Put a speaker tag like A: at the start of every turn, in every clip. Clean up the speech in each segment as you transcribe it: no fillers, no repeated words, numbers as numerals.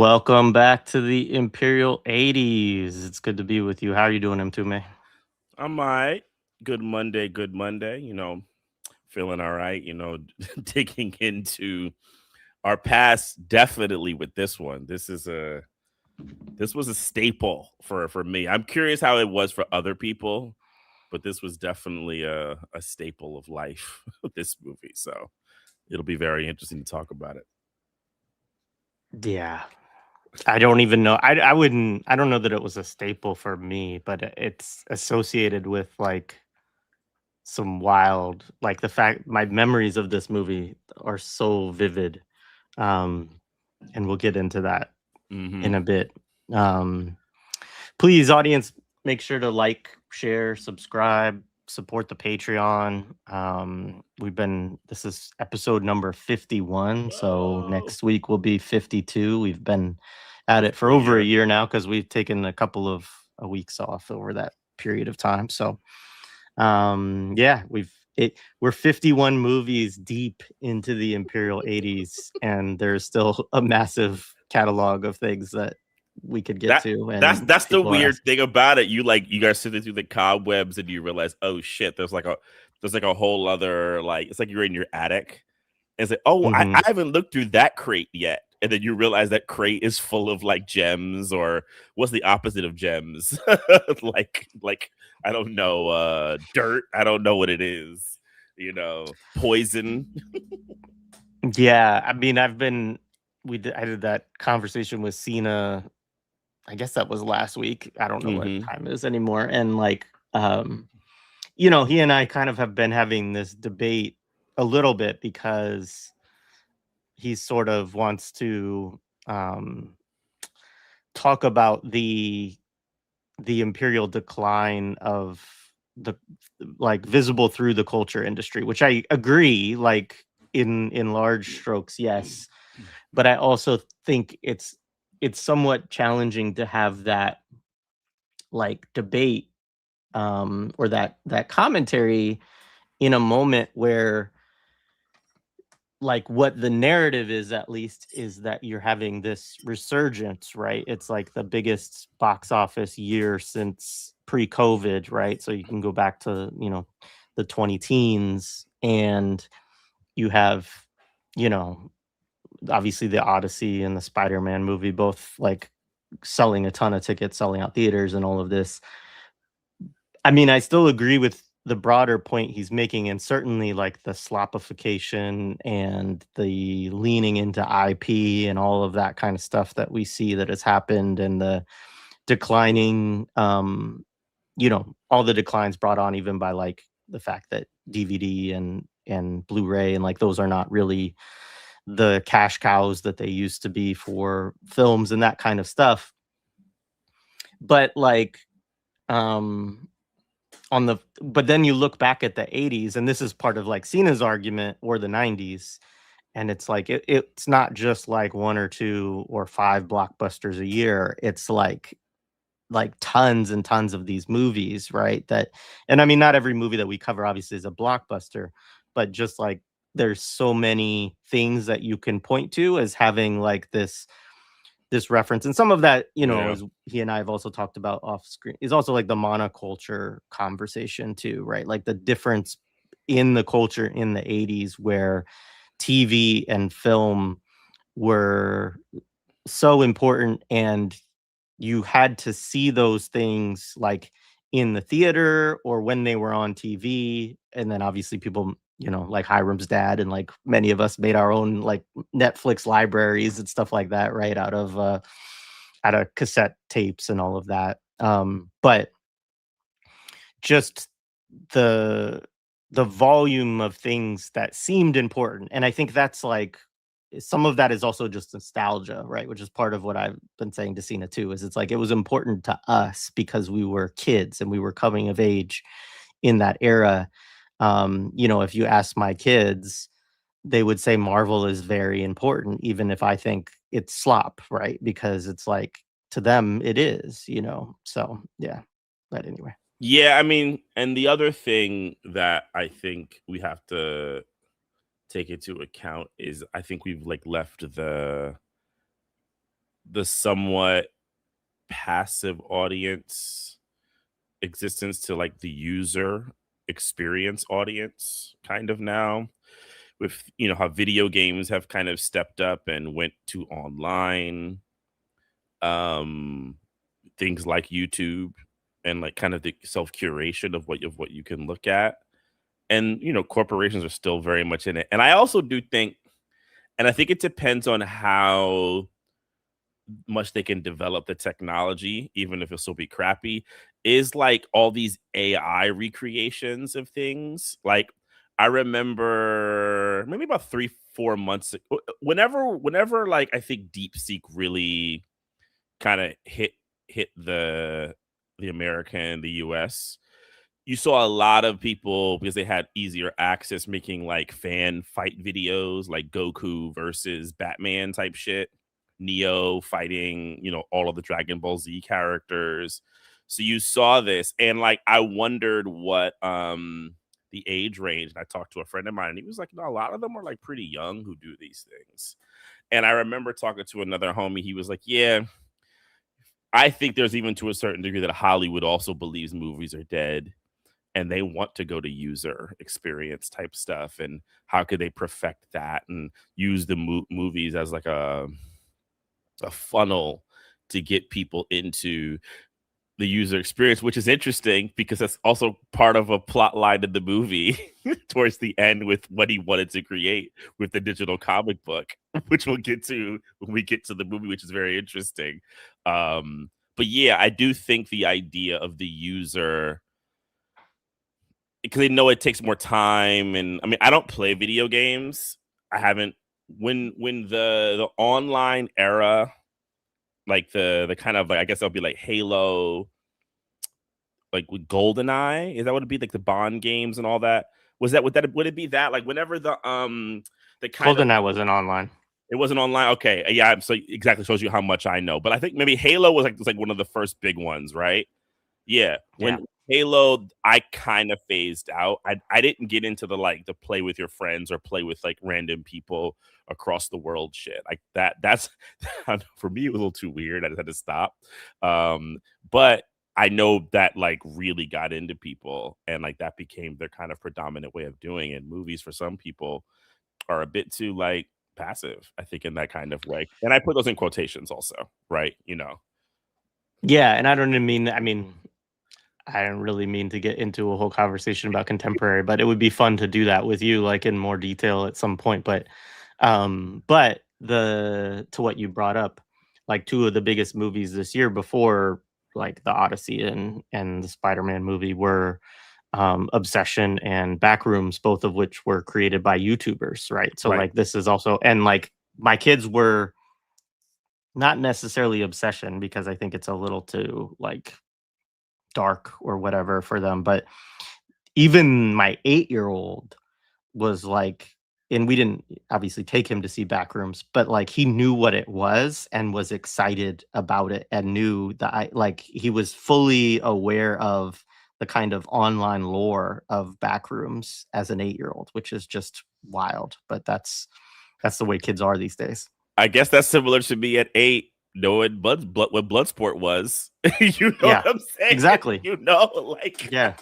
A: Welcome back to the Imperial 80s. It's good to be with you. How are you doing, M2May?
B: I'm all right. Good Monday, good Monday. Feeling all right. Digging into our past definitely with this one. This was a staple for me. I'm curious how it was for other people, but this was definitely a staple of life. This movie, so it'll be very interesting to talk about it.
A: Yeah. I don't even know. I don't know that it was a staple for me, but it's associated with like some wild, like the fact my memories of this movie are so vivid. Um, and we'll get into that in
B: Hmm.
A: a bit. Um, Please, audience, make sure to like, share, subscribe, support the Patreon. This is episode number 51. So
B: Whoa,
A: next week will be 52. We've been at
B: that's
A: it for
B: a
A: over a
B: year.
A: year now because we've taken a couple of weeks off over that period of time. So yeah, we're 51 movies deep into the Imperial 80s, and there's still a massive catalog of things that we could get
B: That
A: to,
B: that's
A: and
B: that's the
A: people are
B: weird
A: asking.
B: thing about it. You guys sifting through the cobwebs and you realize, oh shit, there's like a whole other, like, it's like you're in your attic and it's like, oh, I
A: Mhm.
B: haven't looked through that crate yet. And then you realize that crate is full of like gems, or what's the opposite of gems? like I don't know, dirt. I don't know what it is. Poison.
A: Yeah, I mean, I did that conversation with Cena. I guess that was last week. I don't know what
B: Hmm.
A: time it is anymore. And like, he and I kind of have been having this debate a little bit because he sort of wants to um, talk about the imperial decline of the like visible through the culture industry, which I agree, like in large strokes, yes. But I also think it's somewhat challenging to have that like debate or that commentary in a moment where like what the narrative is, at least, is that you're having this resurgence, right? It's like the biggest box office year since pre-COVID, right? So you can go back to, the 20 teens, and you have, you know, obviously the Odyssey and the Spider-Man movie both like selling a ton of tickets, selling out theaters and all of this. I mean, I still agree with the broader point he's making, and certainly like the slopification and the leaning into IP and all of that kind of stuff that we see that has happened, and the declining, all the declines brought on even by like the fact that DVD and Blu-ray and like those are not really the cash cows that they used to be for films and that kind of stuff. But like, um but then you look back at the 80s, and this is part of like Cena's argument, or the 90s, and it's like it's not just like one or two or five blockbusters a year. It's like tons and tons of these movies, right? And I mean, not every movie that we cover obviously is a blockbuster, but just like there's so many things that you can point to as having like this reference. And some of that,
B: Yeah.
A: as he and I have also talked about off screen, is also like the monoculture conversation too, right? Like the difference in the culture in the 80s, where TV and film were so important, and you had to see those things like in the theater or when they were on TV. And then obviously people, like Hiram's dad and like many of us made our own like Netflix libraries and stuff like that, right? Out of cassette tapes and all of that. But just the the volume of things that seemed important. And I think that's like some of that is also just nostalgia, right? Which is part of what I've been saying to Cena too, is it's like it was important to us because we were kids and we were coming of age in that era. If you ask my kids, they would say Marvel is very important, even if I think it's slop, right? Because it's like to them it is. So yeah. But anyway.
B: Yeah, I mean, and the other thing that I think we have to take into account is I think we've like left the somewhat passive audience existence to like the user experience audience kind of now, with how video games have kind of stepped up and went to online, um things like YouTube, and like kind of the self curation of what you can look at. And corporations are still very much in it. And I also do think, and I think it depends on how much they can develop the technology, even if it'll still be crappy, is like all these AI recreations of things. Like I remember maybe about 3-4 months whenever like I think DeepSeek really kind of hit the American, the US, you saw a lot of people, because they had easier access, making like fan fight videos, like Goku versus Batman type shit, Neo fighting, all of the Dragon Ball Z characters. So you saw this, and like I wondered what the age range. And I talked to a friend of mine, and he was like, no, a lot of them are like pretty young who do these things. And I remember talking to another homie, he was like, yeah, I think there's even to a certain degree that Hollywood also believes movies are dead, and they want to go to user experience type stuff, and how could they perfect that and use the movies as like a funnel to get people into the user experience, which is interesting because that's also part of a plot line in the movie towards the end, with what he wanted to create with the digital comic book, which we'll get to when we get to the movie, which is very interesting. But yeah, I do think the idea of the user, because they know it takes more time. And I mean, I don't play video games. I haven't. When the online era, like the kind of like, I guess that'll be like Halo, like with GoldenEye, is that what it'd be, like the Bond games and all that? Would it be that, like whenever the kind of,
A: GoldenEye wasn't online.
B: it wasn't online? Okay, yeah. So exactly, shows you how much I know. But I think maybe Halo was like one of the first big ones, right? Yeah,
A: Yeah.
B: when Halo, I kind of phased out. I didn't get into the play with your friends or play with like random people across the world shit. Like that's for me, it was a little too weird. I just had to stop. But I know that like really got into people, and like that became their kind of predominant way of doing it. Movies for some people are a bit too like passive, I think, in that kind of way. And I put those in quotations also, right?
A: Yeah, and I don't mean I mean I don't really mean to get into a whole conversation about contemporary, but it would be fun to do that with you, like in more detail at some point. But the to what you brought up, like two of the biggest movies this year before like the Odyssey and the Spider-Man movie were Obsession and Backrooms, both of which were created by YouTubers, right? So
B: Right.
A: like this is also, and like my kids were not necessarily Obsession because I think it's a little too like dark or whatever for them, but even my 8-year-old was like, and we didn't obviously take him to see Backrooms, but like he knew what it was and was excited about it and knew that like he was fully aware of the kind of online lore of Backrooms as an 8-year-old, which is just wild. But that's the way kids are these days.
B: I guess that's similar to me at 8, knowing what Bloodsport was. You know
A: Yeah,
B: what I'm saying?
A: exactly.
B: Like,
A: Yeah,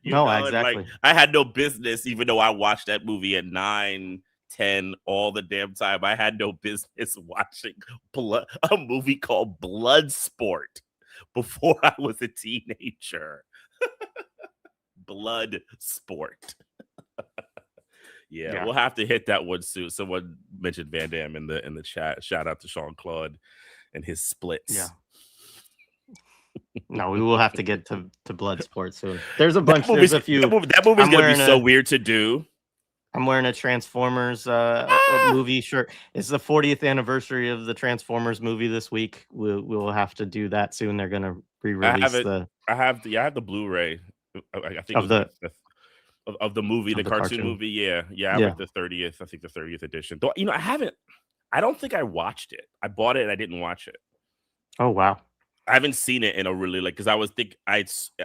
A: no,
B: and like
A: exactly.
B: I had no business, even though I watched that movie at 9, 10 all the damn time. I had no business watching a movie called Bloodsport before I was a teenager. Bloodsport. Yeah,
A: Yeah.
B: we'll have to hit that one soon. Someone mentioned Van Damme in the chat. Shout out to Sean Claude and his
A: Yeah.
B: splits.
A: No, we will have to get to Bloodsport soon. There's a
B: That
A: bunch. There's
B: movie's
A: a few.
B: that movie's
A: I'm
B: gonna be
A: wearing
B: so
A: a
B: weird to do.
A: I'm wearing a Transformers
B: Ah!
A: movie shirt. It's the 40th anniversary of the Transformers movie this week. We'll have to do that soon. They're gonna
B: I have
A: re-release
B: it.
A: the
B: I have the Blu-ray. I think it
A: of
B: was like
A: the
B: of the movie, the
A: of the
B: cartoon
A: cartoon.
B: movie. Yeah, yeah. I have
A: Yeah.
B: like the 30th. I think the 30th edition. Though I haven't. I don't think I watched it. I bought it and I didn't watch it.
A: Oh wow.
B: I haven't seen it in a really, like, because I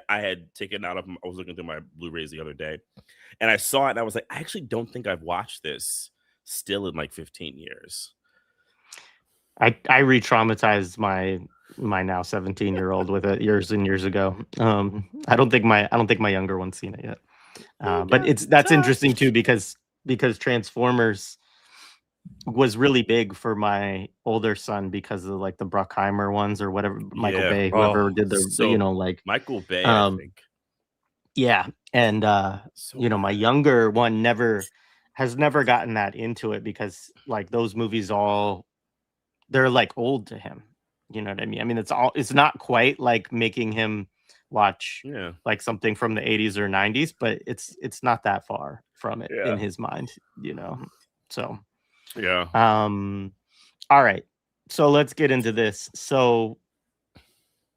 B: had taken out of, I was looking through my Blu-rays the other day, and I saw it and I was like, I actually don't think I've watched this still in like 15 years.
A: I re-traumatized my now 17-year-old with it years and years ago. I don't think my younger one's seen it yet.
B: You
A: But
B: got
A: that's interesting too
B: touched.
A: because Transformers was really big for my older son because of like the Bruckheimer ones or whatever, Michael
B: Yeah.
A: Bay,
B: Oh,
A: whoever did
B: so
A: like
B: Michael Bay, I
A: um
B: think.
A: yeah. And
B: So
A: my
B: bad.
A: younger one has never gotten that into it because like those movies they're like old to him. You know what I mean? I mean, it's not quite like making him watch
B: Yeah.
A: like something from the 80s or 90s, but it's not that far from it in
B: Yeah.
A: his mind, you know. So,
B: Yeah.
A: all right. So let's get into this. So,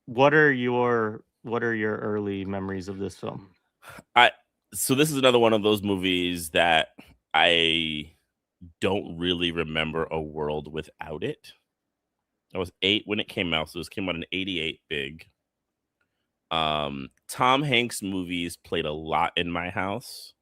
A: what are your early memories of this film?
B: So this is another one of those movies that I don't really remember a world without it. I was 8 when it came out, so this came out in 88 big. Tom Hanks movies played a lot in my house.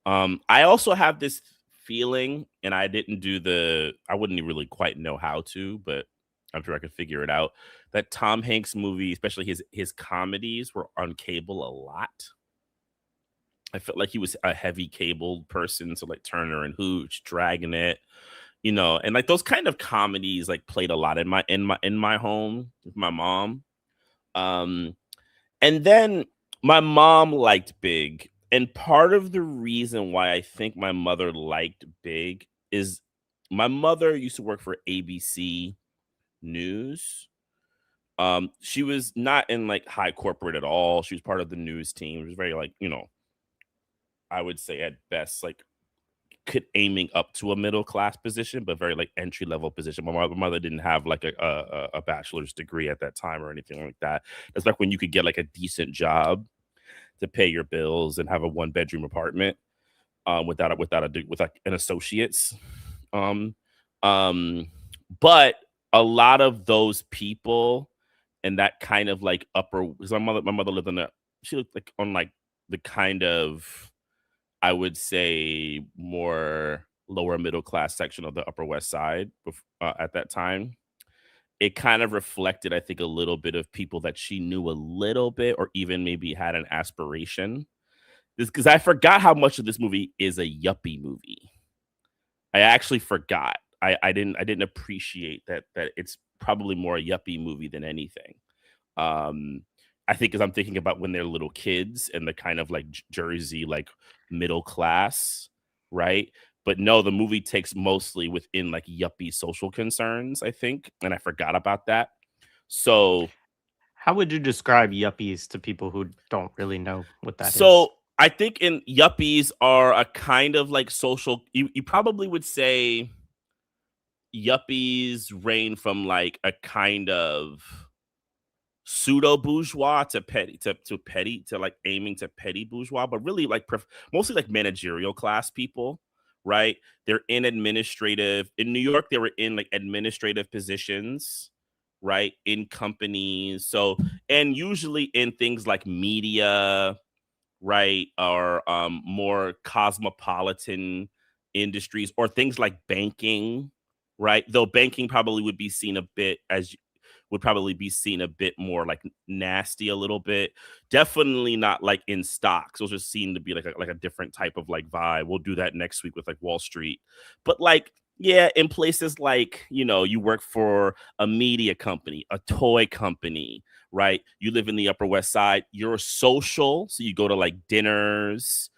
B: I also have this feeling, and I wouldn't really quite know how to, but I'm sure I could figure it out, that Tom Hanks movie, especially his comedies, were on cable a lot. I felt like he was a heavy cable person, so like Turner and Hooch, Dragnet, and like those kind of comedies like played a lot in my home with my mom. Um, and then my mom liked Big, and part of the reason why I think my mother liked Big is my mother used to work for ABC News. She was not in like high corporate at all. She was part of the news team. It was very like, I would say at best like aiming up to a middle class position, but very like entry level position. My mother didn't have like a bachelor's degree at that time or anything like that. It's like when you could get like a decent job to pay your bills and have a 1 bedroom apartment with like an associate's. Um, um, but a lot of those people and that kind of like upper, because my mother lived she looked like on like the kind of, I would say, more lower middle class section of the Upper West Side at that time. It kind of reflected, I think, a little bit of people that she knew a little bit, or even maybe had an aspiration. This because I forgot how much of this movie is a yuppie movie. I actually forgot. I didn't appreciate that it's probably more a yuppie movie than anything. Um, I think as I'm thinking about when they're little kids and the kind of like Jersey, like middle class, right? But no, the movie takes mostly within like yuppie social concerns, I think. And I forgot about that. So,
A: How would you describe yuppies to people who don't really know what that is?
B: so I think in yuppies are a kind of like social, you probably would say yuppies range from like a kind of pseudo bourgeois to petty to like aiming to petty bourgeois, but really like mostly like managerial class people, right? They're in New York, they were in like administrative positions, right? In companies. So, and usually in things like media, right? Or more cosmopolitan industries or things like banking, right? Though banking probably would probably be seen a bit more like nasty a little bit. Definitely not like in stocks. Those are seen to be like a different type of like vibe. We'll do that next week with like Wall Street. But like, yeah, in places like, you work for a media company, a toy company, right? You live in the Upper West Side, you're social. So you go to like dinners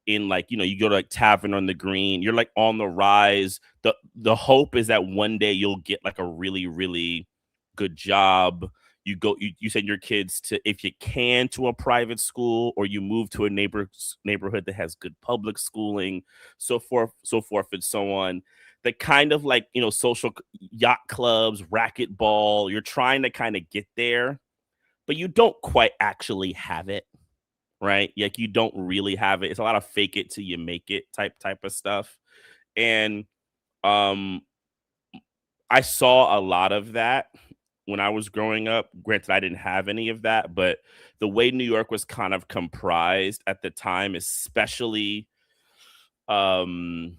B: in like, you go to like Tavern on the Green, you're like on the rise. The hope is that one day you'll get like a really, really good job. You send your kids to, if you can, to a private school, or you move to a neighborhood that has good public schooling, so forth and so on. The kind of like, social yacht clubs, racquetball, you're trying to kind of get there, but you don't quite actually have it, right? Like you don't really have it. It's a lot of fake it till you make it type of stuff. And um I saw a lot of that when I was growing up. Granted, I didn't have any of that, but the way New York was kind of comprised at the time, especially um,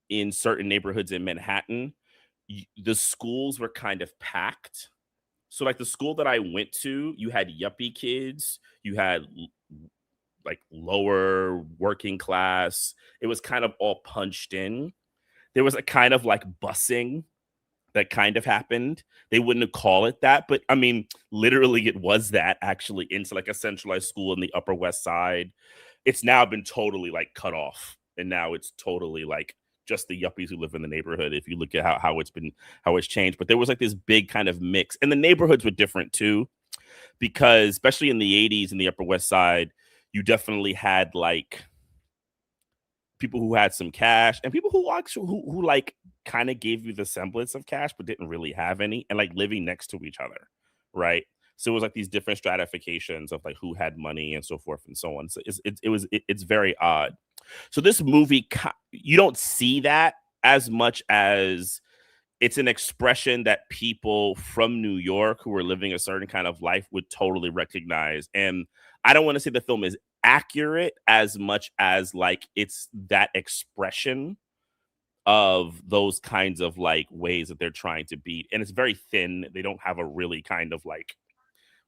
B: in certain neighborhoods in Manhattan, the schools were kind of packed. So like the school that I went to, you had yuppie kids, you had like lower working class. It was kind of all punched in. There was a kind of like busing that kind of happened. They wouldn't call it that, but I mean, literally, it was that actually into like a centralized school in the Upper West Side. It's now been totally like cut off, and now it's totally like just the yuppies who live in the neighborhood. If you look at how it's changed, but there was like this big kind of mix, and the neighborhoods were different too, because especially in the '80s in the Upper West Side, you definitely had like people who had some cash and people who actually who like kind of gave you the semblance of cash but didn't really have any, and like living next to each other, right? So it was like these different stratifications of like who had money and so forth and so on. So it's very odd. So this movie, you don't see that as much as it's an expression that people from New York who are living a certain kind of life would totally recognize. And I don't want to say the film is accurate as much as like it's that expression of those kinds of like ways that they're trying to beat. And it's very thin. They don't have a really kind of like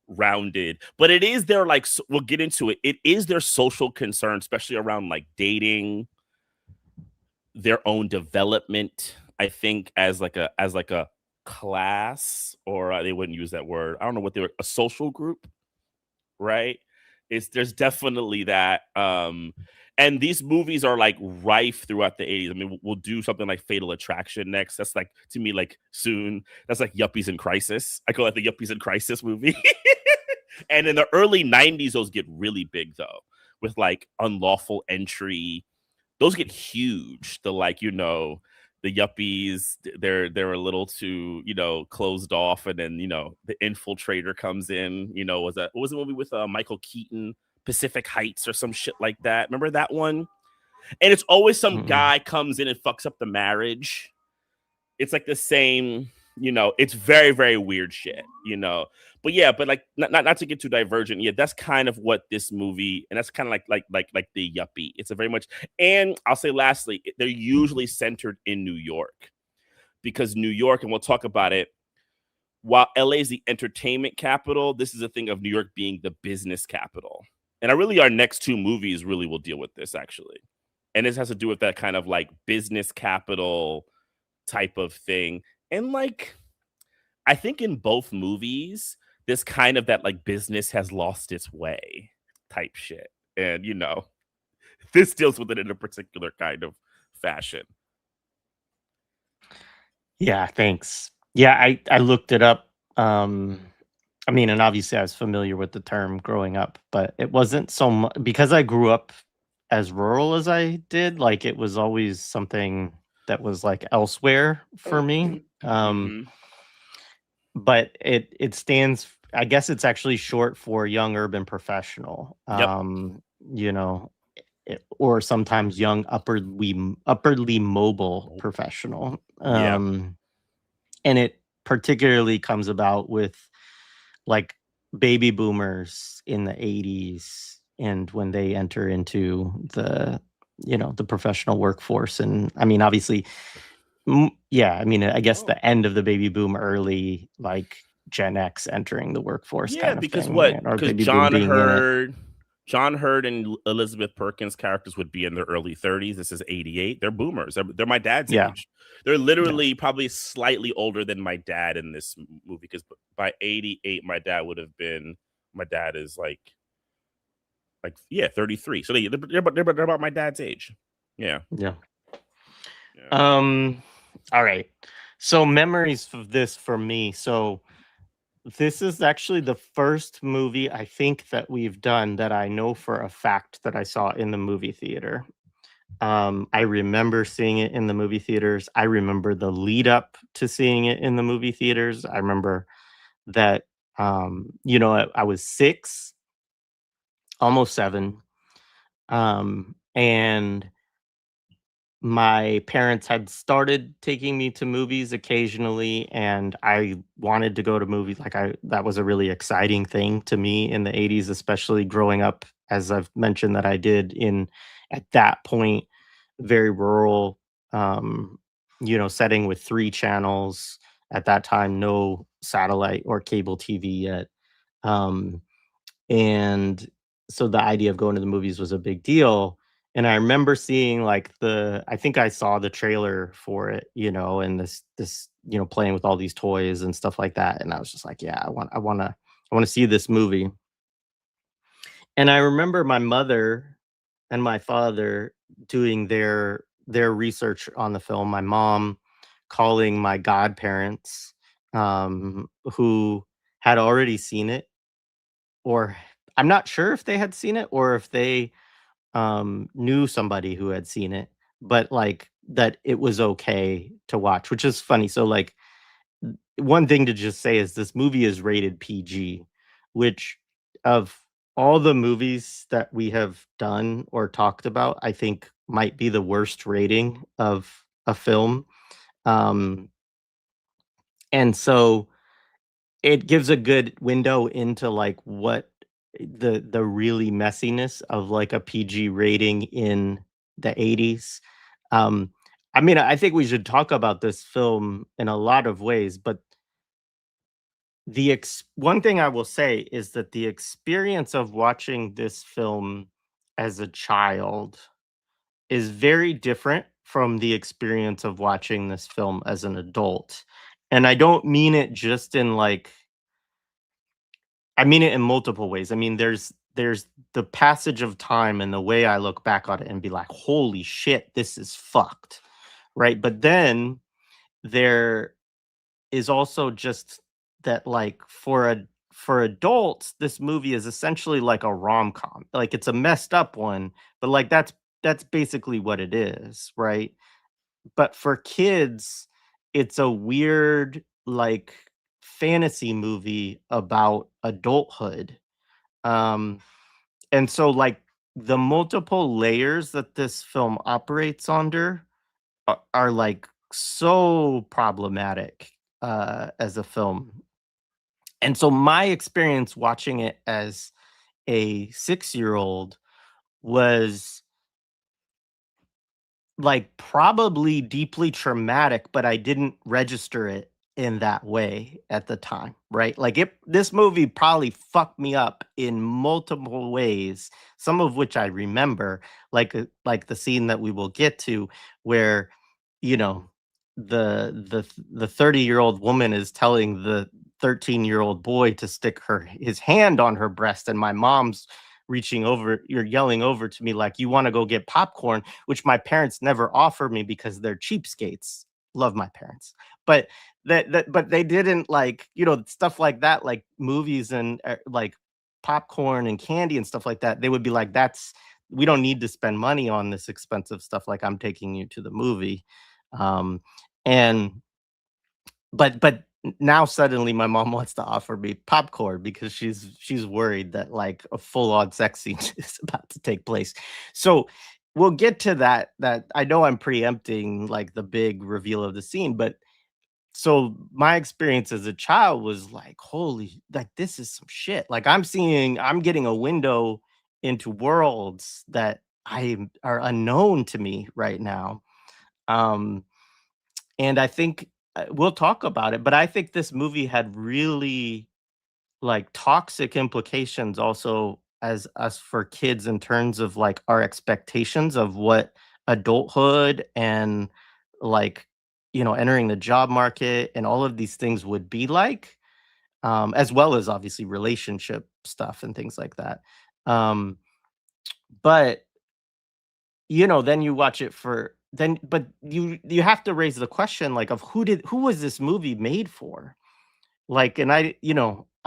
B: rounded, but it is their like, we'll get into it. It is their social concern, especially around like dating, their own development. I think as like a class, or they wouldn't use that word. I don't know what they were, a social group, right? There's definitely that. And these movies are like rife throughout the 80s. I mean, we'll do something like Fatal Attraction next. That's like, to me, like soon. That's like Yuppies in Crisis. I call it the Yuppies in Crisis movie. And in the early 90s, those get really big though, with like Unlawful Entry. Those get huge. The like, the yuppies, they're a little too, closed off, and then the infiltrator comes in. What was the movie with Michael Keaton, Pacific Heights or some shit like that? Remember that one? And it's always some guy comes in and fucks up the marriage. It's like the same, it's very, very weird shit, But yeah, but like not to get too divergent. Yeah, that's kind of what this movie, and that's kind of like the yuppie. It's a very much, and I'll say lastly, they're usually centered in New York, because New York, and we'll talk about it. While LA is the entertainment capital, this is a thing of New York being the business capital. And our next two movies really will deal with this actually. And this has to do with that kind of like business capital type of thing. And like, I think in both movies, this kind of that like business has lost its way type shit. And this deals with it in a particular kind of fashion.
A: Yeah, thanks. Yeah, I looked it up. I mean, and obviously I was familiar with the term growing up, but it wasn't so much because I grew up as rural as I did. Like it was always something that was like elsewhere for me. But it stands. I guess it's actually short for young urban professional.
B: Yep.
A: Or sometimes young upwardly mobile professional.
B: Yeah.
A: And it particularly comes about with like baby boomers in the 80s, and when they enter into the professional workforce. And I mean, obviously, I mean, I guess the end of the baby boom, early like Gen X entering the workforce,
B: Yeah,
A: kind of
B: because
A: thing. Or
B: because
A: baby boom being in it.
B: John Hurt and Elizabeth Perkins characters would be in their early 30s. This is 88. They're boomers. They're my dad's age. They're literally probably slightly older than my dad in this movie, because by 88, my dad is like 33. So they're about my dad's age. Yeah.
A: All right. So memories of this for me. So this is actually the first movie I think that we've done that I know for a fact that I saw in the movie theater. I remember seeing it in the movie theaters. I remember the lead up to seeing it in the movie theaters. I remember that, I was 6, almost 7. And my parents had started taking me to movies occasionally, and I wanted to go to movies. That was a really exciting thing to me in the 80s, especially growing up, as I've mentioned that I did, at that point, very rural, setting with 3 channels. At that time, no satellite or cable TV yet. Um, and so the idea of going to the movies was a big deal. And I remember seeing like I think I saw the trailer for it, and this, playing with all these toys and stuff like that. And I was just like, yeah, I want to see this movie. And I remember my mother and my father doing their research on the film. My mom calling my godparents, who had already seen it, or I'm not sure if they had seen it or if they knew somebody who had seen it, but like that it was okay to watch, which is funny. So like one thing to just say is this movie is rated PG, which of all the movies that we have done or talked about, I think might be the worst rating of a film. Um, and so it gives a good window into like what the really messiness of like a PG rating in the 80s. Um, I mean, I think we should talk about this film in a lot of ways, but one thing I will say is that the experience of watching this film as a child is very different from the experience of watching this film as an adult. And I don't mean it just in like I mean it in multiple ways. I mean, there's the passage of time and the way I look back on it and be like, "Holy shit, this is fucked." Right? But then there is also just that like for adults, this movie is essentially like a rom-com. Like it's a messed up one, but like that's basically what it is, right? But for kids, it's a weird like fantasy movie about adulthood. Um and so like the multiple layers that this film operates under are like so problematic as a film. And so my experience watching it as a 6-year-old was like, probably deeply traumatic, but I didn't register it in that way at the time, right? Like, this movie probably fucked me up in multiple ways, some of which I remember, like the scene that we will get to where, you know, the 30-year-old woman is telling the 13-year-old boy to stick his hand on her breast, and my mom's reaching over you're yelling over to me like, "You wanna go get popcorn?" Which my parents never offer me because they're cheapskates. Love my parents. But but they didn't like, stuff like that, like movies and like popcorn and candy and stuff like that. They would be like, "That's we don't need to spend money on this expensive stuff. Like I'm taking you to the movie." Um, and but now suddenly my mom wants to offer me popcorn because she's worried that like a full-on sex scene is about to take place. So we'll get to that I know I'm preempting like the big reveal of the scene, but so my experience as a child was like, holy, like this is some shit. Like I'm getting a window into worlds that are unknown to me right now. Um and I think we'll talk about it, but I think this movie had really like toxic implications also as us for kids in terms of like our expectations of what adulthood and like entering the job market and all of these things would be like, as well as obviously relationship stuff and things like that. um but then you watch it for then but you have to raise the question like of who was this movie made for? Like, and I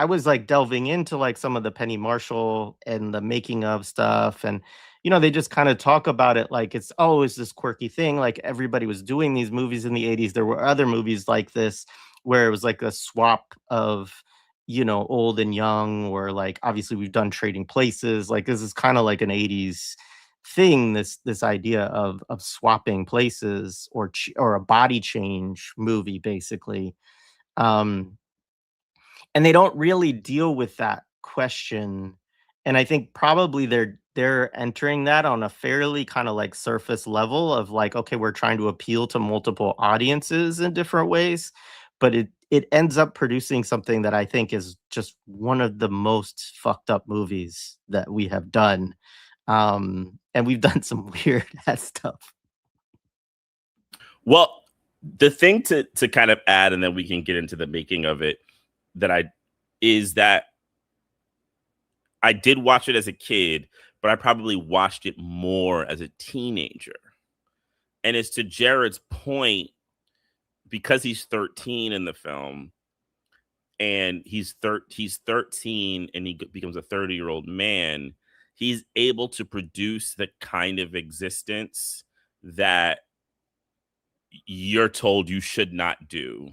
A: was like delving into like some of the Penny Marshall and the making of stuff. And, they just kind of talk about it like it's this quirky thing. Like everybody was doing these movies in the 80s. There were other movies like this where it was like a swap of, old and young, or like obviously we've done Trading Places. Like this is kind of like an 80s thing, this idea of swapping places or a body change movie, basically. Um, and they don't really deal with that question And I think probably they're entering that on a fairly kind of like surface level of like, okay, we're trying to appeal to multiple audiences in different ways, but it ends up producing something that I think is just one of the most fucked up movies that we have done. And we've done some weird ass stuff.
B: Well, the thing to kind of add, and then we can get into the making of it, is that I did watch it as a kid, but I probably watched it more as a teenager. And it's to Jared's point, because he's 13 in the film, and he's 13 and he becomes a 30-year-old man, he's able to produce the kind of existence that you're told you should not do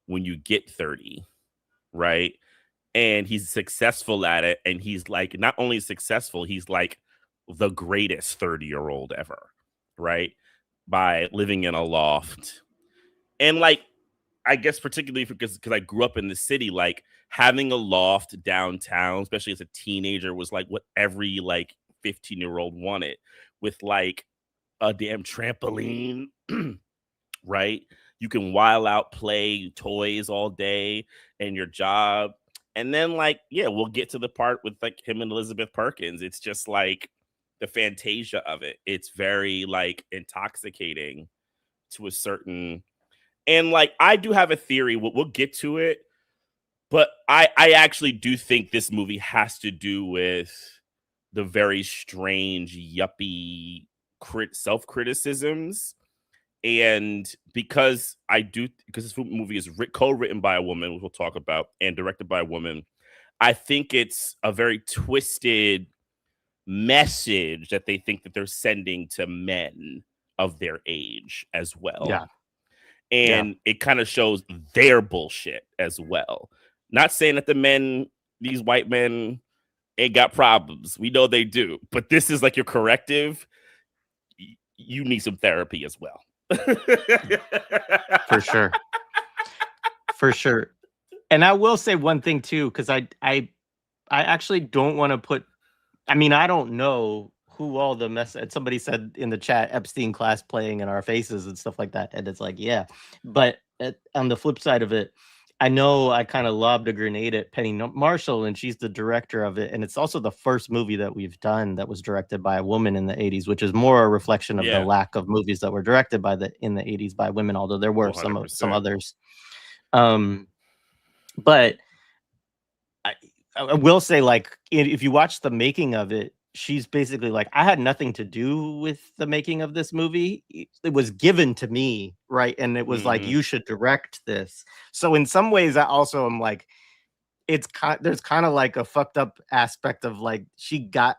B: when you get 30, right? And he's successful at it, and he's like not only successful, he's like the greatest 30-year-old ever, right? By living in a loft. And like, I guess particularly because I grew up in the city, like having a loft downtown, especially as a teenager, was like what every like 15-year-old wanted, with like a damn trampoline, right? You can while out, play toys all day and your job. And then like, yeah, we'll get to the part with like him and Elizabeth Perkins. It's just like the fantasia of it. It's very like intoxicating to a certain, and like I do have a theory. We'll get to it, but I actually do think this movie has to do with the very strange yuppie self criticisms. And because this movie is co-written by a woman, which we'll talk about, and directed by a woman, I think it's a very twisted message that they think that they're sending to men of their age as well.
A: Yeah.
B: And it kind of shows their bullshit as well. Not saying that these white men ain't got problems. We know they do. But this is like your corrective. You need some therapy as well.
A: For sure. For sure. And I will say one thing too, because I actually don't want to put, I mean, I don't know who all the somebody said in the chat, Epstein class playing in our faces and stuff like that. And it's like, yeah. But on the flip side of it, I know I kind of lobbed a grenade at Penny Marshall, and she's the director of it. And it's also the first movie that we've done that was directed by a woman in the 80s, which is more a reflection of the lack of movies that were directed in the 80s by women, although there were
B: 100%.
A: some others. But I will say, like, if you watch the making of it, she's basically like, I had nothing to do with the making of this movie. It was given to me, right? And it was like, you should direct this. So in some ways, I also am like, there's kind of like a fucked up aspect of like, she got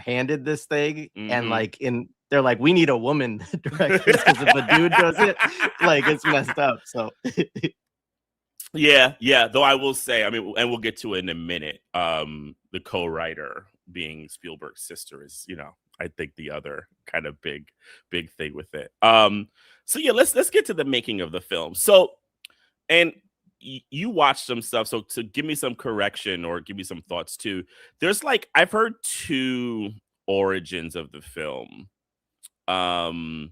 A: handed this thing, and like they're like, we need a woman to direct this, because if a dude does it, like, it's messed up. So
B: yeah. Though I will say, I mean, and we'll get to it in a minute. The co-writer being Spielberg's sister is, I think the other kind of big thing with it. So yeah, let's get to the making of the film. So, and you watched some stuff, so to give me some correction or give me some thoughts too. There's like, I've heard two origins of the film. One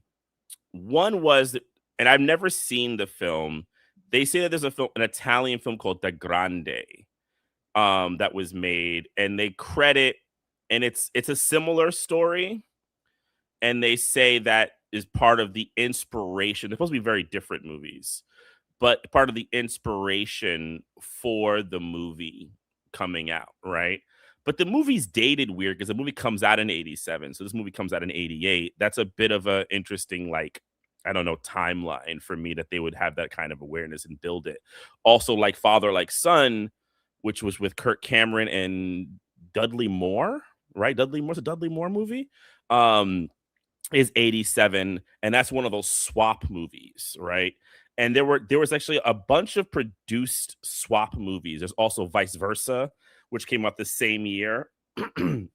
B: was, and I've never seen the film. They say that there's an Italian film called Da Grande that was made, and they credit, and it's a similar story, and they say that is part of the inspiration. They're supposed to be very different movies, but part of the inspiration for the movie coming out, right? But the movie's dated weird because the movie comes out in 87, so this movie comes out in 88. That's a bit of a interesting, like, I don't know, timeline for me that they would have that kind of awareness and build it. Also, like Father Like Son, which was with Kirk Cameron and Dudley Moore, right? Dudley Moore's a Dudley Moore movie. Is 87, and that's one of those swap movies, right? And there was actually a bunch of produced swap movies. There's also Vice Versa, which came out the same year, with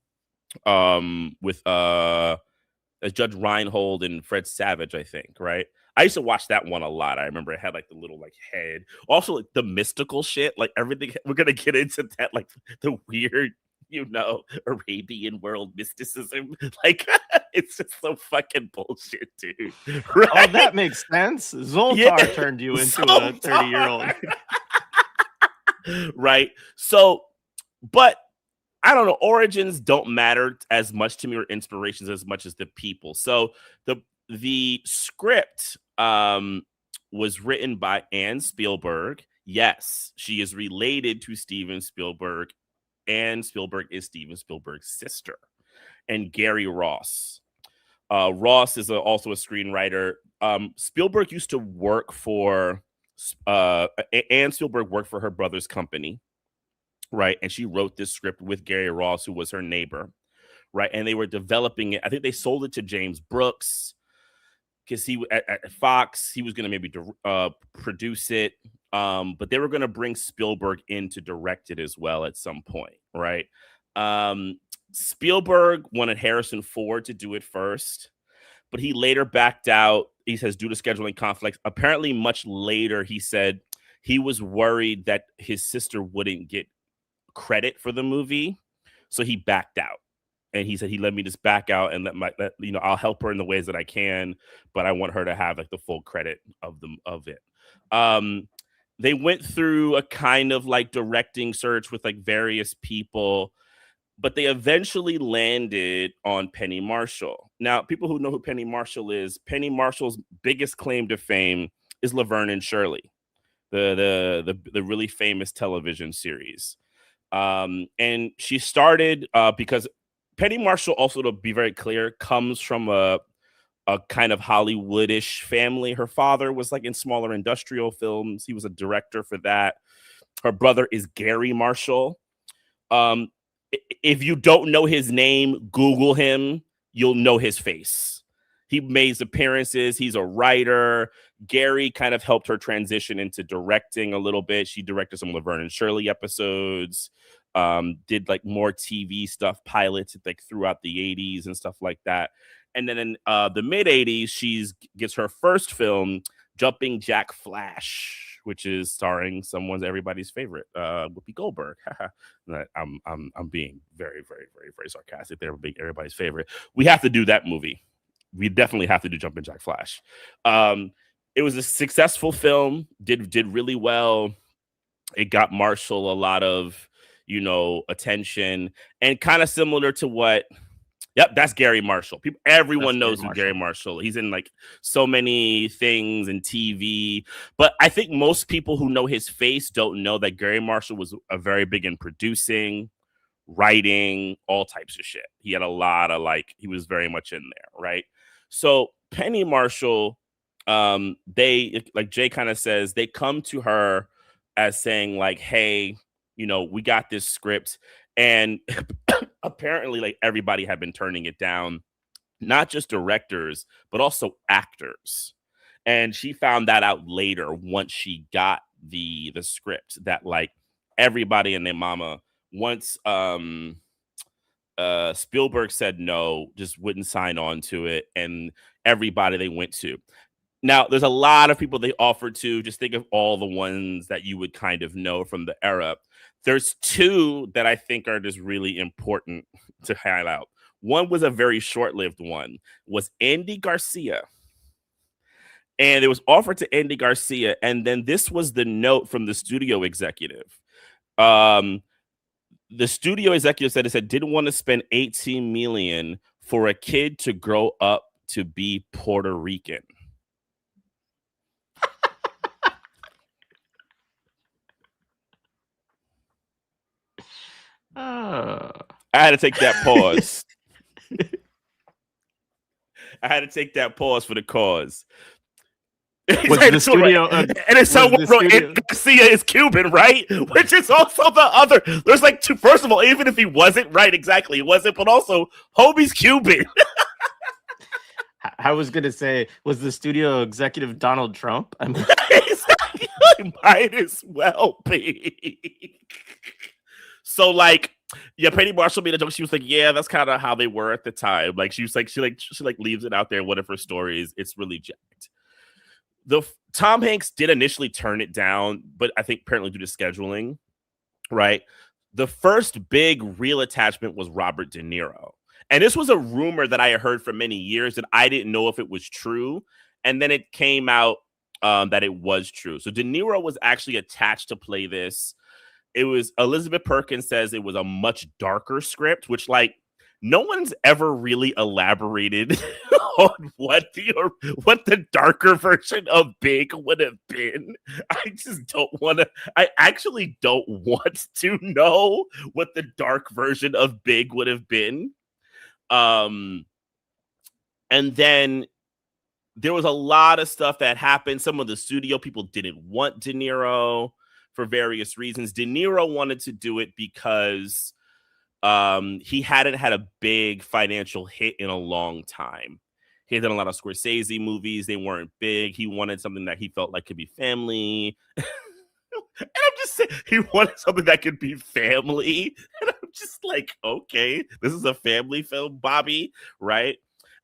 B: Judge Reinhold and Fred Savage, I think, right? I used to watch that one a lot. I remember it had like the little like head. Also, like the mystical shit, like everything. We're gonna get into that, like the weird Arabian world mysticism. Like, it's just so fucking bullshit, dude.
A: Oh,
B: Right?
A: that makes sense.
B: Yeah.
A: Zoltar turned you into a 30-year-old.
B: Right. So, but I don't know. Origins don't matter as much to me, or inspirations as much as the people. So the script was written by Anne Spielberg. Yes, she is related to Steven Spielberg. Anne Spielberg is Steven Spielberg's sister. And Gary Ross. Ross is also a screenwriter. Spielberg used to work for Anne Spielberg worked for her brother's company, right? And she wrote this script with Gary Ross, who was her neighbor, right? And they were developing it. I think they sold it to James Brooks because he at Fox, he was going to maybe produce it, but they were going to bring Spielberg in to direct it as well at some point, right? Spielberg wanted Harrison Ford to do it first, but he later backed out. He says due to scheduling conflicts. Apparently, much later, he said he was worried that his sister wouldn't get credit for the movie, so he backed out. And he said he let me just back out and I'll help her in the ways that I can, but I want her to have like the full credit of it. They went through a kind of like directing search with like various people, but they eventually landed on Penny Marshall. Now, people who know who Penny Marshall is, Penny Marshall's biggest claim to fame is Laverne and Shirley, the really famous television series. And she started because Penny Marshall, also to be very clear, comes from a kind of Hollywoodish family. Her father was like in smaller industrial films. He was a director for that. Her brother is Gary Marshall. If you don't know his name, Google him. You'll know his face. He makes appearances. He's a writer. Gary kind of helped her transition into directing a little bit. She directed some Laverne and Shirley episodes, did like more TV stuff, pilots like throughout the 80s and stuff like that. And then in the mid 80s, she gets her first film, Jumping Jack Flash, which is starring everybody's favorite, Whoopi Goldberg. I'm being very, very, very, very sarcastic there. Everybody's favorite. We have to do that movie. We definitely have to do Jumping Jack Flash. It was a successful film. Did really well. It got Marshall a lot of attention, and kind of similar to what. Yep, that's Gary Marshall. Everyone knows who Gary Marshall. He's in like so many things and TV. But I think most people who know his face don't know that Gary Marshall was very big in producing, writing, all types of shit. He had a lot of he was very much in there, right? So Penny Marshall, they, like Jay kind of says, they come to her as saying like, hey, we got this script. And apparently, like, everybody had been turning it down, not just directors, but also actors. And she found that out later once she got the script, that like everybody and their mama, once Spielberg said no, just wouldn't sign on to it, and everybody they went to. Now, there's a lot of people they offered to. Just think of all the ones that you would kind of know from the era. There's two that I think are just really important to highlight. One was a very short-lived one, was Andy Garcia. And it was offered to Andy Garcia. And then this was the note from the studio executive. The studio executive said didn't want to spend $18 million for a kid to grow up to be Puerto Rican. I had to take that pause. I had to take that pause for the cause.
A: Was the studio,
B: and then someone wrote Garcia is Cuban, right? Which is also the other. There's like two. First of all, even if he wasn't right, exactly, he wasn't, but also homie's Cuban.
A: I was gonna say, was the studio executive Donald Trump? I mean,
B: might as well be. So like, yeah, Penny Marshall made a joke. She was like, "Yeah, that's kind of how they were at the time." Like, she was like, she leaves it out there. One of her stories, it's really jacked. Tom Hanks did initially turn it down, but I think apparently due to scheduling, right? The first big real attachment was Robert De Niro. And this was a rumor that I had heard for many years that I didn't know if it was true. And then it came out that it was true. So De Niro was actually attached to play this. It was Elizabeth Perkins says it was a much darker script, which like no one's ever really elaborated on what the darker version of Big would have been. I just don't want to. I actually don't want to know what the dark version of Big would have been. And then there was a lot of stuff that happened. Some of the studio people didn't want De Niro for various reasons. De Niro wanted to do it because he hadn't had a big financial hit in a long time. He had done a lot of Scorsese movies. They weren't big. He wanted something that he felt like could be family. And I'm just saying, he wanted something that could be family. And I'm just like, okay, this is a family film, Bobby, right?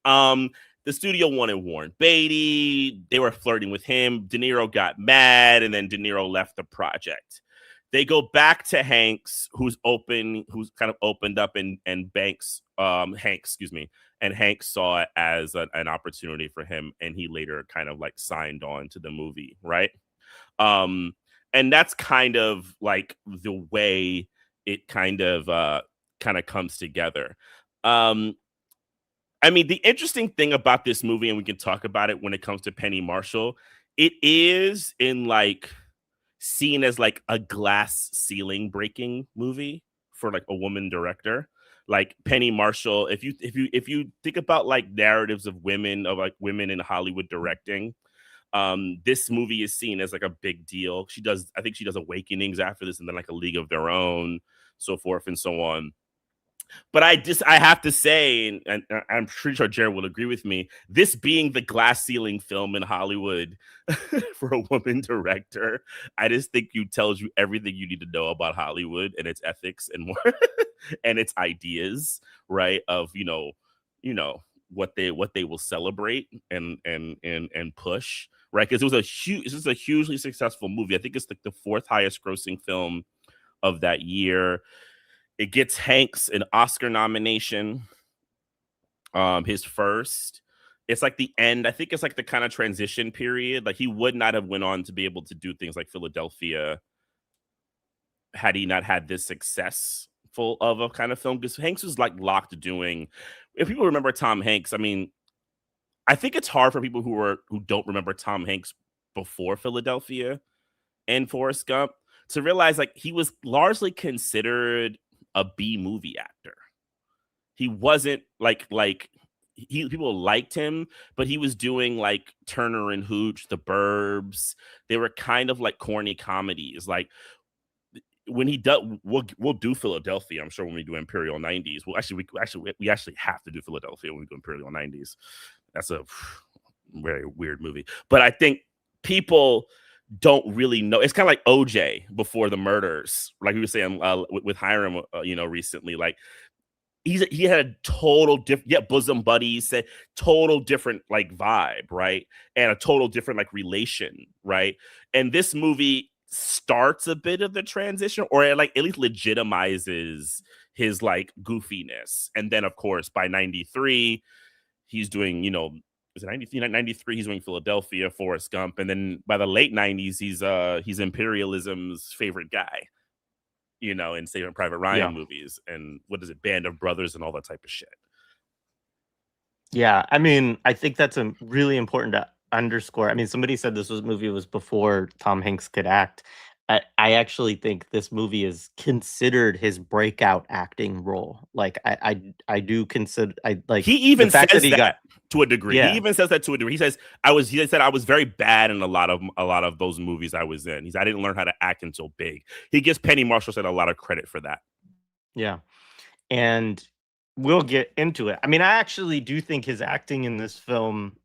B: The studio wanted Warren Beatty. They were flirting with him. De Niro got mad, and then De Niro left the project. They go back to Hanks, who's kind of opened up, and Hanks, excuse me, and Hanks saw it as an opportunity for him, and he later kind of like signed on to the movie, right? And that's kind of like the way it kind of comes together. I mean, the interesting thing about this movie, and we can talk about it when it comes to Penny Marshall, it is in like seen as like a glass ceiling breaking movie for like a woman director. Like Penny Marshall, if you think about like narratives of women in Hollywood directing, this movie is seen as like a big deal. I think she does Awakenings after this, and then like A League of Their Own, so forth and so on. But I have to say, and I'm pretty sure Jared will agree with me, this being the glass ceiling film in Hollywood for a woman director, I just think tells you everything you need to know about Hollywood and its ethics and more and its ideas, right? Of what they will celebrate and push, right? Because this is a hugely successful movie. I think it's like the fourth highest grossing film of that year. It gets Hanks an Oscar nomination, his first. It's like the end. I think it's like the kind of transition period. Like he would not have went on to be able to do things like Philadelphia had he not had this successful of a kind of film. Because Hanks was like locked to doing. If people remember Tom Hanks, I mean, I think it's hard for people who don't remember Tom Hanks before Philadelphia and Forrest Gump to realize like he was largely considered a B movie actor. He wasn't people liked him, but he was doing like Turner and Hooch, The Burbs. They were kind of like corny comedies. Like when he does, we'll do Philadelphia. I'm sure when we do Imperial 90s. Well, we actually have to do Philadelphia when we do Imperial 90s. That's a very weird movie, but I think people don't really know. It's kind of like OJ before the murders, like we were saying with Hiram, recently. Like he had a total different, bosom buddies, said total different like vibe, right, and a total different like relation, right. And this movie starts a bit of the transition, or like at least legitimizes his like goofiness, and then of course by 93 he's doing, is it 93? He's doing Philadelphia, Forrest Gump, and then by the late 90s, he's imperialism's favorite guy, in Saving Private Ryan movies, and what is it, Band of Brothers, and all that type of shit.
A: Yeah, I mean, I think that's a really important to underscore. I mean, somebody said this movie was before Tom Hanks could act. I actually think this movie is considered his breakout acting role. Like I do consider
B: he even
A: the fact
B: says
A: that he got
B: to a degree.
A: Yeah.
B: He even says that to a degree. He said I was very bad in a lot of those movies I was in. I didn't learn how to act until Big. He gives Penny Marshall said a lot of credit for that.
A: Yeah. And we'll get into it. I mean, I actually do think his acting in this film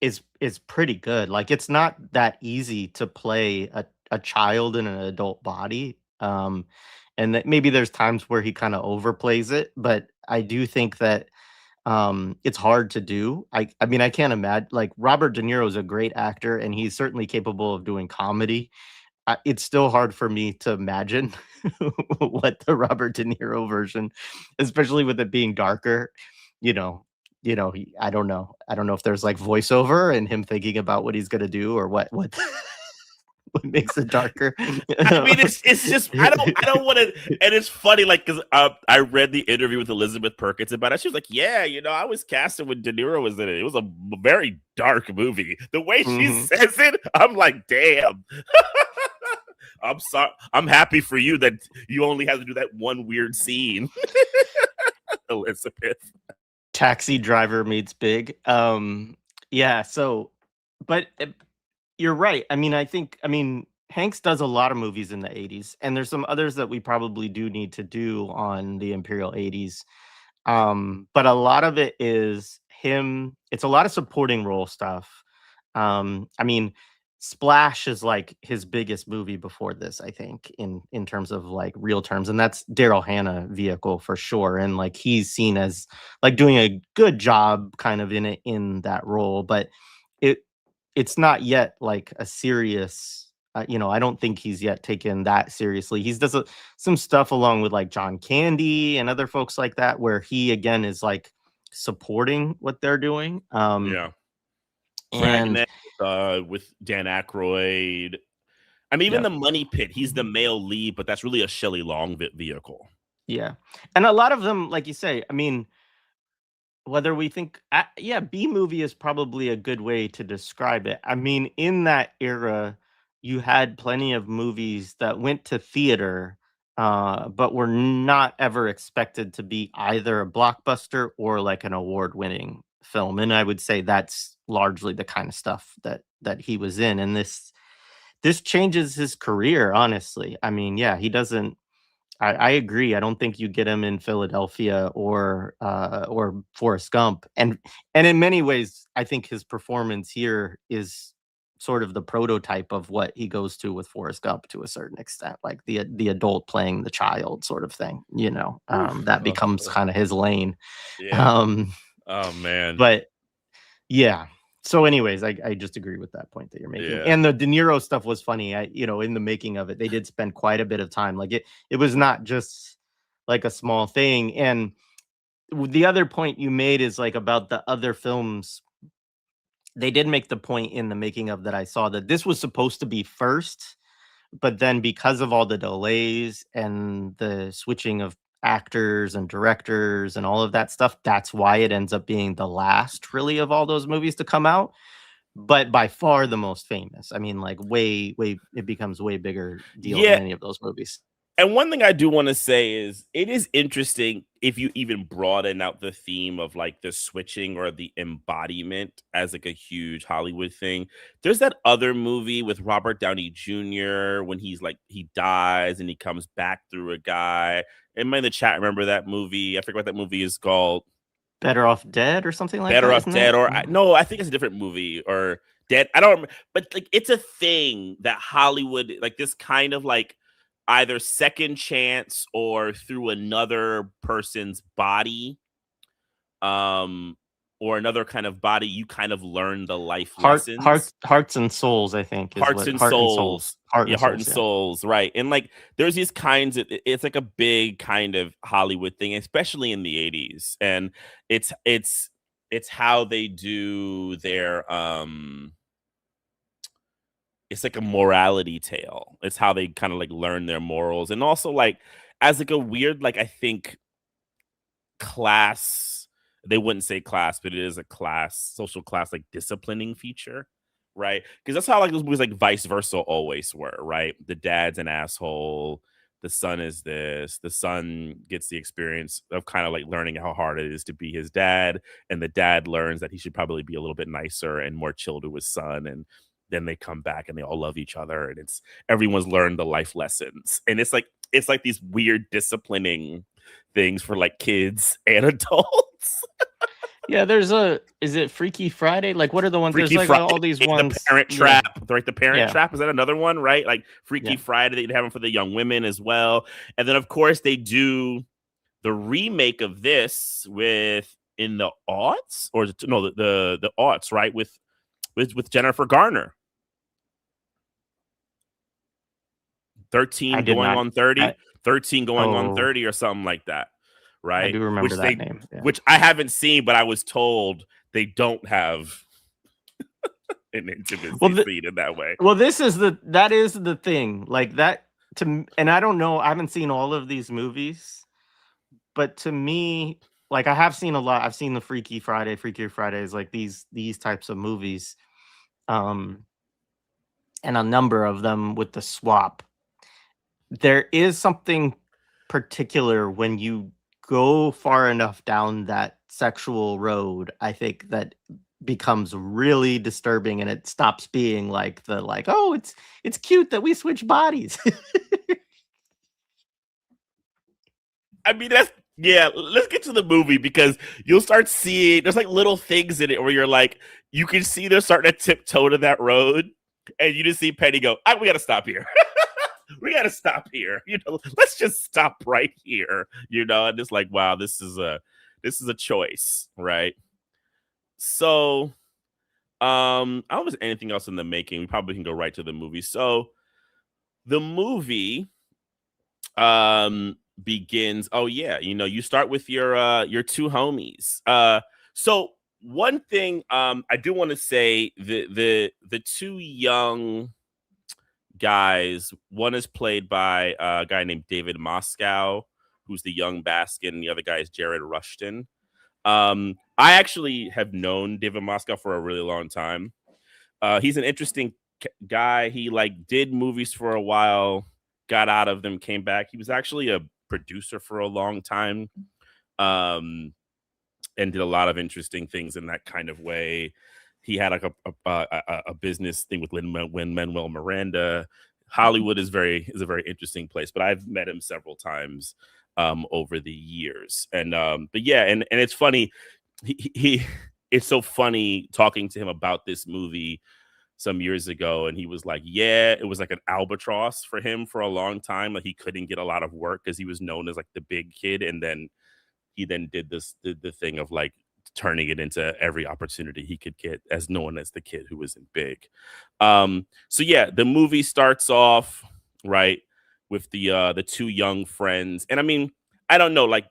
A: is pretty good. Like it's not that easy to play a child in an adult body. And that maybe there's times where he kind of overplays it, but I do think that it's hard to do. I mean, I can't imagine, like Robert De Niro is a great actor and he's certainly capable of doing comedy. it's still hard for me to imagine what the Robert De Niro version, especially with it being darker, you know I don't know. I don't know if there's, like, voiceover and him thinking about what he's gonna do or what what makes it darker.
B: I mean, it's just I don't want to, and it's funny like because I read the interview with Elizabeth Perkins about it. She was like, "Yeah, I was casted when De Niro was in it. It was a very dark movie." The way she
A: Mhm.
B: says it, I'm like, "Damn." I'm sorry. I'm happy for you that you only had to do that one weird scene, Elizabeth.
A: Taxi Driver meets Big. Yeah, so but, you're right. I mean, Hanks does a lot of movies in the '80s, and there's some others that we probably do need to do on the Imperial '80s. But a lot of it is him. It's a lot of supporting role stuff. I mean, Splash is like his biggest movie before this, I think, in terms of like real terms, and that's Daryl Hannah vehicle for sure. And like he's seen as like doing a good job kind of in it in that role, but it it's not yet like a serious. I don't think he's yet taken that seriously. He's does some stuff along with like John Candy and other folks like that, where he again is like supporting what they're doing.
B: Yeah,
A: And
B: Dragnet with Dan Aykroyd. I mean, even
A: yeah,
B: the Money Pit. He's the male lead, but that's really a Shelley Long vehicle.
A: yeah, and a lot of them, like you say, I mean, whether we think, yeah, B movie is probably a good way to describe it. I mean, in that era, you had plenty of movies that went to theater, but were not ever expected to be either a blockbuster or like an award-winning film. And I would say that's largely the kind of stuff that he was in. And this changes his career, honestly. I mean, yeah, he doesn't. I agree. I don't think you get him in Philadelphia or Forrest Gump, and in many ways, I think his performance here is sort of the prototype of what he goes to with Forrest Gump to a certain extent, like the adult playing the child sort of thing. That becomes kind of his lane.
B: Yeah.
A: Um,
B: Oh man.
A: but yeah. So anyways, I just agree with that point that you're making.
B: Yeah.
A: And the De Niro stuff was funny. In the making of it, they did spend quite a bit of time. Like it was not just like a small thing. And the other point you made is like about the other films. They did make the point in the making of that I saw that this was supposed to be first, but then because of all the delays and the switching of actors and directors and all of that stuff, that's why it ends up being the last really of all those movies to come out, but by far the most famous. I mean, like way it becomes way bigger deal than
B: Yeah.
A: any of those movies.
B: And one thing I do want to say is it is interesting if you even broaden out the theme of like the switching or the embodiment as like a huge Hollywood thing. There's that other movie with Robert Downey Jr. when he's like he dies and he comes back through a guy. Anybody in the chat remember that movie? I forget what that movie is called.
A: Better Off Dead or something like
B: Better
A: that,
B: Off
A: isn't it?
B: Dead, or no, I think it's a different movie or Dead. I don't remember, but like it's a thing that Hollywood like this kind of like either second chance or through another person's body, um, or another kind of body, you kind of learn the life lessons.
A: Hearts and Souls, I think, is
B: Hearts
A: what
B: and
A: Heart and Souls.
B: Souls.
A: Heart
B: Yeah,
A: and
B: Heart and
A: Souls, yeah.
B: Souls, right. And like there's these kinds of it's like a big kind of Hollywood thing, especially in the 80s. And it's how they do their it's like a morality tale. It's how they kind of like learn their morals. And also like as like a weird, like I think class, they wouldn't say class, but it is a class, social class, like disciplining feature, right? Because that's how like those movies like Vice Versa always were, right? The dad's an asshole, the son is this, the son gets the experience of kind of like learning how hard it is to be his dad, and the dad learns that he should probably be a little bit nicer and more chill to his son, and then they come back and they all love each other, and it's everyone's learned the life lessons, and it's like these weird disciplining things for like kids and adults.
A: Yeah, is it Freaky Friday? Like, what are the ones? There's
B: Freaky
A: like
B: Friday,
A: all these
B: the
A: ones.
B: Parent
A: Yeah,
B: Trap, right? The Parent
A: yeah,
B: Trap, is that another one, right? Like Freaky
A: yeah.
B: Friday, they'd have them for the young women as well. And then of course they do the remake of this with in the aughts, or no, the aughts, right? With Jennifer Garner.
A: I
B: 13
A: did
B: going
A: not.
B: on 30,
A: I
B: 13 going on
A: Oh,
B: 30 or something like that,
A: I
B: right?
A: do remember
B: Which
A: that
B: they
A: name. Yeah.
B: which I haven't seen, but I was told they don't have an
A: Well,
B: intimacy scene in that way.
A: well, that is the thing. Like that and I don't know. I haven't seen all of these movies, but to me, like I have seen a lot. I've seen the Freaky Fridays, like these types of movies, um, and a number of them with the swap. There is something particular when you go far enough down that sexual road, I think that becomes really disturbing and it stops being like oh, it's cute that we switch bodies.
B: I mean, that's yeah. Let's get to the movie because you'll start seeing there's like little things in it where you're like, you can see they're starting to tiptoe to that road, and you just see Penny go, "We got to stop here. We got to stop here. Let's just stop right here." And it's like, wow, this is a choice, right? So, I don't know if there's anything else in the making. We probably can go right to the movie. So, the movie begins. Oh yeah, you start with your two homies. So one thing I do want to say, the two young guys, one is played by a guy named David Moscow, who's the young Baskin, and the other guy is Jared Rushton. I actually have known David Moscow for a really long time. He's an interesting guy. He like did movies for a while, got out of them, came back. He was actually a producer for a long time, um, and did a lot of interesting things in that kind of way. He had like a business thing with Lin-Manuel Miranda. Hollywood is a very interesting place, but I've met him several times over the years. And but yeah, and it's funny. He it's so funny talking to him about this movie some years ago, and he was like, yeah, it was like an albatross for him for a long time. Like he couldn't get a lot of work because he was known as like the big kid, and then he then did the thing of like turning it into every opportunity he could get as known as the kid who wasn't big. So yeah, the movie starts off right with the two young friends, and I mean, I don't know, like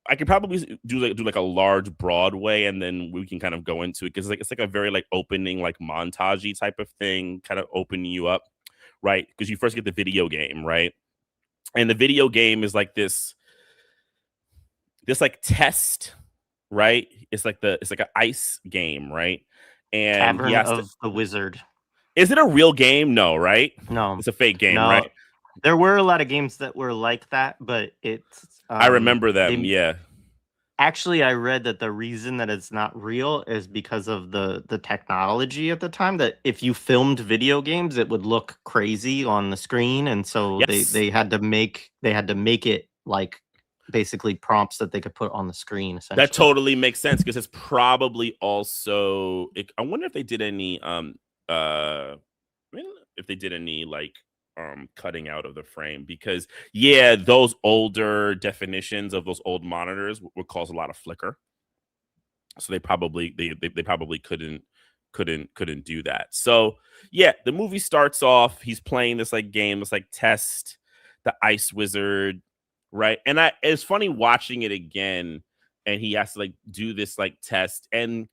B: I could probably do like a large Broadway, and then we can kind of go into it because like it's like a very like opening like montagey type of thing, kind of opening you up, right? Because you first get the video game, right? And the video game is like this like test, right? It's like an ice game, right? And he
A: Tavern
B: has to.
A: of the Wizard.
B: Is it a real game? No, right?
A: No,
B: It's a fake game,
A: no.
B: right?
A: There were a lot of games that were like that, but
B: I remember them.
A: they
B: Yeah,
A: actually I read that the reason that it's not real is because of the technology at the time, that if you filmed video games it would look crazy on the screen, and so
B: yes,
A: they had to make it like basically prompts that they could put on the screen
B: that
A: essentially.
B: totally makes sense because it's probably also. I wonder if they did any I mean, if they did any like cutting out of the frame because yeah, those older definitions of those old monitors would cause a lot of flicker. So they probably couldn't do that. So yeah, the movie starts off. He's playing this like game, this like test, the Ice Wizard, right? And it's funny watching it again, and he has to like do this like test, and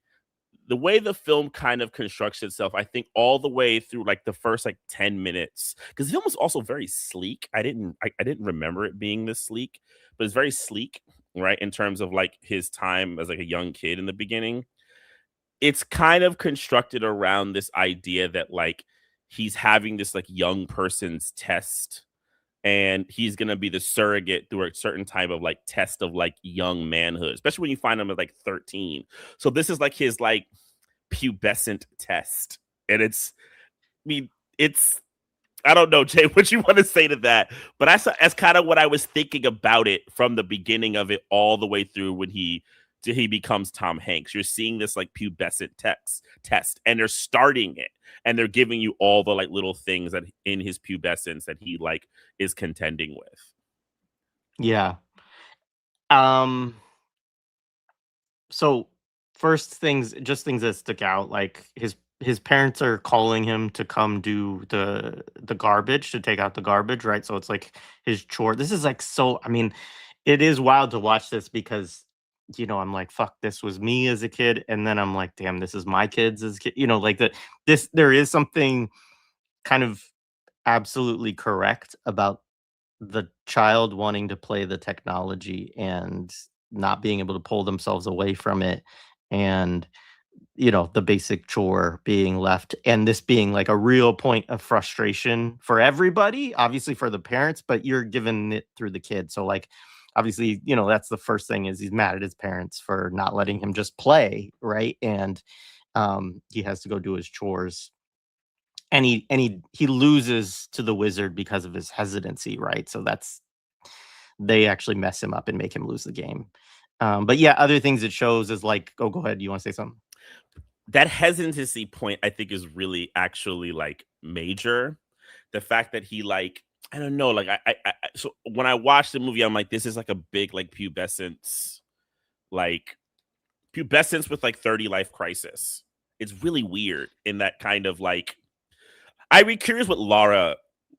B: the way the film kind of constructs itself, I think all the way through like the first like 10 minutes, because the film was also very sleek. I didn't remember it being this sleek, but it's very sleek, right? In terms of like his time as like a young kid in the beginning. It's kind of constructed around this idea that like he's having this like young person's test, and he's gonna be the surrogate through a certain type of like test of like young manhood, especially when you find him at like 13. So this is like his like pubescent test. And I mean, it's I don't know, Jay, what you want to say to that. But that's kind of what I was thinking about it from the beginning of it all the way through when he becomes Tom Hanks. You're seeing this like pubescent test, and they're starting it, and they're giving you all the like little things that in his pubescence that he like is contending with.
A: Yeah. Um so first things, just things that stick out, like his his parents are calling him to come do the garbage, to take out the garbage, right? So it's like his chore. This is like so. I mean, it is wild to watch this because I'm like, fuck, this was me as a kid, and then I'm like, damn, this is my kids as a kid. Like this. There is something kind of absolutely correct about the child wanting to play the technology and not being able to pull themselves away from it, and the basic chore being left, and this being like a real point of frustration for everybody, obviously for the parents, but you're given it through the kid. So like obviously, that's the first thing, is he's mad at his parents for not letting him just play, right? And he has to go do his chores, and he loses to the wizard because of his hesitancy, right? So they actually mess him up and make him lose the game. But yeah, other things it shows is like, oh, go ahead. You want to say something?
B: That hesitancy point, I think, is really actually like major. The fact that he like, I don't know, like so when I watched the movie, I'm like, this is like a big like pubescence with like 30 life crisis. It's really weird in that kind of like, I'd be curious what Laura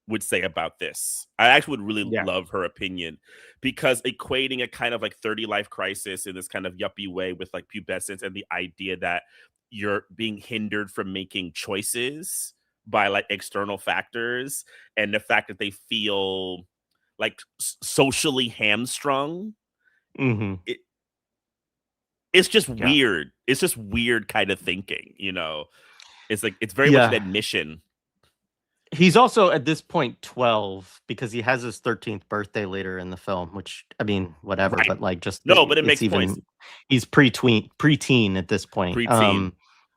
B: would say about this. I actually would really
A: Yeah.
B: love her opinion, because equating a kind of like 30 life crisis in this kind of yuppie way with like pubescence, and the idea that you're being hindered from making choices by like external factors, and the fact that they feel like socially hamstrung.
A: Mm-hmm.
B: It's just
A: Yeah.
B: weird. It's just weird kind of thinking, It's like, it's very much an
A: Yeah.
B: admission.
A: He's also at this point 12 because he has his 13th birthday later in the film, which I mean, whatever,
B: Right.
A: but like
B: No, but it
A: it's
B: makes
A: even
B: points.
A: he's preteen at this point.
B: Preteen.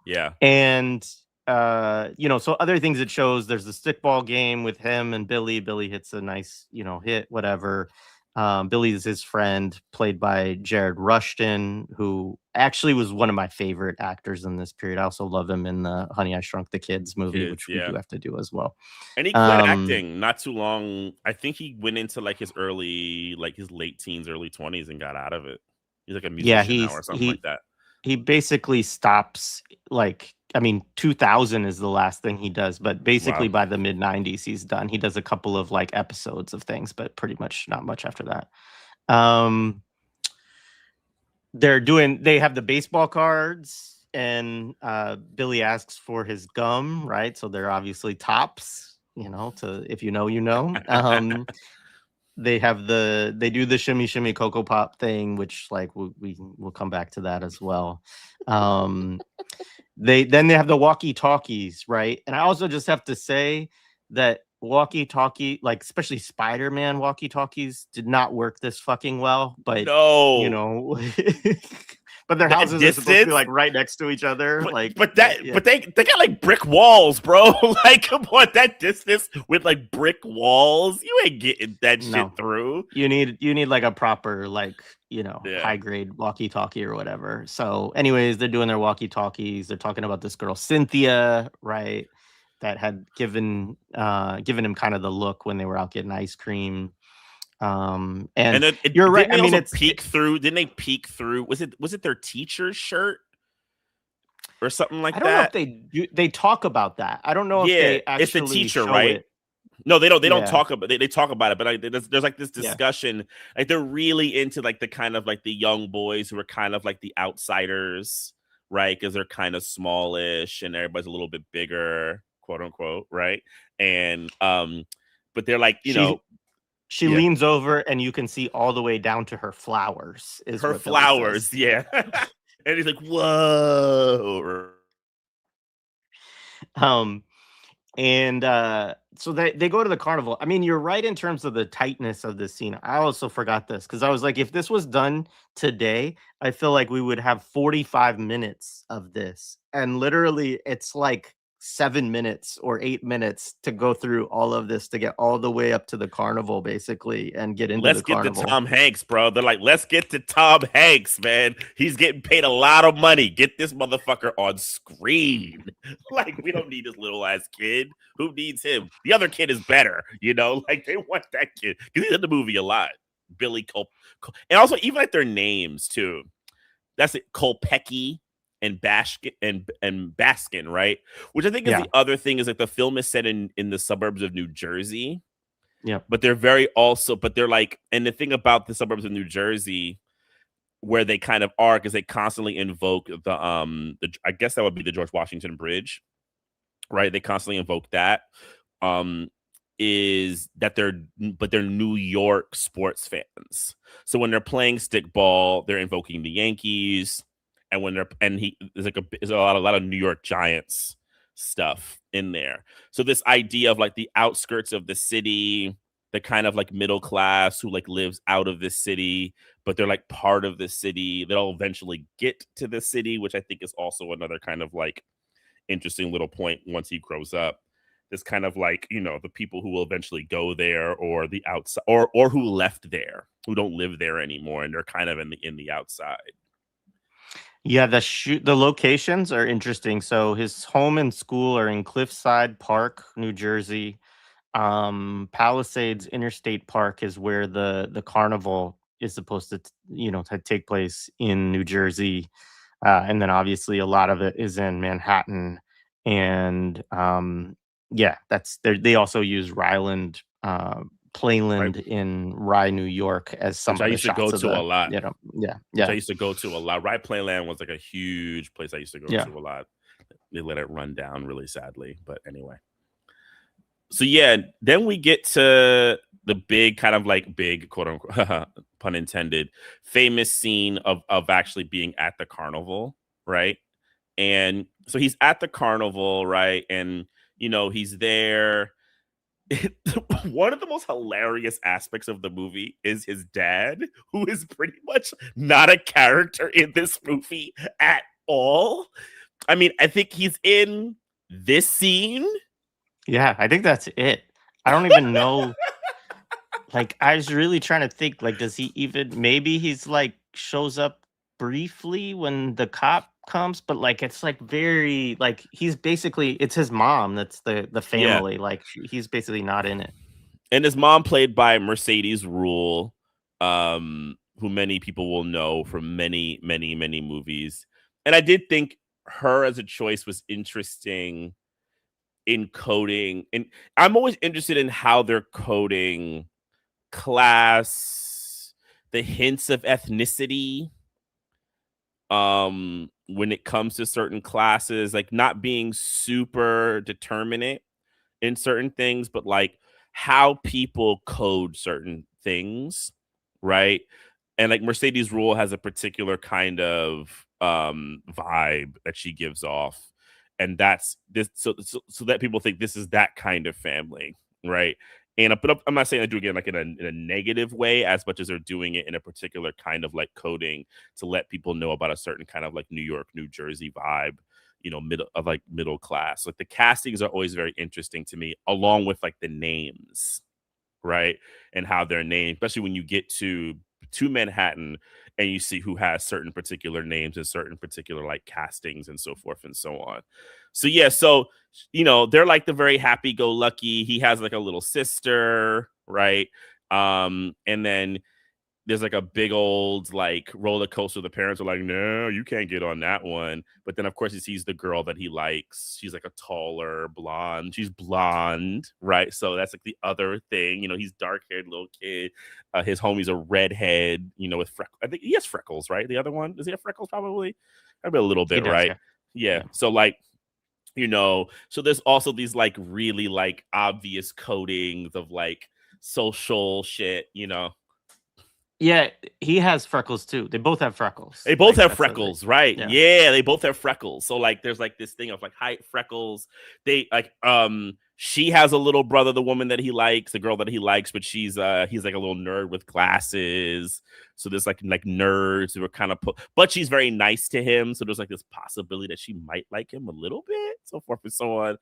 B: Yeah.
A: And so other things it shows, there's the stickball game with him and Billy. Billy hits a nice, hit, whatever. Billy is his friend, played by Jared Rushton, who actually was one of my favorite actors in this period. I also love him in the Honey, I Shrunk the Kids movie,
B: Kids,
A: which we
B: yeah.
A: do have to do as well.
B: And he quit acting not too long. I think he went into like his late teens, early 20s, and got out of it. He's like a musician now or something like that.
A: He basically stops, like, I mean, 2000 is the last thing he does, but basically by the mid 90s, he's done. He does a couple of like episodes of things, but pretty much not much after that. They have the baseball cards, and Billy asks for his gum, right? So they're obviously tops, if you know, they do the shimmy shimmy Cocoa Pop thing, which like we'll come back to that as well. They have the walkie talkies, right? And I also just have to say that walkie talkie, like especially Spider-Man walkie talkies, did not work this fucking well. But
B: no,
A: but their houses are supposed to be like right next to each other.
B: But they got like brick walls, bro. Like, come on, that distance with like brick walls, you ain't getting that shit through.
A: You need like a proper high grade walkie talkie or whatever. So, anyways, they're doing their walkie talkies. They're talking about this girl Cynthia, right? That had given him kind of the look when they were out getting ice cream. And then you're right.
B: I mean, didn't they peek through? Was it their teacher's shirt or something like that?
A: I don't know if they talk about that. I don't know if they actually.
B: It's the teacher, right?
A: It.
B: No, they don't. They don't talk about. They talk about it, but like, there's like this discussion. Like they're really into like the kind of like the young boys who are kind of like the outsiders, right? Because they're kind of smallish and everybody's a little bit bigger, quote unquote, right? And but they're like,
A: She leans over and you can see all the way down to her flowers.
B: Her flowers, yeah. And he's like, whoa.
A: And so they go to the carnival. I mean, you're right in terms of the tightness of this scene. I also forgot this because I was like, if this was done today, I feel like we would have 45 minutes of this. And literally, it's like 7 minutes or 8 minutes to go through all of this to get all the way up to the carnival, basically, and get into the carnival.
B: Let's get to Tom Hanks, bro. They're like, let's get to Tom Hanks, man. He's getting paid a lot of money. Get this motherfucker on screen. Like, we don't need this little ass kid. Who needs him? The other kid is better, Like, they want that kid because he's in the movie a lot. Billy Cole, and also even like their names too. That's it, Kopecky. and Baskin, right? Which I think is
A: Yeah.
B: the other thing, is like the film is set in the suburbs of New Jersey,
A: Yep.
B: but they're like, and the thing about the suburbs of New Jersey where they kind of are, because they constantly invoke I guess that would be the George Washington Bridge, right? They constantly invoke that. Um, is that they're New York sports fans. So when they're playing stickball, they're invoking the Yankees, and when they're and he there's a lot of New York Giants stuff in there. So this idea of like the outskirts of the city, the kind of like middle class who like lives out of the city, but they're like part of the city. They'll eventually get to the city, which I think is also another kind of like interesting little point once he grows up. This kind of like, the people who will eventually go there, or the outside, or who left there, who don't live there anymore, and they're kind of in the outside.
A: Yeah, the locations are interesting. So his home and school are in Cliffside Park, New Jersey. Palisades Interstate Park is where the carnival is supposed to to take place in New Jersey. And then obviously a lot of it is in Manhattan. And yeah, they also use Ryland
B: Right.
A: Playland in Rye, New York as
B: Which
A: some
B: I
A: of the
B: used to go
A: shots of
B: to a
A: the,
B: lot.
A: yeah,
B: Which I
A: yeah,
B: used to go to a lot. Right Playland was like a huge place I used to go
A: yeah.
B: to a lot. They let it run down really sadly. But anyway. So yeah, then we get to the big kind of like big quote unquote pun intended famous scene of actually being at the carnival, right? And so he's at the carnival, right? And he's there. One of the most hilarious aspects of the movie is his dad, who is pretty much not a character in this movie at all. I mean, I think he's in this scene.
A: Yeah, I think that's it. I don't even know. Like, I was really trying to think, like, does he even maybe he's like shows up briefly when the cop comes, but like it's like very like he's basically it's his mom that's the
B: Yeah.
A: family. Like he's basically not in it.
B: And his mom played by Mercedes Rule, who many people will know from many, many, many movies. And I did think her as a choice was interesting in coding. And I'm always interested in how they're coding class, the hints of ethnicity, when it comes to certain classes, like not being super determinate in certain things, but like how people code certain things, right? And like Mercedes Rule has a particular kind of vibe that she gives off, and that's this so that people think this is that kind of family, right? And but I'm not saying I do it again like in a negative way as much as they're doing it in a particular kind of like coding to let people know about a certain kind of like New York, New Jersey vibe, middle class. Like the castings are always very interesting to me, along with like the names, right? And how they're named, especially when you get to Manhattan and you see who has certain particular names and certain particular like castings and so forth and so on. So yeah, so they're like the very happy go lucky. He has like a little sister, right? And then there's like a big old like roller coaster. The parents are like, no, you can't get on that one. But then of course he sees the girl that he likes. She's like a taller blonde. She's blonde, right? So that's like the other thing. He's dark haired little kid. His homie's a redhead. With freckles. I think he has freckles, right? The other one, does he have freckles? Probably. Maybe a little
A: He
B: bit,
A: does,
B: right?
A: yeah.
B: Yeah.
A: Yeah.
B: So like. So there's also these like really like obvious codings of like social shit.
A: Yeah, he has freckles too. They both have freckles.
B: They both
A: Like
B: have
A: that's a thing.
B: freckles, right?
A: Yeah.
B: Yeah, they both have freckles. So like there's like this thing of like height freckles. They like she has a little brother, the woman that he likes, the girl that he likes, but he's like a little nerd with glasses. So there's like nerds who are kind of but she's very nice to him. So there's like this possibility that she might like him a little bit, so forth and so on.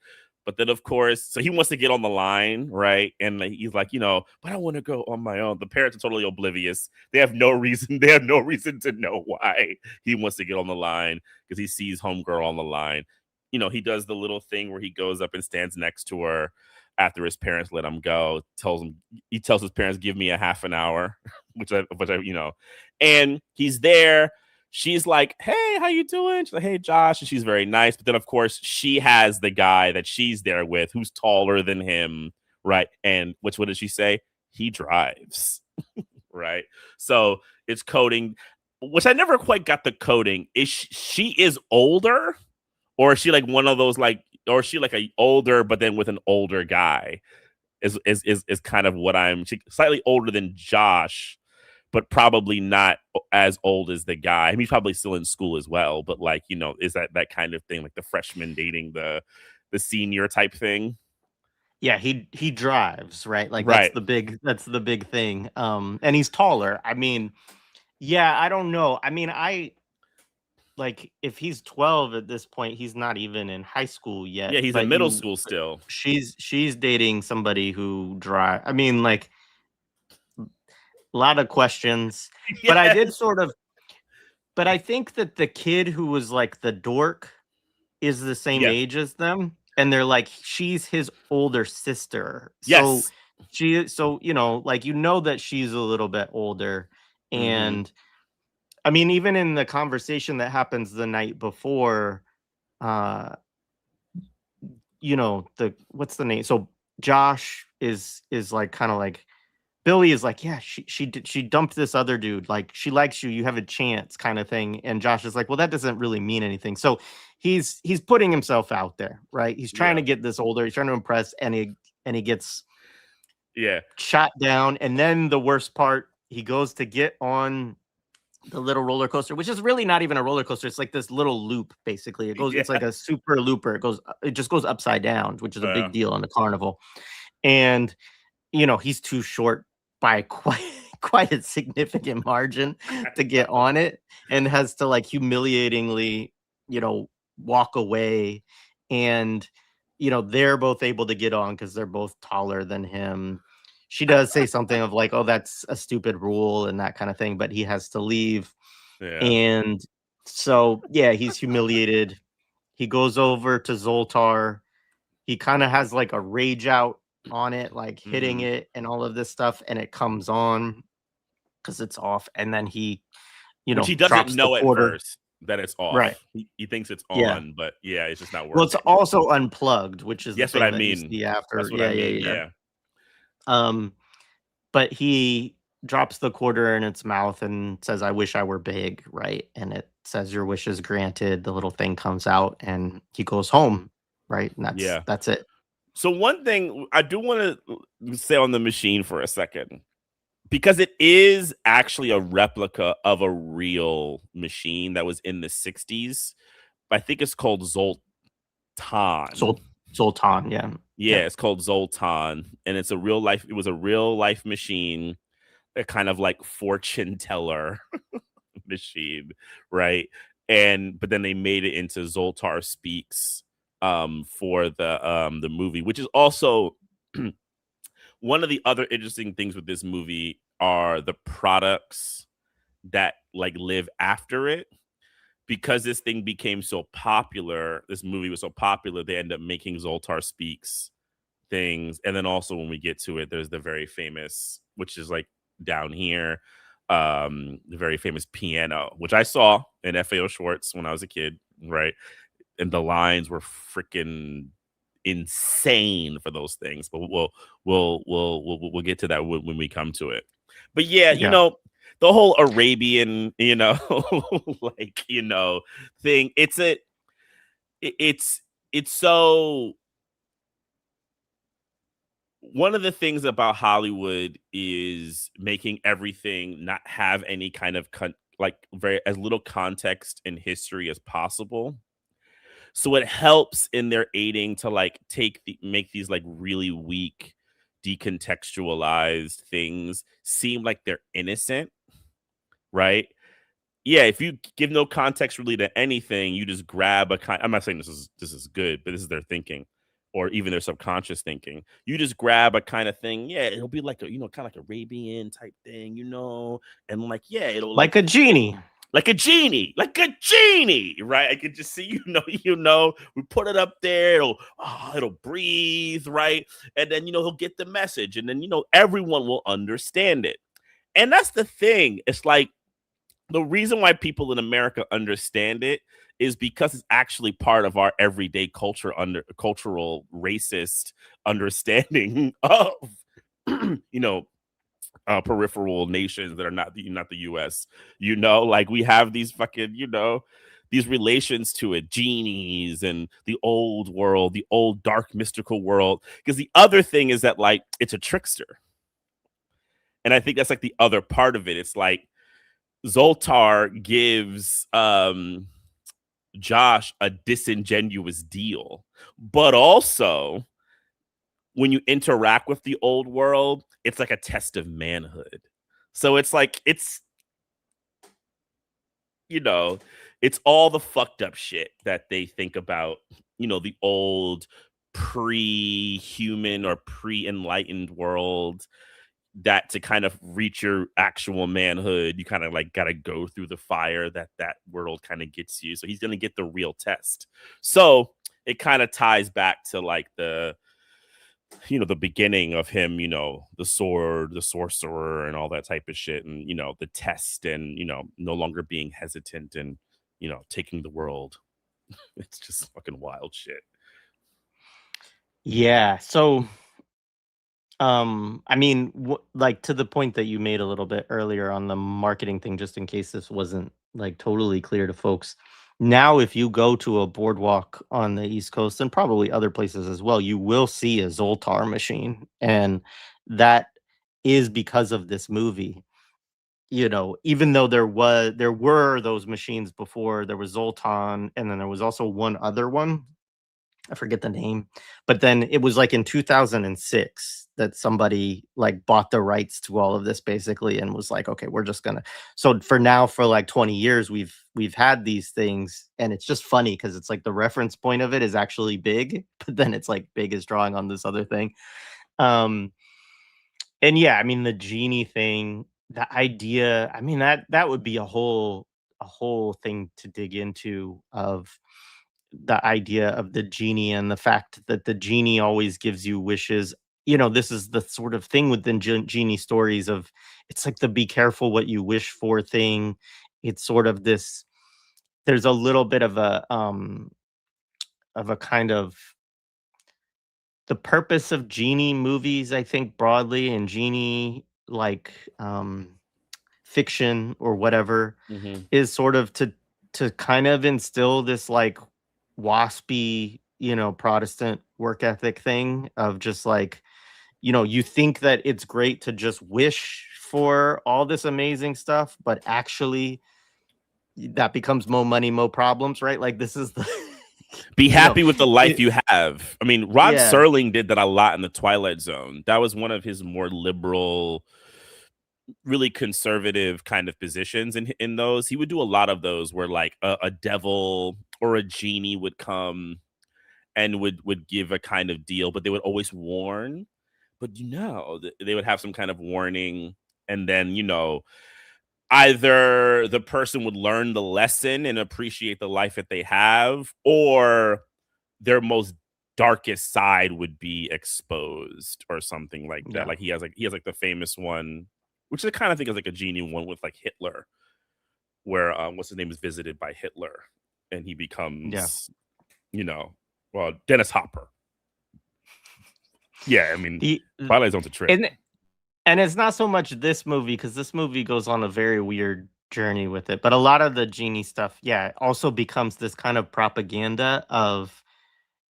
B: But then, of course, so he wants to get on the line, right? And like, he's like, but I want to go on my own. The parents are totally oblivious. They have no reason. They have no reason to know why he wants to get on the line because he sees homegirl on the line. He does the little thing where he goes up and stands next to her after his parents let him go. He tells his parents, "Give me a half an hour," which I, and he's there. she's like, hey, how you doing? She's like, hey, Josh. And she's very nice. But then, of course, she has the guy that she's there with who's taller than him, right? And what did she say? He drives, right? So it's coding, which I never quite got the coding. Is she is older, or is she like one of those like, or is she like a older but then with an older guy? Is kind of what she's slightly older than Josh, but probably not as old as the guy. I mean, he's probably still in school as well, but like, is that kind of thing, like the freshman dating the senior type thing?
A: Yeah, he drives, right? Like
B: Right.
A: that's the big thing. And he's taller. I mean, yeah, I don't know. I mean, like if he's 12 at this point, he's not even in high school yet.
B: Yeah, he's in
A: But
B: middle school still.
A: she's dating somebody who drive. I mean, like a lot of questions. But I did
B: Yes.
A: sort of but I think that the kid who was like the dork is the same
B: Yeah.
A: age as them, and they're like she's his older sister. So
B: Yes.
A: like that she's a little bit older.
B: Hmm.
A: And I mean, even in the conversation that happens the night before, uh, the what's the name? So Josh is like kind of like Billy is like, yeah, she dumped this other dude. Like she likes you, you have a chance, kind of thing. And Josh is like, well, that doesn't really mean anything. So he's putting himself out there, right? He's trying
B: Yeah.
A: to get this older, he's trying to impress, and he gets
B: Yeah.
A: shot down. And then the worst part, he goes to get on the little roller coaster, which is really not even a roller coaster. It's like this little loop, basically.
B: Yeah.
A: It's like a super looper. It just goes upside down, which is a
B: Uh,
A: big deal on the carnival. And he's too short by quite a significant margin to get on it, and has to like humiliatingly, walk away. And they're both able to get on because they're both taller than him. She does say something of like, oh, that's a stupid rule and that kind of thing, but he has to leave.
B: yeah.
A: And so yeah, he's humiliated. He goes over to Zoltar. He kind of has like a rage out on it, like hitting
B: Hmm.
A: it and all of this stuff, and it comes on because it's off. And then he,
B: Which he doesn't
A: drops the
B: know at
A: quarter.
B: first that it's
A: Right.
B: off. He thinks it's
A: Yeah.
B: on, but yeah, it's just not
A: Well, it's
B: working.
A: also unplugged, which is the
B: Yes, what I
A: thing that you
B: mean.
A: see after.
B: That's what I
A: Yeah, yeah,
B: mean.
A: yeah.
B: Yeah.
A: Um, but he drops the quarter in its mouth and says, "I wish I were big," right? And it says, "Your wish is granted." The little thing comes out, and he goes home, right? And
B: Yeah.
A: that's it.
B: So one thing I do want to say on the machine for a second, because it is actually a replica of a real machine that was in the 60s. I think it's called Zoltan.
A: Zoltan, yeah.
B: Yeah, it's called Zoltan, and it was a real life machine, a kind of like fortune teller machine, right? But then they made it into Zoltar Speaks for the movie, which is also one of the other interesting things with this movie are the products that like live after it. Because this thing became so popular, this movie was so popular, they end up making Zoltar Speaks things. And then also when we get to it, there's the very famous, which is like down here, the very famous piano, which I saw in FAO Schwartz when I was a kid, right? And the lines were freaking insane for those things. But we'll get to that when we come to it. But yeah,
A: Yeah.
B: the whole Arabian, like, thing. It's so one of the things about Hollywood is making everything not have any kind of like very as little context and history as possible. So it helps in their aiding to like make these like really weak, decontextualized things seem like they're innocent, right? Yeah, if you give no context really to anything, you just grab I'm not saying this is good, but this is their thinking, or even their subconscious thinking. You just grab a kind of thing, yeah, it'll be like a kind of like Arabian type thing, and like yeah, it'll
A: Like a genie.
B: like a genie, right? I could just see, we put it up there, it'll breathe, right? And then he'll get the message, and then everyone will understand it. And that's the thing. It's like the reason why people in America understand it is because it's actually part of our everyday cultural racist understanding of you know peripheral nations that are not the US. Like we have these fucking, these relations to it, genies and the old world, the old dark mystical world. Because the other thing is that like it's a trickster. And I think that's like the other part of it. It's like Zoltar gives Josh a disingenuous deal, but also when you interact with the old world, it's like a test of manhood. So it's like you know, it's all the fucked up shit that they think about, the old pre-human or pre-enlightened world, that to kind of reach your actual manhood, you kind of like got to go through the fire that world kind of gets you. So he's going to get the real test. So it kind of ties back to like the beginning of him, the sword, the sorcerer, and all that type of shit, and the test, and no longer being hesitant, and taking the world. It's just fucking wild shit.
A: Yeah. So, I mean, like to the point that you made a little bit earlier on the marketing thing, just in case this wasn't like totally clear to folks. Now, if you go to a boardwalk on the East Coast and probably other places as well, you will see a Zoltar machine, and that is because of this movie. Even though there were those machines before, there was Zoltan, and then there was also one other one. I forget the name, but then it was like in 2006 that somebody like bought the rights to all of this basically and was like, okay, we're just gonna. So for now, for like 20 years, we've had these things, and it's just funny because it's like the reference point of it is actually big, but then it's like big is drawing on this other thing. Um, and yeah, I mean the genie thing, the idea, I mean that would be a whole thing to dig into, of the idea of the genie and the fact that the genie always gives you wishes. This is the sort of thing with the genie stories of, it's like the be careful what you wish for thing. It's sort of this, there's a little bit of a kind of the purpose of genie movies, I think broadly, and genie like fiction or whatever,
B: Mm-hmm.
A: is sort of to kind of instill this like waspy, Protestant work ethic thing of just like, you think that it's great to just wish for all this amazing stuff, but actually that becomes more money, more problems, right? Like this is the
B: Be
A: you know
B: happy with the life
A: it,
B: you have. I mean, Rod
A: yeah,
B: Serling did that a lot in the Twilight Zone. That was one of his more liberal, really conservative kind of positions in those. He would do a lot of those where like a devil or a genie would come and would give a kind of deal, but they would always warn. But they would have some kind of warning, and then either the person would learn the lesson and appreciate the life that they have, or their most darkest side would be exposed or something like that.
A: yeah,
B: Like he has the famous one, which I kind of think is like a genie one with like Hitler, where what's his name is visited by Hitler, and he
A: yeah.
B: becomes, you know, well, Dennis Hopper. Yeah, I mean,
A: the
B: Twilight Zone's a trip.
A: and And it's not so much this movie, because this movie goes on a very weird journey with it, but a lot of the genie stuff, yeah, also becomes this kind of propaganda of,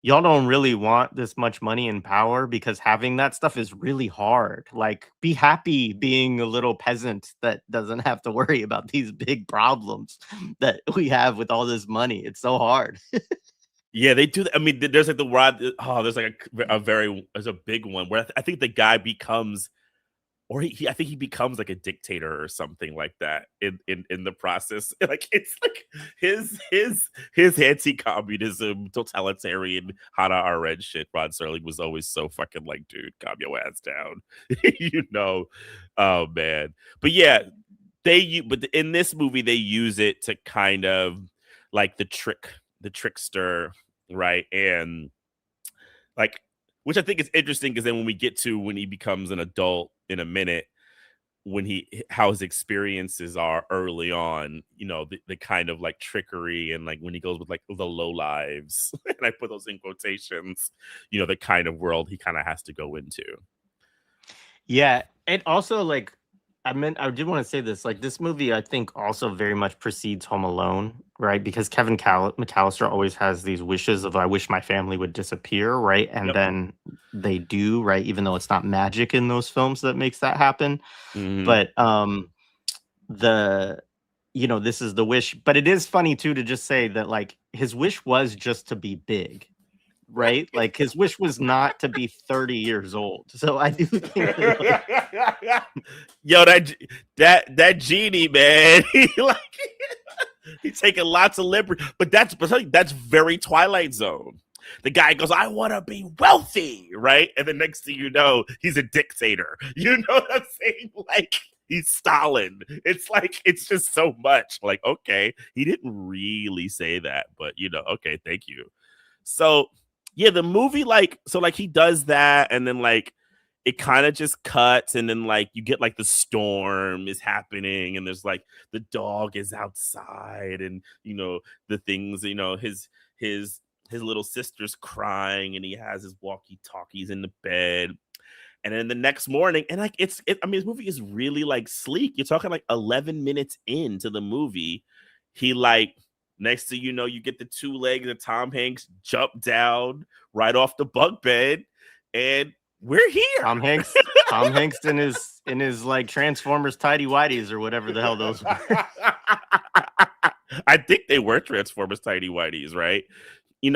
A: y'all don't really want this much money and power because having that stuff is really hard. Like, be happy being a little peasant that doesn't have to worry about these big problems that we have with all this money. It's so hard.
B: Yeah, they do that. I mean, there's like the rod. Oh, there's like there's a big one where I think the guy becomes, or I think he becomes like a dictator or something like that in the process. Like it's like his anti-communism, totalitarian Hannah Arendt shit. Rod Serling was always so fucking like, dude, calm your ass down, you know. Oh man, but yeah, but in this movie they use it to kind of like the trickster, right? And like, which I think is interesting because then when we get to when he becomes an adult in a minute, how his experiences are early on, the kind of like trickery, and like when he goes with like the low lives, and I put those in quotations, the kind of world he kind of has to go into.
A: Yeah, and also like I did want to say this. Like this movie, I think also very much precedes Home Alone, right? Because McAllister always has these wishes of I wish my family would disappear, right? And
B: Yep.
A: then they do, right? Even though it's not magic in those films that makes that happen.
B: Mm-hmm.
A: But the this is the wish. But it is funny too to just say that like his wish was just to be big, right? Like his wish was not to be 30 years old. So I do think that, like,
B: yo, that genie, man, he's taking lots of liberty, but that's very Twilight Zone. The guy goes, I want to be wealthy, right? And the next thing you know, he's a dictator. You know what I'm saying? Like, he's Stalin. It's like, it's just so much. Like, okay, he didn't really say that, but okay, thank you. So yeah, the movie, like, so like he does that, and then like it kind of just cuts, and then like you get like the storm is happening, and there's like the dog is outside, and the things, his little sister's crying, and he has his walkie-talkies in the bed. And then the next morning, and like I mean, this movie is really like sleek. You're talking like 11 minutes into the movie, he like, next thing you know, you get the two legs of Tom Hanks jump down right off the bunk bed, and we're here.
A: Tom Hanks in his like Transformers tidy whities or whatever the hell those were.
B: I think they were Transformers tidy whities, right? And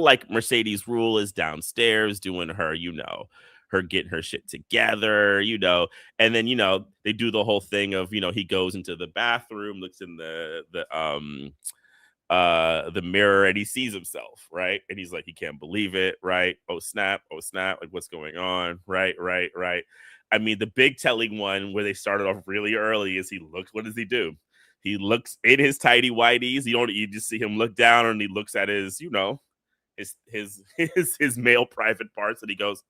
B: like Mercedes Rule is downstairs doing her, her getting her shit together, and then they do the whole thing of he goes into the bathroom, looks in the mirror, and he sees himself, right? And he's like, he can't believe it, right? Oh snap, like what's going on? Right. I mean, the big telling one where they started off really early is what does he do? He looks in his tidy whities. You just see him look down, and he looks at his, his male private parts, and he goes,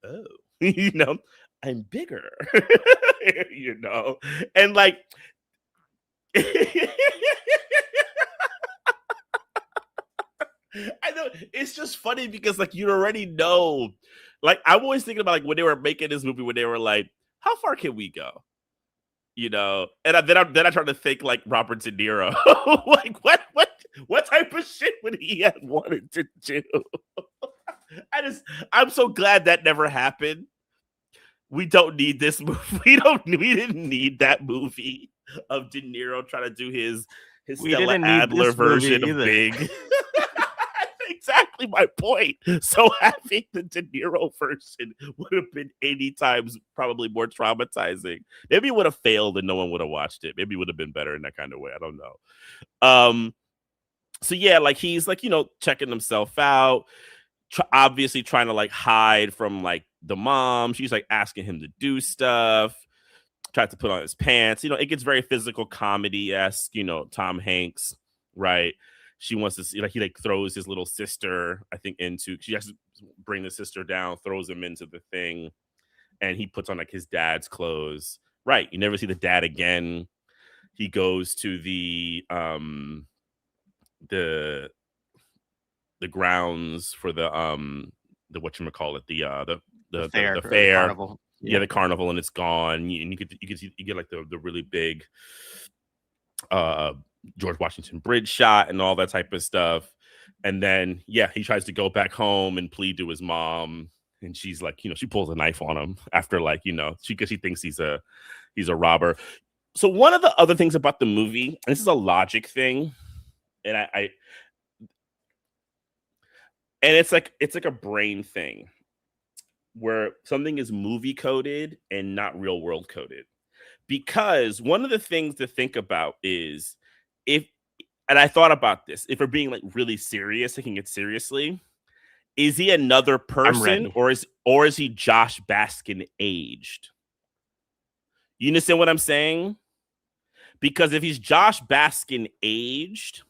B: oh, I'm bigger, and like, I know it's just funny because like you already know, like I'm always thinking about like when they were making this movie, when they were like, how far can we go? And then I try to think like Robert De Niro, like what type of shit would he have wanted to do? I'm so glad that never happened. We don't need this movie. We didn't need that movie of De Niro trying to do his Stella Adler version of Big. Exactly my point. So having the De Niro version would have been 80 times probably more traumatizing. Maybe it would have failed and no one would have watched it. Maybe it would have been better in that kind of way. I don't know. So yeah, like he's like, checking himself out, obviously trying to like hide from like the mom. She's like asking him to do stuff, tried to put on his pants. It gets very physical comedy-esque, Tom Hanks, right? She wants to see, like, he like throws his little sister, I think, she has to bring the sister down, throws him into the thing, and he puts on like his dad's clothes. Right. You never see the dad again. He goes to the grounds for the whatchamacallit, the fair, the carnival. Yeah, the carnival, and it's gone. And you get like the really big George Washington Bridge shot and all that type of stuff. And then he tries to go back home and plead to his mom, and she's like, she pulls a knife on him after like, because she thinks he's a robber. So one of the other things about the movie, and this is a logic thing, and and it's like a brain thing where something is movie coded and not real world coded. Because one of the things to think about is and I thought about this, if we're being like really serious, taking it seriously, is he another person or is he Josh Baskin aged? You understand what I'm saying? Because if he's Josh Baskin aged,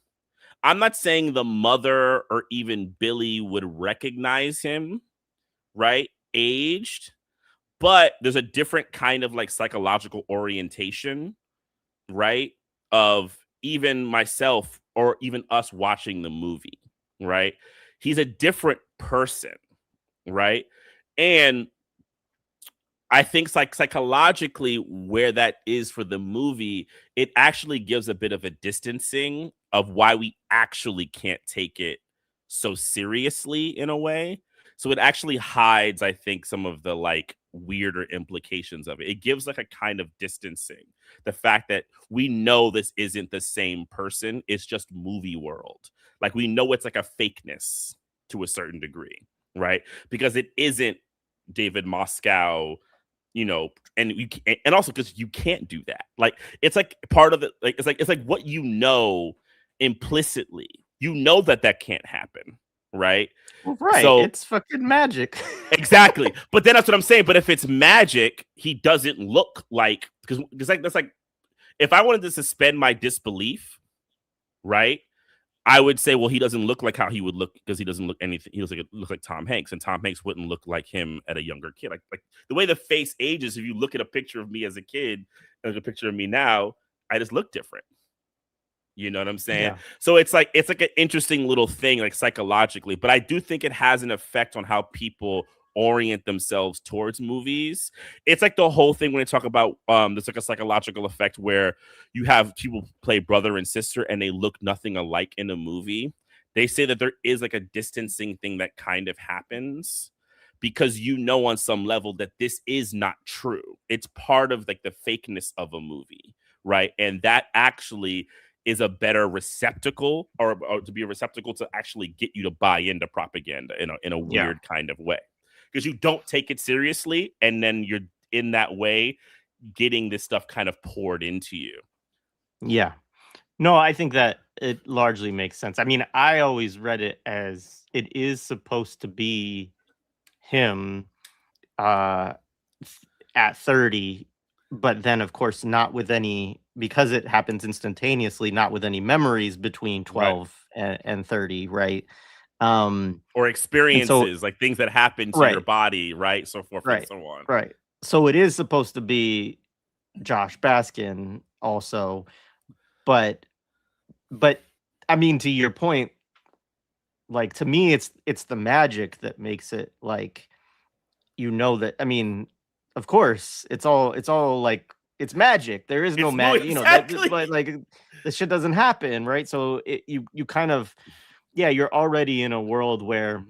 B: I'm not saying the mother or even Billy would recognize him, right? Aged. but there's a different kind of like psychological orientation, right? Of even myself or even us watching the movie, right? He's a different person, right? And I think psychologically where that is for the movie, it actually gives a bit of a distancing of why we actually can't take it so seriously in a way. So it actually hides, I think, some of the like weirder implications of it. It gives like a kind of distancing. The fact that we know this isn't the same person, it's just movie world. Like we know it's like a fakeness to a certain degree, right? Because it isn't David Moscow, you know, and you and also because you can't do that. Like it's like part of it. Like it's like what you know implicitly. You know that that can't happen, right?
A: Well, right.
B: So
A: It's fucking magic.
B: exactly. But then that's what I'm saying. But if it's magic, he doesn't look like because like that's like if I wanted to suspend my disbelief, right? I would say, well, he doesn't look like how he would look because he doesn't look anything. He looks like Tom Hanks, and Tom Hanks wouldn't look like him at a younger kid. Like the way the face ages. If you look at a picture of me as a kid and a picture of me now, I just look different. You know what I'm saying?
A: Yeah.
B: So it's like an interesting little thing, like psychologically. But I do think it has an effect on how people orient themselves towards movies. It's like the whole thing when they talk about there's like a psychological effect where you have people play brother and sister and they look nothing alike in a movie. They say that there is like a distancing thing that kind of happens because you know on some level that this is not true. It's part of like the fakeness of a movie, right? And that actually is a better receptacle or to be a receptacle to actually get you to buy into propaganda in a
A: Yeah.
B: weird kind of way because you don't take it seriously and then you're in that way getting this stuff kind of poured into you.
A: Yeah. No, I think that it largely makes sense. I mean, I always read it as it is supposed to be him uh at 30, but then of course not with any, because it happens instantaneously, not with any memories between
B: Right.
A: 12 and 30, right? Um
B: Or
A: and so
B: experiences like things that happen to your
A: right,
B: body, right? So forth and
A: right,
B: so on.
A: right. So it is supposed to be Josh Baskin also, but but I mean, to your point, like to me it's the magic that makes it like, that, I mean, of course, it's all like it's magic. There is no
B: It's movie
A: magic, that
B: exactly.
A: like this shit doesn't happen, right? So you kind of, yeah, you're already in a world where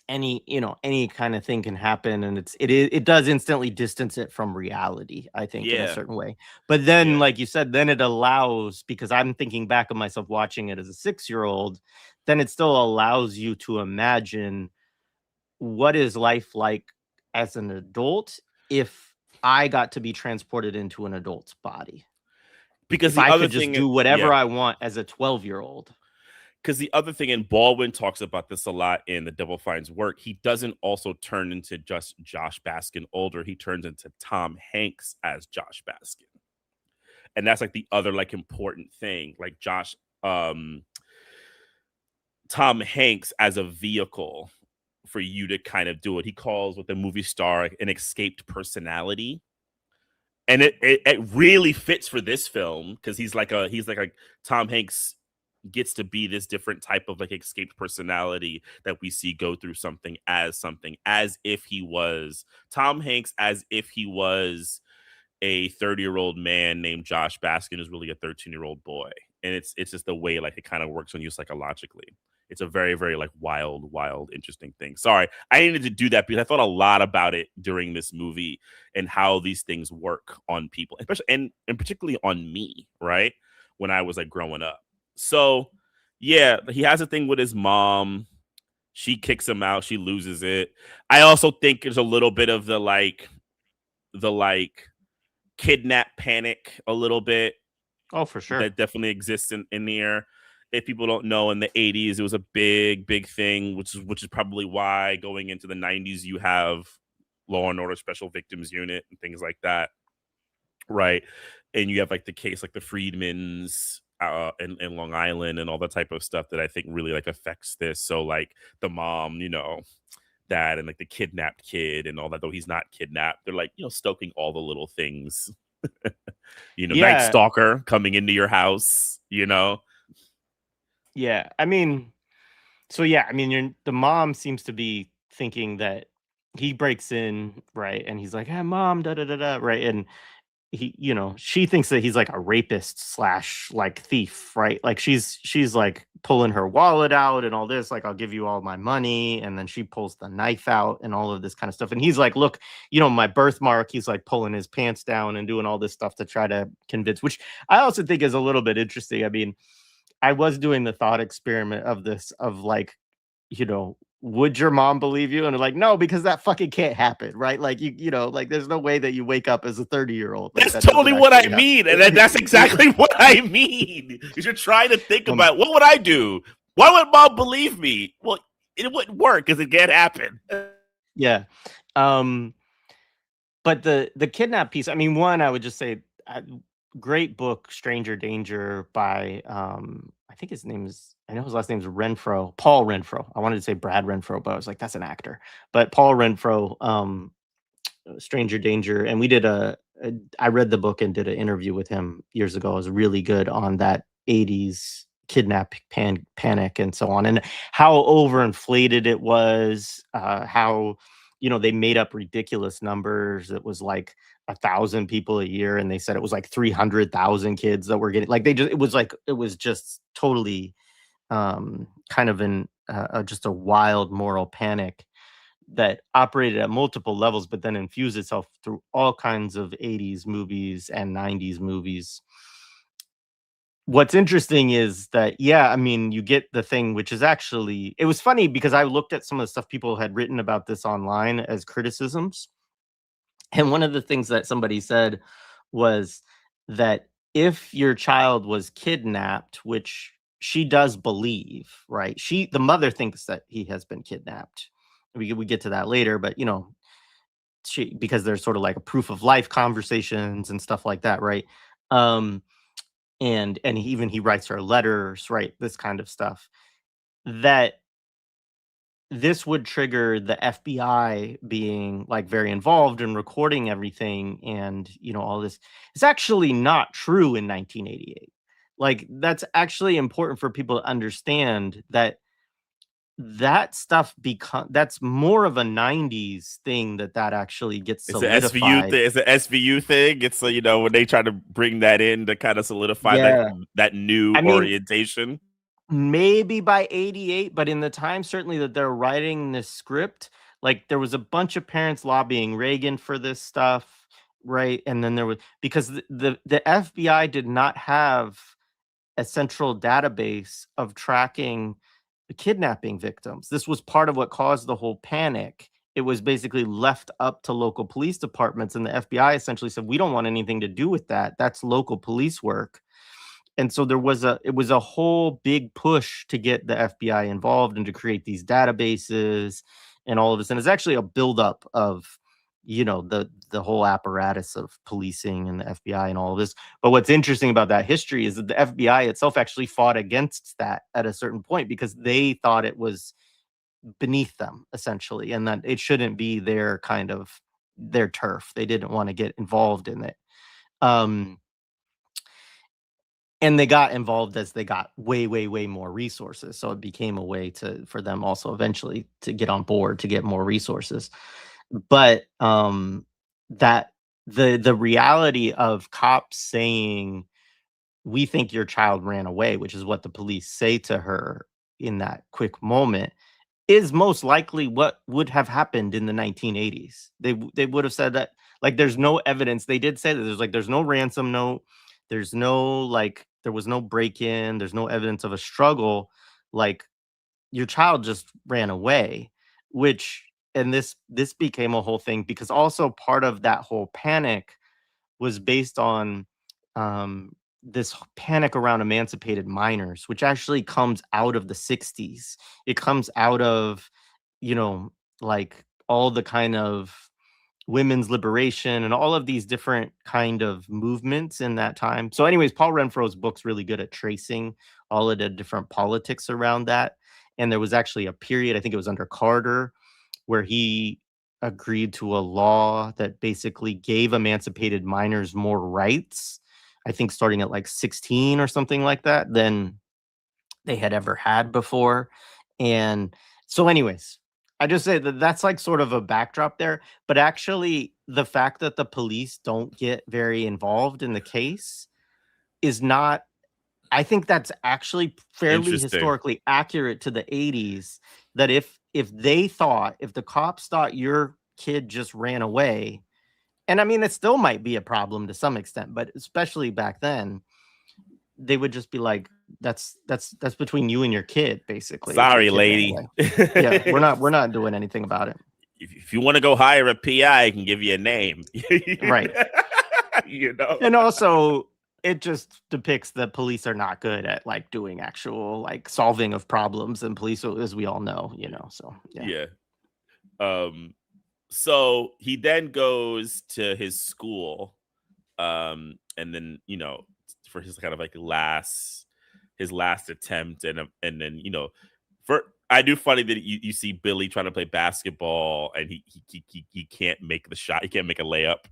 A: any kind of thing can happen, and it does instantly distance it from reality, I think, in a
B: Yeah.
A: certain way. But then,
B: Yeah.
A: like you said, then it allows, because I'm thinking back of myself watching it as a 6-year-old, then it still allows you to imagine what is life like as an adult if I got to be transported into an adult's body.
B: Because
A: If
B: the
A: I
B: other
A: could just
B: thing
A: do
B: yeah.
A: whatever I want as a 12-year-old.
B: Because the other thing, and Baldwin talks about this a lot in The Devil Finds Work, he doesn't also turn into just Josh Baskin older. He turns into Tom Hanks as Josh Baskin. And that's like the other like important thing. Like um Tom Hanks as a vehicle for you to kind of do it. He calls what the movie star an escaped personality. And it really fits for this film because he's like a Tom Hanks gets to be this different type of like escaped personality that we see go through something as if he was Tom Hanks, as if he was a 30-year-old man named Josh Baskin is really a 13-year-old boy. And it's just the way like it kind of works on you psychologically. It's a very, very like wild, interesting thing. Sorry, I needed to do that because I thought a lot about it during this movie and how these things work on people, especially and particularly on me, right? When I was like growing up. So yeah, he has a thing with his mom. She kicks him out, she loses it. I also think there's a little bit of the kidnap panic a little bit
A: Oh, for sure.
B: that definitely exists in the air. If people don't know, in the 80s, it was a big thing, which is probably why going into the 90s you have Law and Order Special Victims Unit and things like that, right? And you have like the case like the Freedmans in Long Island and all that type of stuff that I think really like affects this. So like the mom, that, and like the kidnapped kid and all that, though he's not kidnapped. They're like, stoking all the little things. Night
A: Yeah,
B: Stalker coming into your house,
A: yeah. I mean, so yeah, I mean, the mom seems to be thinking that he breaks in, right? And he's like, "Hey, mom, da da da da," right? And she thinks that he's like a rapist slash like thief, right? Like she's like pulling her wallet out and all this, like, "I'll give you all my money," and then she pulls the knife out and all of this kind of stuff. And he's like, "Look, my birthmark." He's like pulling his pants down and doing all this stuff to try to convince, which I also think is a little bit interesting. I mean, I was doing the thought experiment of this, of like, would your mom believe you? And they're like, no, because that fucking can't happen, right? Like like there's no way that you wake up as a 30-year-old. Like
B: That's
A: that doesn't
B: totally what I
A: actually
B: mean. And
A: happen.
B: that's exactly what I mean. Because you're trying to think
A: um,
B: about, what would I do? Why would mom believe me? Well, it wouldn't work because it can't happen.
A: yeah. Um, but the kidnap piece, I mean, one, I would just say, great book, Stranger Danger by I know his last name is Renfro, Paul Renfro. I wanted to say Brad Renfro, but I was like, that's an actor. But Paul Renfro, Stranger Danger, and we did I read the book and did an interview with him years ago. It was really good on that 80s kidnap panic and so on, and how overinflated it was, how they made up ridiculous numbers. It was like 1,000 people a year, and they said it was like 300,000 kids that were getting, like, it was just totally kind of in just a wild moral panic that operated at multiple levels, but then infused itself through all kinds of 80s movies and 90s movies. What's interesting is that, yeah, I mean, you get the thing, which is actually, it was funny because I looked at some of the stuff people had written about this online as criticisms. And one of the things that somebody said was that if your child was kidnapped, which she does believe, right? The mother thinks that he has been kidnapped. We get to that later, but because there's sort of like a proof of life conversations and stuff like that, right? Um, and he writes her letters, right? This kind of stuff. That this would trigger the FBI being like very involved in recording everything, and all this. It's actually not true in 1988. Like, that's actually important for people to understand that stuff that's more of a 90s thing, that actually gets
B: It's an SVU
A: solidified.
B: thing. It's an SVU thing. It's when they try to bring that in to kind of solidify
A: Yeah.
B: that new
A: I mean,
B: orientation.
A: maybe by 88, but in the time certainly that they're writing this script, like, there was a bunch of parents lobbying Reagan for this stuff, right? And then there was, because the FBI did not have a central database of tracking the kidnapping victims. This was part of what caused the whole panic. It was basically left up to local police departments, and the FBI essentially said, "We don't want anything to do with that. That's local police work." And so it was a whole big push to get the FBI involved and to create these databases and all of this. And it's actually a buildup of, the whole apparatus of policing and the FBI and all of this. But what's interesting about that history is that the FBI itself actually fought against that at a certain point, because they thought it was beneath them, essentially, and that it shouldn't be their turf. They didn't want to get involved in it. Um, and they got involved as they got way, way, way more resources. So it became a way for them also eventually to get on board, to get more resources. But that the reality of cops saying, "We think your child ran away," which is what the police say to her in that quick moment, is most likely what would have happened in the 1980s. They would have said that. Like, there's no evidence. They did say that there's no ransom note, there's no, like, there was no break-in, there's no evidence of a struggle. Like, your child just ran away, which, and this became a whole thing, because also part of that whole panic was based on this panic around emancipated minors, which actually comes out of the 60s. It comes out of, you know, like, all the kind of women's liberation and all of these different kind of movements in that time. So anyways, Paul Renfro's book's really good at tracing all of the different politics around that. And there was actually a period, I think it was under Carter, where he agreed to a law that basically gave emancipated minors more rights, I think starting at like 16 or something like that, than they had ever had before. And so, anyways, I just say that that's like sort of a backdrop there. But actually, the fact that the police don't get very involved in the case is not, I think that's actually fairly
B: Interesting.
A: historically accurate to the 80s. That if the cops thought your kid just ran away, and I mean, it still might be a problem to some extent, but especially back then, they would just be like, that's between you and your kid, basically, if your
B: Sorry,
A: kid ran
B: lady.
A: away. Yeah,
B: if,
A: we're not doing anything about it.
B: if you want to go hire a PI, I can give you a name.
A: Right.
B: You know?
A: And also, it just depicts that police are not good at like doing actual like solving of problems, and police, as we all know, so yeah.
B: Yeah. Um, so he then goes to his school, and then for his kind of like his last attempt, and then for I do funny that you see Billy trying to play basketball, and he can't make the shot, he can't make a layup,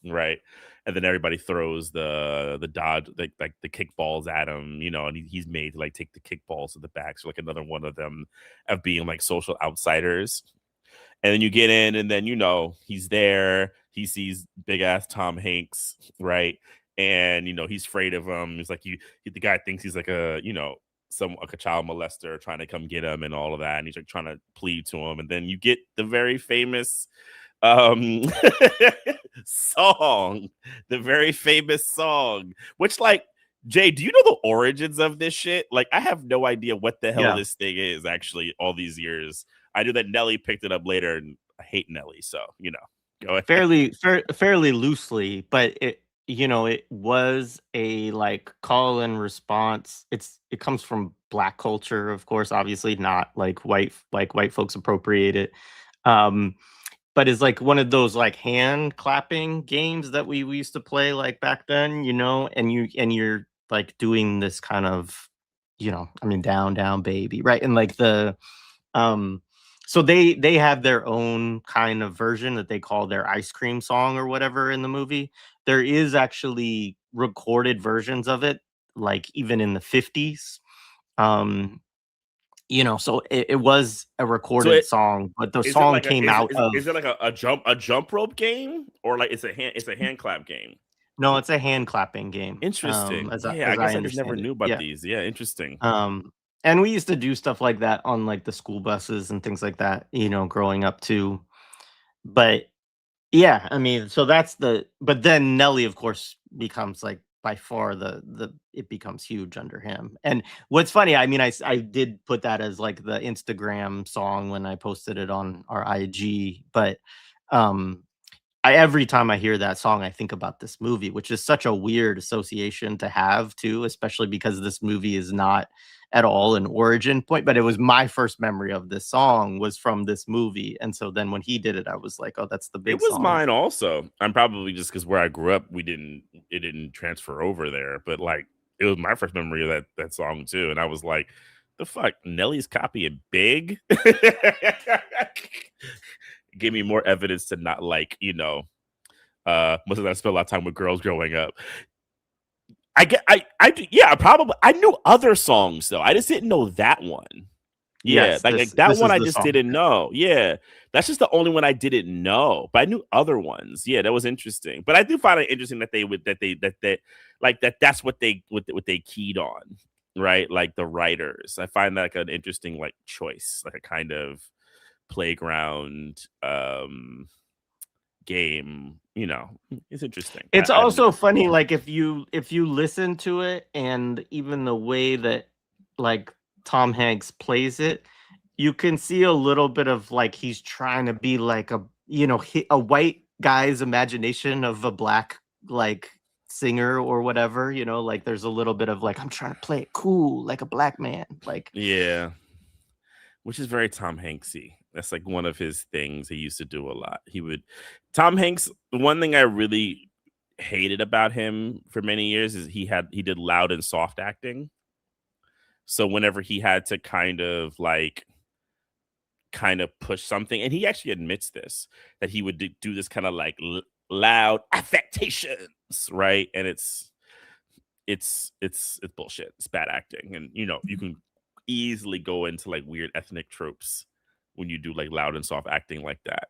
B: right? And then everybody throws the dodge, like the kickballs at him, and he's made to like take the kickballs to the back, so like another one of them of being like social outsiders. And then you get in, and then he's there. He sees big ass Tom Hanks, right? And he's afraid of him. He's like, the guy thinks he's like a some like a child molester trying to come get him and all of that. And he's like trying to plead to him. And then you get the very famous um song, which, like, Jay, do you know the origins of this shit? Like, I have no idea what the hell
A: Yeah,
B: this thing is actually all these years. I knew that Nelly picked it up later, and I hate Nelly, so go ahead.
A: fairly loosely, but it was a like call and response. It comes from black culture, of course, obviously not like white folks appropriate it. Um, but it's like one of those like hand clapping games that we used to play like back then, and you're like doing this kind of, I mean, down, down, baby, right? And like um so they have their own kind of version that they call their ice cream song or whatever in the movie. There is actually recorded versions of it, like even in the 50s. Um, so it was a
B: So
A: recorded song, but the
B: is it
A: song
B: like
A: came out of.
B: is it like a jump rope game, or like it's a hand clap game?
A: No, it's a hand clapping game,
B: Interesting. Yeah, I
A: as I
B: guess I just never
A: understand it.
B: knew about
A: Yeah.
B: these. Yeah, interesting.
A: And we used to do stuff like that on like the school buses and things like that, growing up too. But yeah, I mean, so but then Nelly, of course, becomes like by far it becomes huge under him. And what's funny, I mean, I did put that as like the Instagram song when I posted it on our IG, but um every time I hear that song, I think about this movie, which is such a weird association to have too, especially because this movie is not at all an origin point. But it was my first memory of this song was from this movie, and so then when he did it, I was like, "Oh, that's the
B: It
A: big
B: was
A: song."
B: mine also. I'm probably just because where I grew up, it didn't transfer over there. But like, it was my first memory of that song too, and I was like, "The fuck, Nelly's copying Big." Give me more evidence to not like, must have spent a lot of time with girls growing up. Yeah, probably. I knew other songs though. I just didn't know that one. Yeah,
A: Yes,
B: like that
A: this
B: one
A: is
B: I
A: the
B: just
A: song.
B: didn't know. Yeah, that's just the only one I didn't know, but I knew other ones. Yeah, that was interesting. But I do find it interesting that they would that like that's what they keyed on, right? Like the writers. I find that like an interesting like choice, like a kind of playground game. It's interesting.
A: It's
B: I didn't.
A: also funny, like if you listen to it, and even the way that like Tom Hanks plays it, you can see a little bit of like he's trying to be like a white guy's imagination of a black like singer or whatever. Like there's a little bit of like I'm trying to play it cool like a black man, like.
B: Yeah, which is very Tom Hanksy. That's like one of his things he used to do a lot. Tom Hanks. One thing I really hated about him for many years is he did loud and soft acting. So whenever he had to kind of like kind of push something, and he actually admits this, that he would do this kind of like loud affectations, right? And it's bullshit. It's bad acting, and you can easily go into like weird ethnic tropes when you do like loud and soft acting like that.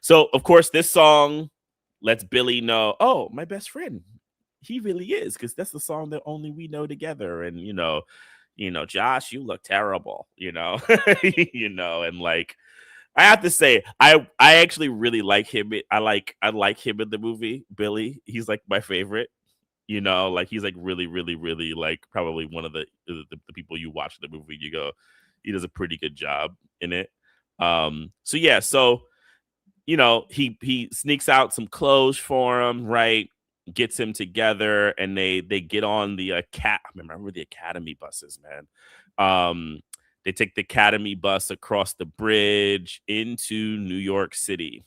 B: So of course this song lets Billy know, oh, my best friend, he really is, because that's the song that only we know together. And Josh, you look terrible, and like, I have to say, I actually really like him. I like him in the movie, Billy. He's like my favorite. Like he's like really, really, really like probably one of the people you watch the movie, you go, he does a pretty good job in it. So yeah, so he sneaks out some clothes for him, right? Gets him together, and they get on the I remember the Academy buses, man. They take the Academy bus across the bridge into New York City,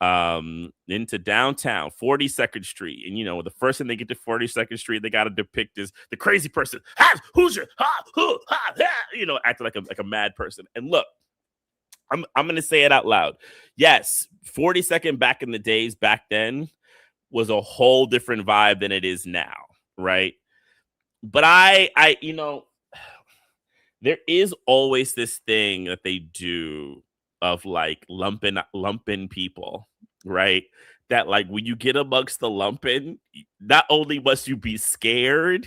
B: into downtown 42nd Street. And the first thing they get to 42nd Street, they got to depict is the crazy person, Hoosier, acting like a mad person. And look, I'm gonna say it out loud. Yes, 42nd back in the days, back then, was a whole different vibe than it is now, right? But there is always this thing that they do of like lumping people, right? That like when you get amongst the lumping, not only must you be scared,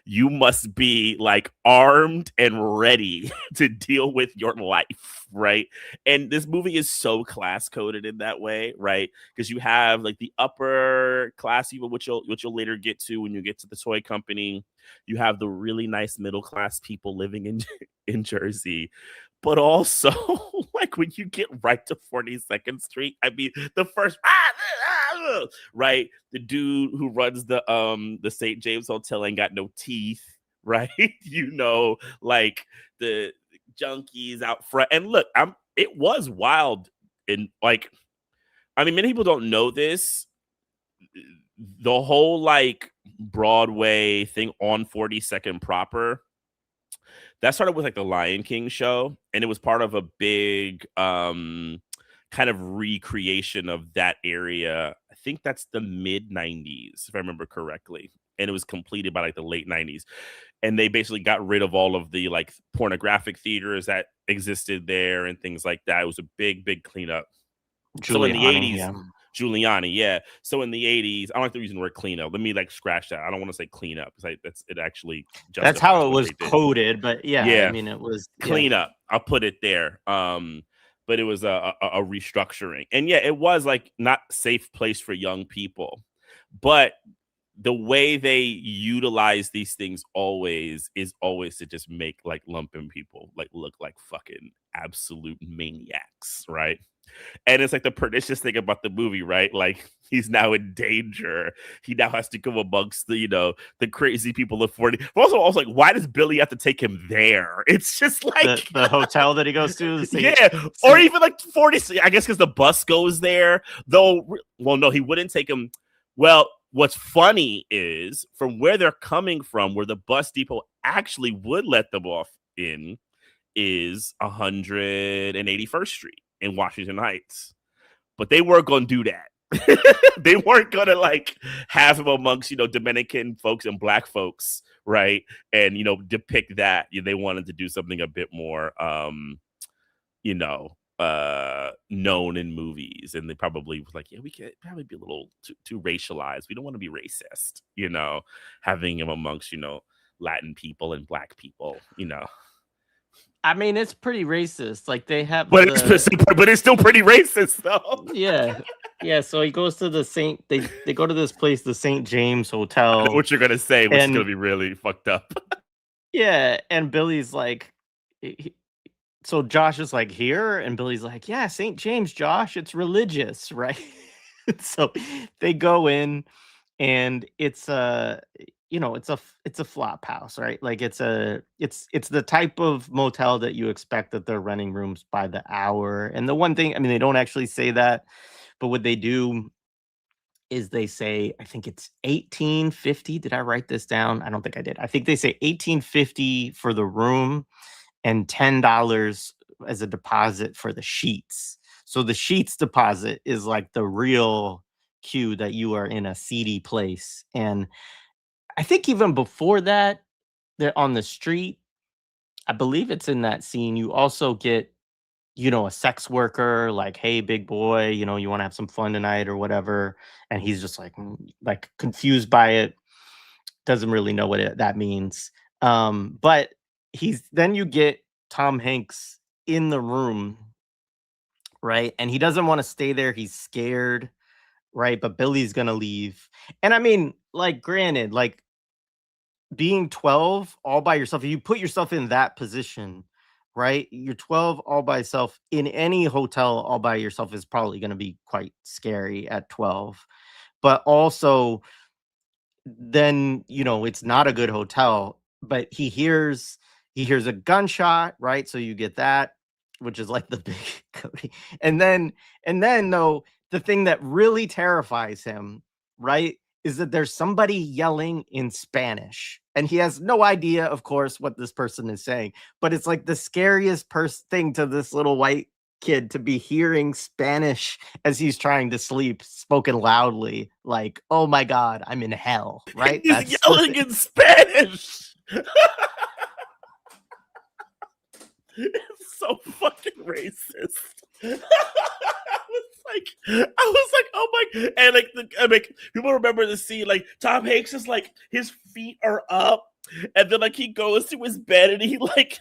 B: you must be like armed and ready to deal with your life, right? And this movie is so class coded in that way, right? Because you have like the upper class people, which you'll later get to when you get to the toy company. You have the really nice middle class people living in Jersey. But also, like when you get right to 42nd Street, I mean, the first right, the dude who runs the St. James Hotel ain't got no teeth, right? Like the junkies out front. And look, it was wild, and like, I mean, many people don't know this. The whole like Broadway thing on 42nd proper, that started with like the Lion King show, and it was part of a big kind of recreation of that area. I think that's the mid 90s, if I remember correctly. And it was completed by like the late 90s. And they basically got rid of all of the like pornographic theaters that existed there and things like that. It was a big, big cleanup. So in the 80s,
A: yeah.
B: Giuliani, yeah. So in the 80s, I don't like to use the word clean up. Let me like scratch that. I don't want to say clean up, because it actually
A: That's how it was coded, but yeah, I mean, it was
B: clean up. I'll put it there. But it was a restructuring, and yeah, it was like not safe place for young people, but the way they utilize these things is always to just make like lumping people like look like fucking absolute maniacs, right? And it's like the pernicious thing about the movie, right? Like he's now in danger. He now has to go amongst the crazy people of 40. But also, I was like, why does Billy have to take him there? It's just like
A: the hotel that he goes to.
B: Or even like 40. I guess because the bus goes there. Though, well, no, he wouldn't take him. Well, what's funny is from where they're coming from, where the bus depot actually would let them off in, is 181st Street in Washington Heights. But they weren't going to do that. They weren't going to like have him amongst, Dominican folks and black folks, right? And, depict that. They wanted to do something a bit more, known in movies. And they probably was like, yeah, we could probably be a little too racialized. We don't want to be racist, having him amongst, Latin people and black people,
A: I mean, it's pretty racist. Like they have,
B: but it's still pretty racist, though.
A: Yeah. So he goes to they go to this place, the St. James Hotel.
B: I know what you're gonna say, which is gonna be really fucked up.
A: Yeah, and Billy's like, so Josh is like, here, and Billy's like, yeah, St. James, Josh, it's religious, right? So they go in, and it's it's a flop house, right? Like it's the type of motel that you expect that they're renting rooms by the hour. And the one thing, I mean, they don't actually say that, but what they do is they say, I think it's $18.50. Did I write this down? I don't think I did. I think they say $18.50 for the room and $10 as a deposit for the sheets. So the sheets deposit is like the real cue that you are in a seedy place. And I think even before that, they're on the street. I believe it's in that scene. You also get, a sex worker like, "Hey, big boy, you want to have some fun tonight or whatever," and he's just like confused by it, doesn't really know what that means. But then you get Tom Hanks in the room, right? And he doesn't want to stay there. He's scared, right? But Billy's gonna leave. And I mean, like, granted, like being 12 all by yourself, if you put yourself in that position, right? You're 12 all by yourself in any hotel all by yourself is probably going to be quite scary at 12. But also, then it's not a good hotel, but he hears a gunshot, right? So you get that, which is like the big Cody. And then though, the thing that really terrifies him, right, is that there's somebody yelling in Spanish, and he has no idea, of course, what this person is saying, but it's like the scariest thing to this little white kid to be hearing Spanish as he's trying to sleep, spoken loudly, like, "Oh my God, I'm in hell," right?
B: He's yelling in Spanish. It's so fucking racist. I was like, oh my, and like people remember the scene, like Tom Hanks is like his feet are up, and then like he goes to his bed and he like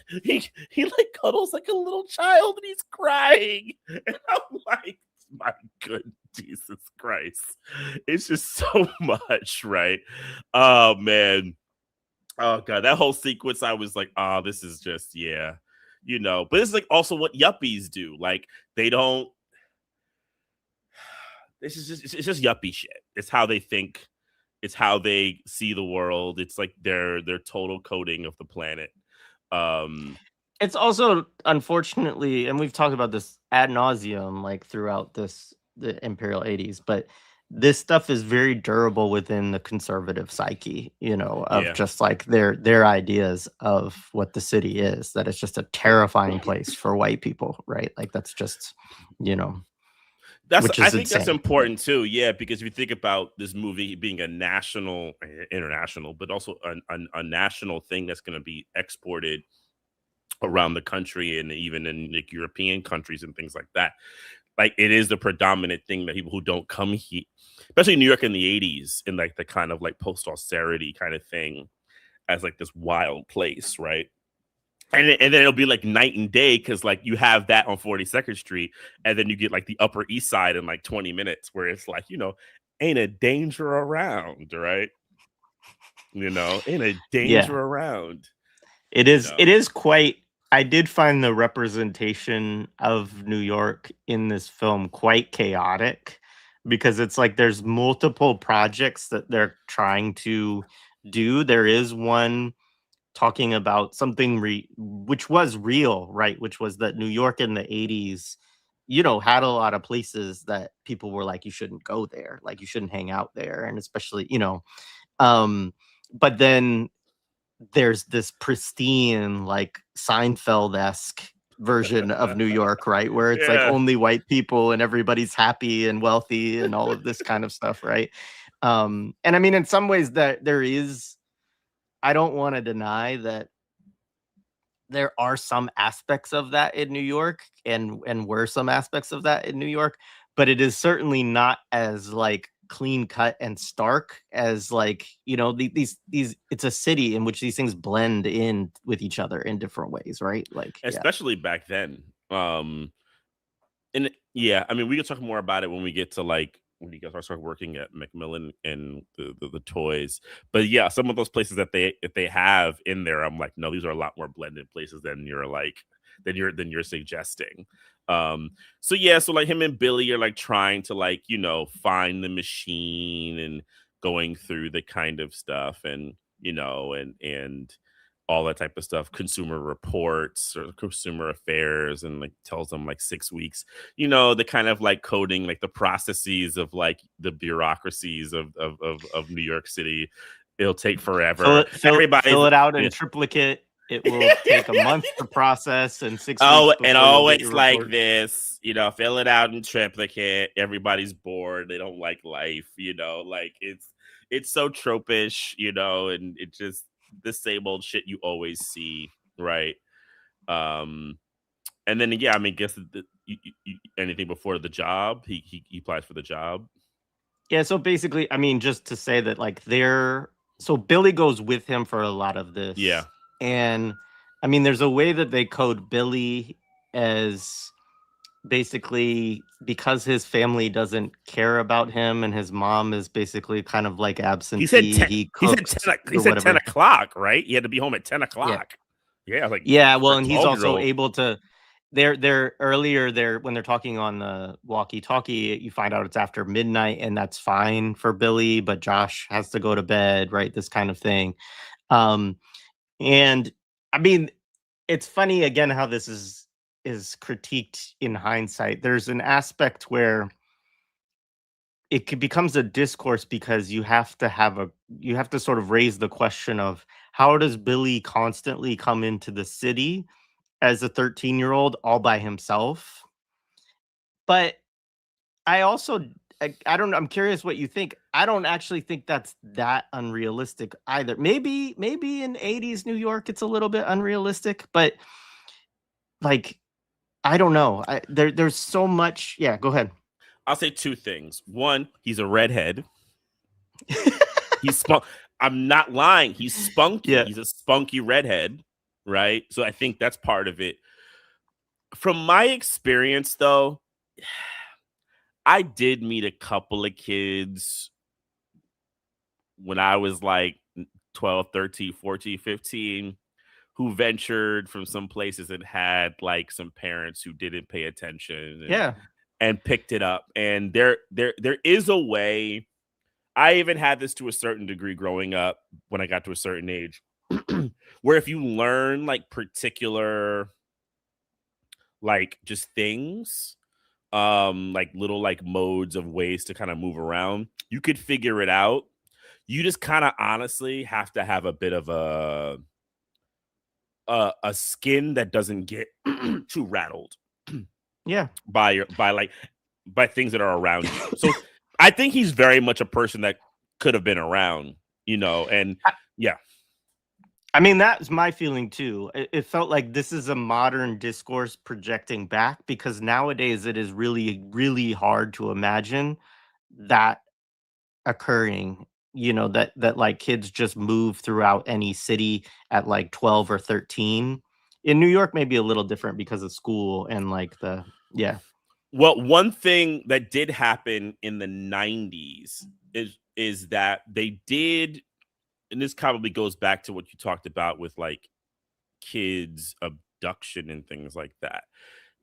B: cuddles like a little child and he's crying, and I'm like, my good Jesus Christ, it's just so much, right? Oh man, oh god, that whole sequence, I was like, oh, this is just, yeah, but it's like also what yuppies do, like they don't. This is just it's just yuppie shit. It's how they think. It's how they see the world. It's like their total coding of the planet. Um,
A: It's also, unfortunately, and we've talked about this ad nauseum, like throughout the Imperial 80s, but this stuff is very durable within the conservative psyche, of
B: yeah,
A: just like their ideas of what the city is, that it's just a terrifying place for white people, right? Like that's just, which
B: I
A: is
B: think that's
A: insane.
B: important too. Yeah, because if you think about this movie being a national, international, but also a national thing that's going to be exported around the country and even in like European countries and things like that. Like it is the predominant thing that people who don't come here, especially in New York in the 80s, in like the kind of like post austerity kind of thing, as like this wild place, right? And then it'll be like night and day because like you have that on 42nd Street, and then you get like the Upper East Side in like 20 minutes, where it's like, ain't a danger around, right? Ain't a
A: Yeah.
B: danger around,
A: It
B: you
A: is
B: know.
A: it is quite. I did find the representation of New York in this film quite chaotic, because it's like there's multiple projects that they're trying to do. There is one talking about something which was real, right? Which was that New York in the 80s, had a lot of places that people were like, you shouldn't go there, like you shouldn't hang out there, and especially, um but then there's this pristine, like Seinfeld-esque version of New York, right? Where it's like
B: Yeah.
A: only white people and everybody's happy and wealthy and all of this kind of stuff, right? And I mean, in some ways that there is, I don't want to deny that there are some aspects of that in New York, and were some aspects of that in New York, but it is certainly not as like clean cut and stark as like, these it's a city in which these things blend in with each other in different ways, right? Like, yeah.
B: Especially back then. And yeah, I mean, we can talk more about it when we get to like when you guys start working at Macmillan and the toys. But yeah, some of those places that they have in there, I'm like, no, these are a lot more blended places than you're suggesting. Um, so yeah, so like him and Billy are like trying to like, find the machine and going through the kind of stuff, and and all that type of stuff, consumer reports or consumer affairs, and like tells them like 6 weeks, the kind of like coding, like the processes of like the bureaucracies of New York City. It'll take
A: Fill
B: forever.
A: it fill
B: Everybody's
A: fill it out
B: yeah,
A: in triplicate it will take a month to process and 6 weeks
B: Oh, and
A: before you'll get your
B: always like
A: report.
B: this, fill it out in triplicate. Everybody's bored. They don't like life, like it's so tropish, and it just the same old shit you always see, right? Um, and then yeah, I mean, guess anything before the job, he applies for the job.
A: Yeah, so basically, I mean, just to say that like so Billy goes with him for a lot of
B: Yeah,
A: this. And I mean, there's a way that they code Billy as basically because his family doesn't care about him and his mom is basically kind of like
B: he said
A: absentee,
B: 10.
A: he
B: He said
A: cooks
B: 10. He
A: or
B: said ten
A: whatever.
B: o'clock, right? He had to be home at 10
A: Yeah.
B: o'clock. Yeah, like
A: Yeah,
B: for
A: well,
B: a
A: and he's
B: 12-year
A: also
B: old.
A: able to they're earlier there when they're talking on the walkie-talkie, you find out it's after midnight and that's fine for Billy, but Josh has to go to bed, right? This kind of thing. Um and I mean, it's funny again how this is critiqued in hindsight. There's an aspect where becomes a discourse because you have to sort of raise the question of how does Billy constantly come into the city as a 13-year-old all by himself? But I also I don't know, I'm curious what you think. I don't actually think that's that unrealistic either. Maybe in 80s New York it's a little bit unrealistic, but like I don't know. There's so much. Yeah, go ahead.
B: I'll say two things. One, he's a redhead. He's spunk. I'm not lying. He's spunky.
A: Yeah.
B: He's a spunky redhead, right? So I think that's part of it. From my experience, though, I did meet a couple of kids when I was like 12, 13, 14, 15 who ventured from some places and had like some parents who didn't pay attention
A: Yeah.
B: and picked it up. And there is a way. I even had this to a certain degree growing up when I got to a certain age, where if you learn like particular, like just things, like little like modes of ways to kind of move around, you could figure it out. You just kind of honestly have to have a bit of a skin that doesn't get too rattled
A: Yeah.
B: by things that are around you. So I think he's very much a person that could have been around, and yeah.
A: I mean, that's my feeling too. It felt like this is a modern discourse projecting back because nowadays it is really, really hard to imagine that occurring. That like kids just move throughout any city at like 12 or 13. In New York, maybe a little different because of school and like yeah.
B: Well, one thing that did happen in the 90s is that they did, and this probably goes back to what you talked about with like kids abduction and things like that.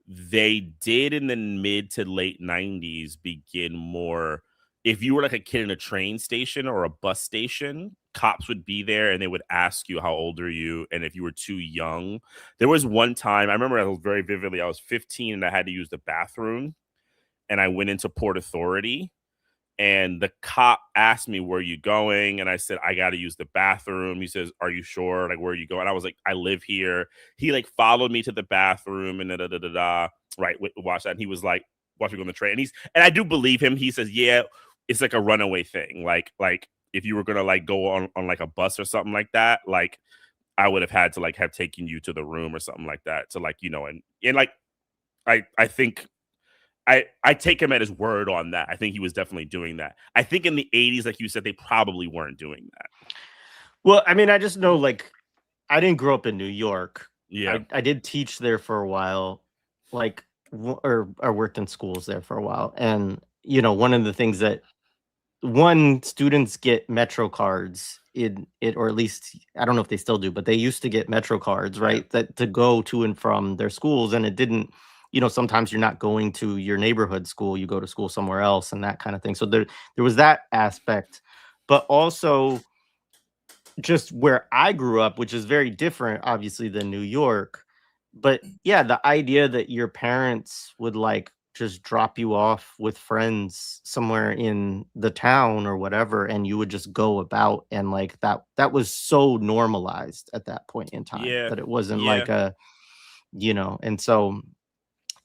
B: They did in the mid to late 90s begin more. If you were like a kid in a train station or a bus station, cops would be there and they would ask you how old are you, and if you were too young. There was one time I remember, I was very vividly, I was 15 and I had to use the bathroom, and I went into Port Authority, and the cop asked me, "Where are you going?" And I said, "I got to use the bathroom." He says, "Are you sure? Like, where are you going?" I was like, "I live here." He like followed me to the bathroom and da da da da da. Right, watch that. And he was like, "Watch me go on the train." And I do believe him. He says, "Yeah, it's like a runaway thing. Like if you were gonna like go on like a bus or something like that, like I would have had to like have taken you to the room or something like that to like and like I think I take him at his word on that. I think he was definitely doing that. I think in the 80s, like you said, they probably weren't doing that.
A: Well, I mean, I just know like I didn't grow up in New York.
B: Yeah.
A: I did teach there for a while, like or worked in schools there for a while, and one of the things that students get Metro cards in it, or at least I don't know if they still do, but they used to get Metro cards,
B: Yeah.
A: right? That to go to and from their schools, and it didn't. Sometimes you're not going to your neighborhood school; you go to school somewhere else, and that kind of thing. So there was that aspect, but also just where I grew up, which is very different, obviously, than New York. But yeah, the idea that your parents would like just drop you off with friends somewhere in the town or whatever, and you would just go about, and like that was so normalized at that point in time
B: Yeah.
A: that it wasn't
B: Yeah.
A: like a, and so,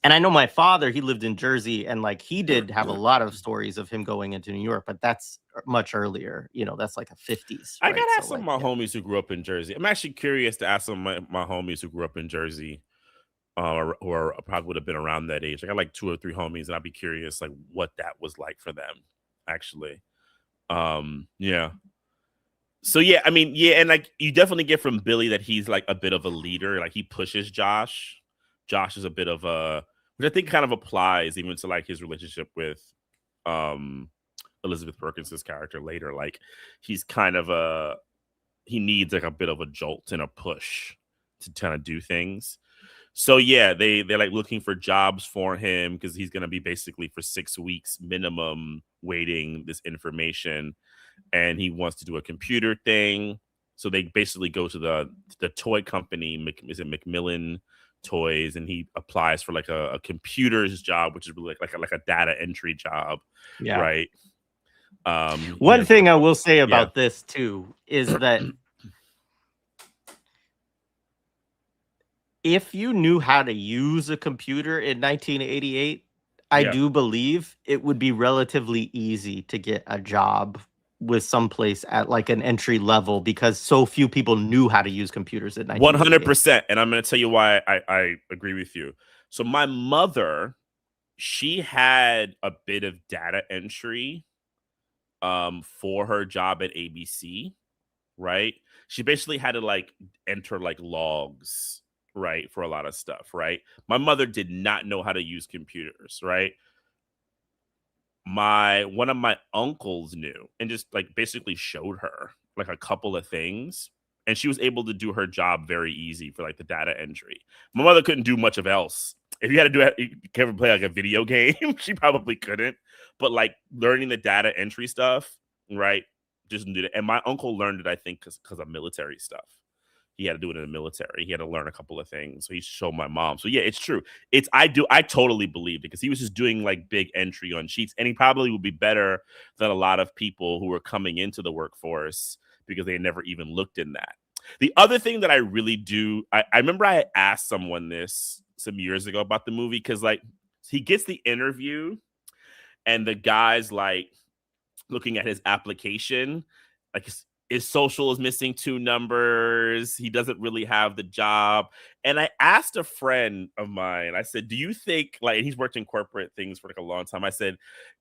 A: and I know my father, he lived in Jersey, and like he did have a lot of stories of him going into New York, but that's much earlier, that's like a 50s,
B: I
A: right?
B: gotta
A: So
B: ask some of
A: like,
B: my
A: yeah.
B: homies who grew up in Jersey. I'm actually curious to ask some of my homies who grew up in Jersey, or probably would have been around that age. I got like 2 or 3 homies, and I'd be curious like what that was like for them, actually. Yeah. So yeah, I mean, yeah, and like you definitely get from Billy that he's like a bit of a leader. Like he pushes Josh. Josh is a bit of a, which I think kind of applies even to like his relationship with um Elizabeth Perkins's character later. Like he's kind of a, he needs like a bit of a jolt and a push to kind of do things. So yeah, they're like looking for jobs for him because he's gonna be basically for 6 weeks minimum waiting this information, and he wants to do a computer thing. So they basically go to the toy company, is it Macmillan Toys, and he applies for like a computer's job, which is really like a data entry job,
A: Yeah.
B: right? He
A: One
B: has like
A: thing I will say
B: yeah.
A: about this too is that if you knew how to use a computer in 1988, I
B: Yeah.
A: do believe it would be relatively easy to get a job with someplace at like an entry level because so few people knew how to use computers in 1988.
B: 100%. And I'm going to tell you why I agree with you. So my mother, she had a bit of data entry for her job at ABC, right? She basically had to like enter like logs, right, for a lot of stuff, right? My mother did not know how to use computers, right? My one of my uncles knew and just like basically showed her like a couple of things, and she was able to do her job very easy for like the data entry. My mother couldn't do much of else. If you had to do it, you can ever play like a video game, she probably couldn't. But like learning the data entry stuff, right? Just did it. And my uncle learned it, I think, because of military stuff. He had to do it in the military. He had to learn a couple of things. So he showed my mom. So yeah, it's true. I totally believe it because he was just doing like big entry on sheets, and he probably would be better than a lot of people who were coming into the workforce because they never even looked in that. The other thing that I really do, I remember I asked someone this some years ago about the movie because like he gets the interview and the guy's like looking at his application, like his social is missing 2 numbers. He doesn't really have the job. And I asked a friend of mine, I said, do you think, like, and he's worked in corporate things for like a long time. I said,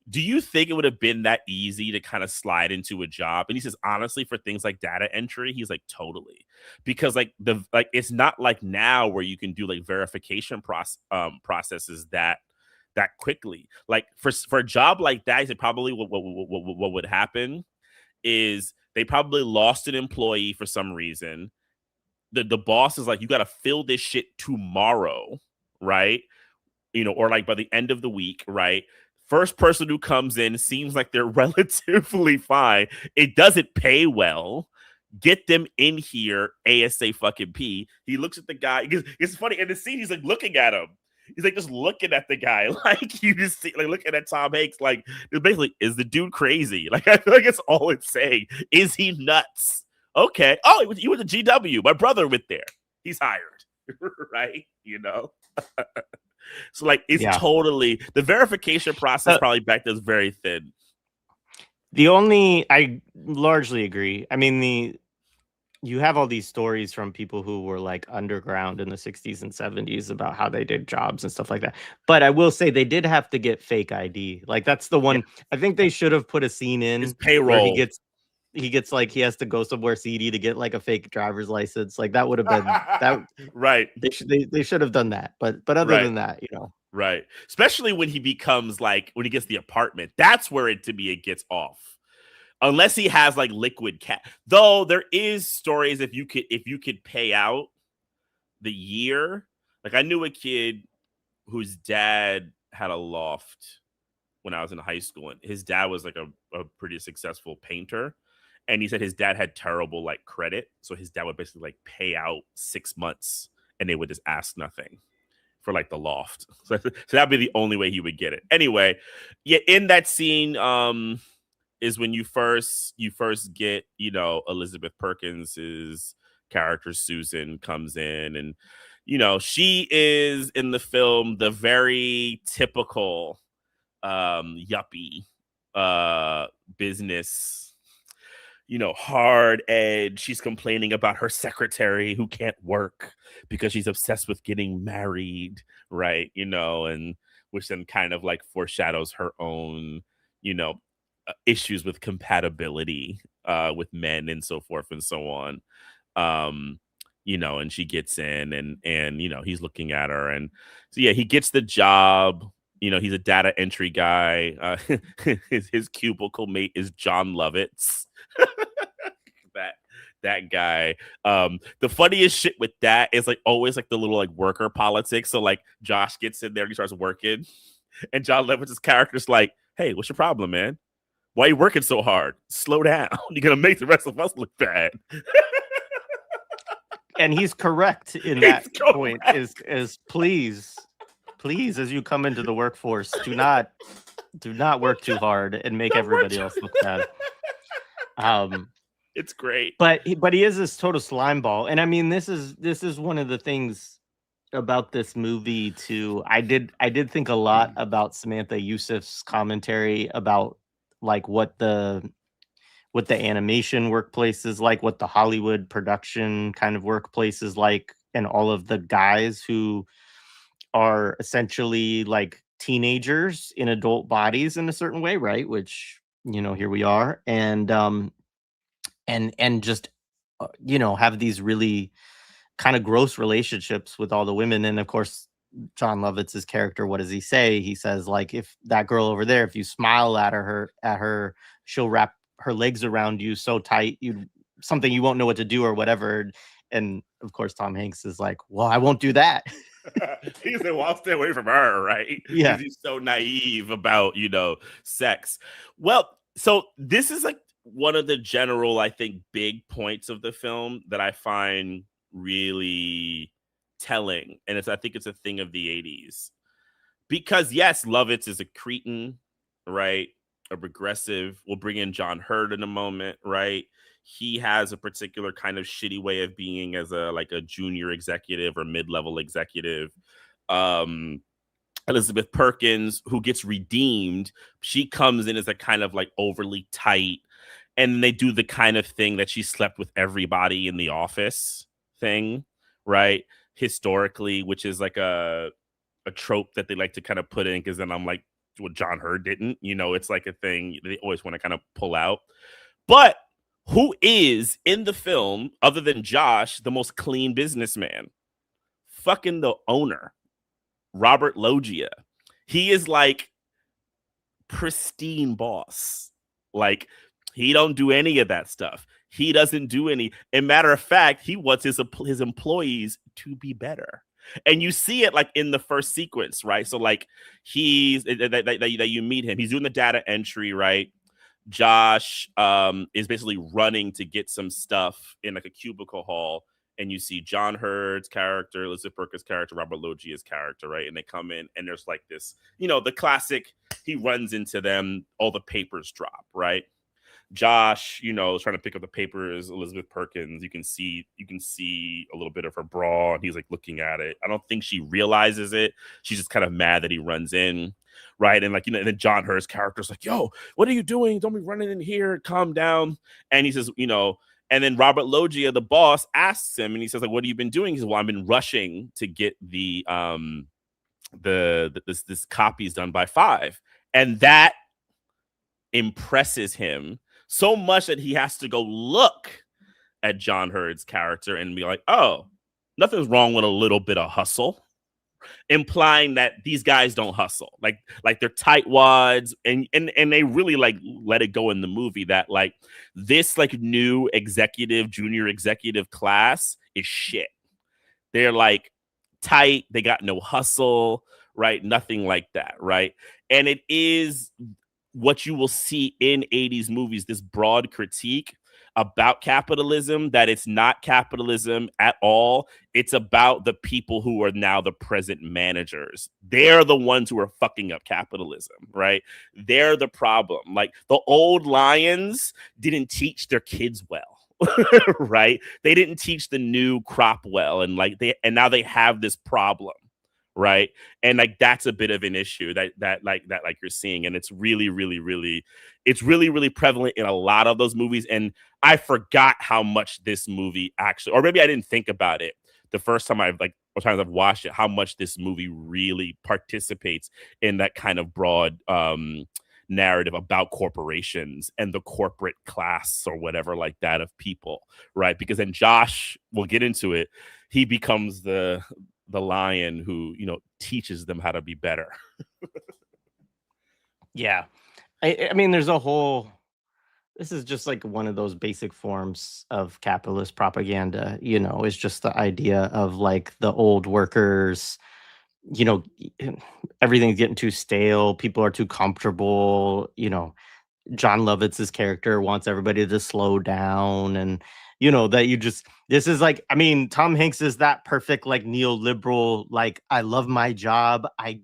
B: do you think it would have been that easy to kind of slide into a job? And he says, honestly, for things like data entry, he's like, totally. Because like it's not like now where you can do like verification processes that quickly. Like for a job like that, he said probably what would happen is they probably lost an employee for some reason. The boss is like, you got to fill this shit tomorrow, right? Or like by the end of the week, right? First person who comes in seems like they're relatively fine. It doesn't pay well. Get them in here, ASA fucking P. He looks at the guy. It's funny in the scene. He's like looking at him. He's like just looking at the guy, like you just see, like looking at Tom Hanks, like basically, is the dude crazy? Like I feel like it's all it's saying. Is he nuts? Okay. Oh, you went to GW. My brother went there. He's hired, right? So like it's
A: Yeah.
B: totally the verification process probably back then is very thin.
A: I largely agree. I mean, you have all these stories from people who were like underground in the 60s and 70s about how they did jobs and stuff like that. But I will say they did have to get fake ID. Like that's the
B: Yeah.
A: one I think they should have put a scene
B: His
A: in where
B: payroll.
A: he gets like he has to go somewhere seedy to get like a fake driver's license. Like that would have been that
B: Right.
A: they should have done that. But other
B: Right.
A: than that,
B: Right. Especially when he becomes like when he gets the apartment. That's where it to me it gets off. Unless he has like liquid cash. Though there is stories if you could pay out the year. Like I knew a kid whose dad had a loft when I was in high school, and his dad was like a pretty successful painter. And he said his dad had terrible like credit. So his dad would basically like pay out 6 months and they would just ask nothing for like the loft. So that'd be the only way he would get it. Anyway, yeah, in that scene is when you first get, you know, Elizabeth Perkins's character Susan comes in, and you know, she is in the film the very typical yuppie business, you know, hard edge. She's complaining about her secretary who can't work because she's obsessed with getting married, right? You know, and which then kind of like foreshadows her own, you know, issues with compatibility with men and so forth and so on. Um, you know, and she gets in, and you know, he's looking at her, and so yeah, he gets the job. You know, he's a data entry guy. His cubicle mate is John Lovitz. that guy. The funniest shit with that is like always like the little like worker politics. So like Josh gets in there and he starts working, and John Lovitz's character's like, "Hey, what's your problem, man? Why are you working so hard? Slow down. You're gonna make the rest of us look bad."
A: And he's correct in that point. Is please, as you come into the workforce, do not work too hard and make everybody else look bad.
B: It's great,
A: but he is this total slime ball, and I mean, this is one of the things about this movie too. I did think a lot about Samantha Youssef's commentary about like what the animation workplace is like, what the Hollywood production kind of workplace is like, and all of the guys who are essentially like teenagers in adult bodies in a certain way, right? Which, you know, here we are, and just you know, have these really kind of gross relationships with all the women. And of course, John Lovitz's character, what does he say? He says, like, if that girl over there, if you smile at her, she'll wrap her legs around you so tight, something you won't know what to do or whatever. And of course, Tom Hanks is like, well, I won't do that.
B: He said, well, I'll stay away from her, right?
A: Yeah.
B: He's so naive about, you know, sex. Well, so this is like one of the general, I think, big points of the film that I find really telling. And I think it's a thing of the 80s. Because yes, Lovitz is a cretin, right? A regressive. We'll bring in John Hurt in a moment, right? He has a particular kind of shitty way of being as a junior executive or mid-level executive. Elizabeth Perkins, who gets redeemed, she comes in as a kind of like overly tight, and they do the kind of thing that she slept with everybody in the office thing, right? Historically, which is like a trope that they like to kind of put in, because then I'm like, well, John Hurt didn't, you know, it's like a thing they always want to kind of pull out. But who is in the film, other than Josh, the most clean businessman? Fucking the owner, Robert Loggia. He is like pristine boss. Like, he don't do any of that stuff. He doesn't do any. And matter of fact, he wants his employees to be better. And you see it like in the first sequence, right? So like that you meet him. He's doing the data entry, right? Josh is basically running to get some stuff in like a cubicle hall, and you see John Hurt's character, Elizabeth Perkins' character, Robert Loggia's character, right? And they come in, and there's like this, you know, the classic, he runs into them, all the papers drop, right? Josh, you know, is trying to pick up the papers. Elizabeth Perkins, you can see a little bit of her bra, and he's like looking at it. I don't think she realizes it. She's just kind of mad that he runs in, right? And like, you know, and then John Hurt's character's like, yo, what are you doing? Don't be running in here. Calm down. And he says, you know, and then Robert Loggia, the boss, asks him, and he says, like, what have you been doing? He says, well, I've been rushing to get this copies done by 5. And that impresses him so much that he has to go look at John Hurt's character and be like, oh, nothing's wrong with a little bit of hustle, implying that these guys don't hustle. Like they're tightwads, and they really like let it go in the movie that like this like new junior executive class is shit. They're like tight, they got no hustle, right? Nothing like that, right? And it is what you will see in 80s movies, this broad critique about capitalism that it's not capitalism at all. It's about the people who are now the present managers. They're the ones who are fucking up capitalism, right? They're the problem. Like the old lions didn't teach their kids well. Right? They didn't teach the new crop well, and now they have this problem, right? And like that's a bit of an issue that you're seeing, and it's really prevalent in a lot of those movies. And I forgot how much this movie actually, or maybe I didn't think about it the first time I've watched it, how much this movie really participates in that kind of broad narrative about corporations and the corporate class or whatever like that of people, right? Because then Josh, we'll get into it, he becomes the lion who, teaches them how to be better.
A: Yeah. I mean, there's a whole, this is just like one of those basic forms of capitalist propaganda, it's just the idea of like the old workers, everything's getting too stale, people are too comfortable, John Lovitz's character wants everybody to slow down, and that this is like, I mean, Tom Hanks is that perfect like neoliberal, like, I love my job, I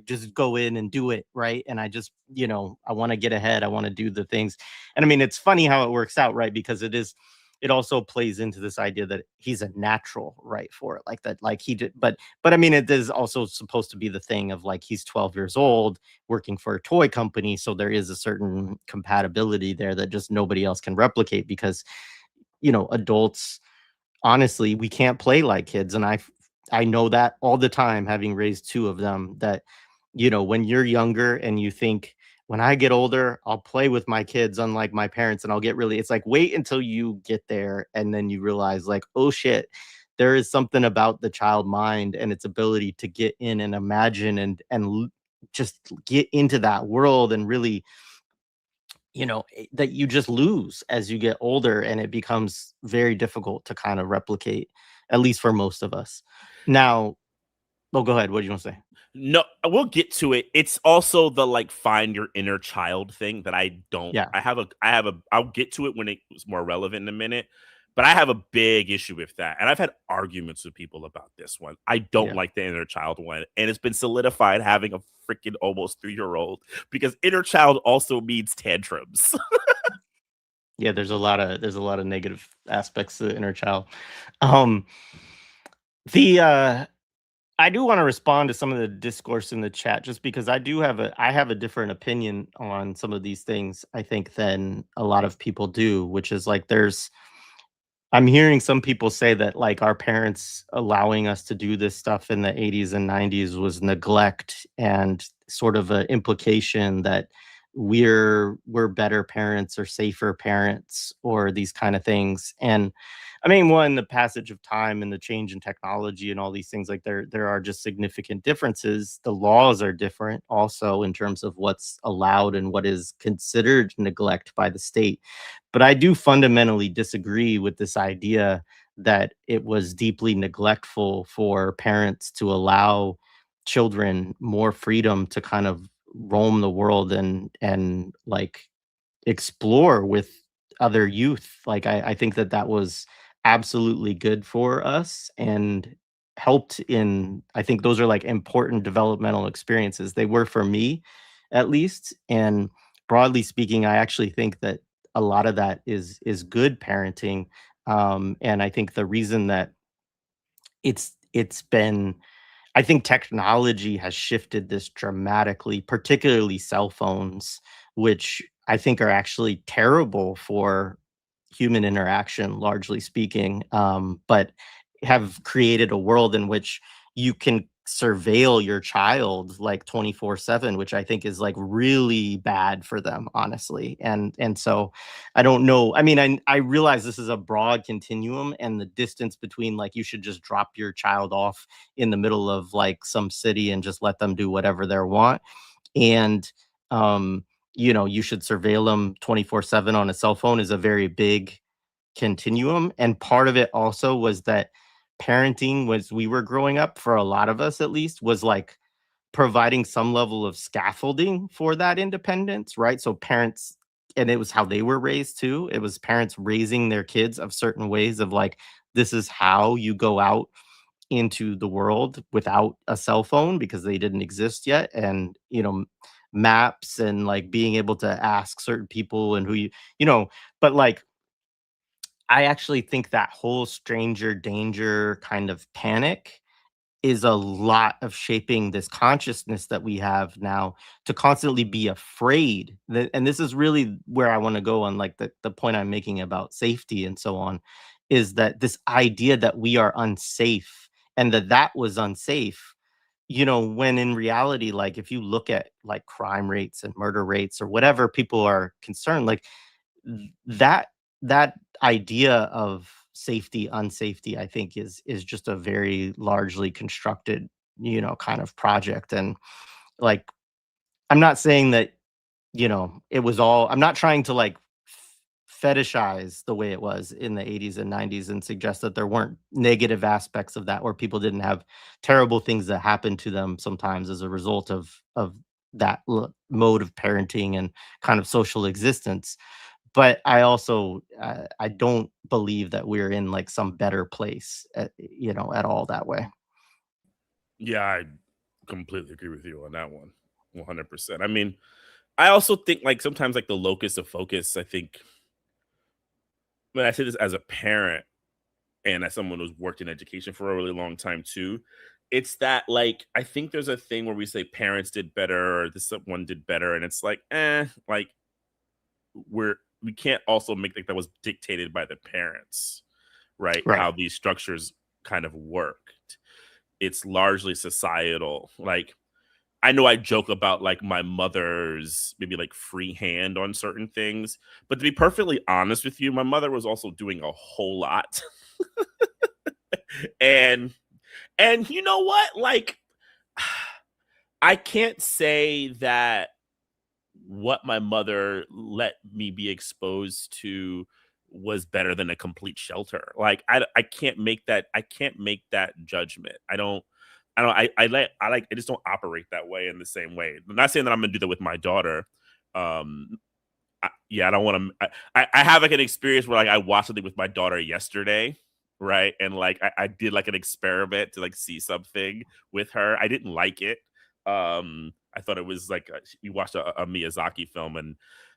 A: just go in and do it, right? And I just, I want to get ahead, I want to do the things. And I mean, it's funny how it works out, right? Because it also plays into this idea that he's a natural, right, for it, like that, like he did. But I mean, it is also supposed to be the thing of like, he's 12 years old working for a toy company, so there is a certain compatibility there that just nobody else can replicate, because adults, honestly, we can't play like kids. And I know that all the time, having raised two of them, that when you're younger and you think, when I get older, I'll play with my kids unlike my parents, and I'll get really, it's like, wait until you get there, and then you realize like, oh shit, there is something about the child mind and its ability to get in and imagine and just get into that world, and really, that you just lose as you get older, and it becomes very difficult to kind of replicate, at least for most of us. Now, oh, go ahead. What do you want to say?
B: No, we'll get to it. It's also the like find your inner child thing that I don't.
A: Yeah.
B: I'll get to it when it's more relevant in a minute. But I have a big issue with that. And I've had arguments with people about this one. I don't
A: Yeah.
B: like the inner child one. And it's been solidified having a freaking almost 3-year-old, because inner child also means tantrums.
A: Yeah, there's a lot of negative aspects to the inner child. Um the I do want to respond to some of the discourse in the chat, just because I have a different opinion on some of these things, I think, than a lot of people do, which is like, I'm hearing some people say that like our parents allowing us to do this stuff in the 80s and 90s was neglect, and sort of an implication that we're better parents or safer parents or these kind of things. And I mean, one, the passage of time and the change in technology and all these things, like there are just significant differences. The laws are different also in terms of what's allowed and what is considered neglect by the state. But I do fundamentally disagree with this idea that it was deeply neglectful for parents to allow children more freedom to kind of roam the world and like explore with other youth. Like, I think that was absolutely good for us and helped in, I think those are like important developmental experiences. They were for me, at least. And broadly speaking, I actually think that a lot of that is good parenting. And I think the reason that it's been, I think technology has shifted this dramatically, particularly cell phones, which I think are actually terrible for human interaction, largely speaking, but have created a world in which you can surveil your child like 24/7, which I think is like really bad for them, honestly. And so I don't know. I mean, I realize this is a broad continuum, and the distance between like, you should just drop your child off in the middle of like some city and just let them do whatever they want. And you should surveil them 24/7 on a cell phone, is a very big continuum. And part of it also was that parenting, was we were growing up, for a lot of us at least, was like providing some level of scaffolding for that independence, right? So parents and it was how they were raised too. It was parents raising their kids of certain ways of like, this is how you go out into the world without a cell phone because they didn't exist yet. And, maps and like being able to ask certain people and who you know, but like, I actually think that whole stranger danger kind of panic is a lot of shaping this consciousness that we have now to constantly be afraid. And this is really where I want to go on like the point I'm making about safety and so on, is that this idea that we are unsafe and that was unsafe, when in reality, like if you look at like crime rates and murder rates or whatever people are concerned, like that that idea of safety, unsafety, I think is just a very largely constructed, kind of project. And like, I'm not saying that, it was all I'm not trying to like fetishize the way it was in the 80s and 90s and suggest that there weren't negative aspects of that, where people didn't have terrible things that happened to them sometimes as a result of that mode of parenting and kind of social existence. But I also, I don't believe that we're in, like, some better place at all that way.
B: Yeah, I completely agree with you on that one. 100%. I mean, I also think like sometimes like the locus of focus, I think when I say this as a parent and as someone who's worked in education for a really long time too, it's that like I think there's a thing where we say parents did better or this one did better, and it's like, like we can't also make like that was dictated by the parents, right?
A: Right.
B: How these structures kind of worked. It's largely societal. Like I know I joke about like my mother's maybe like free hand on certain things, but to be perfectly honest with you, my mother was also doing a whole lot. and and you know what? Like I can't say that what my mother let me be exposed to was better than a complete shelter. Like I can't make that judgment. I just don't operate that way in the same way. I'm not saying that I'm gonna do that with my daughter. Yeah, I don't want to. I have like an experience where like I watched something with my daughter yesterday, right? And like I did like an experiment to like see something with her. I didn't like it. I thought it was like we watched a Miyazaki film, and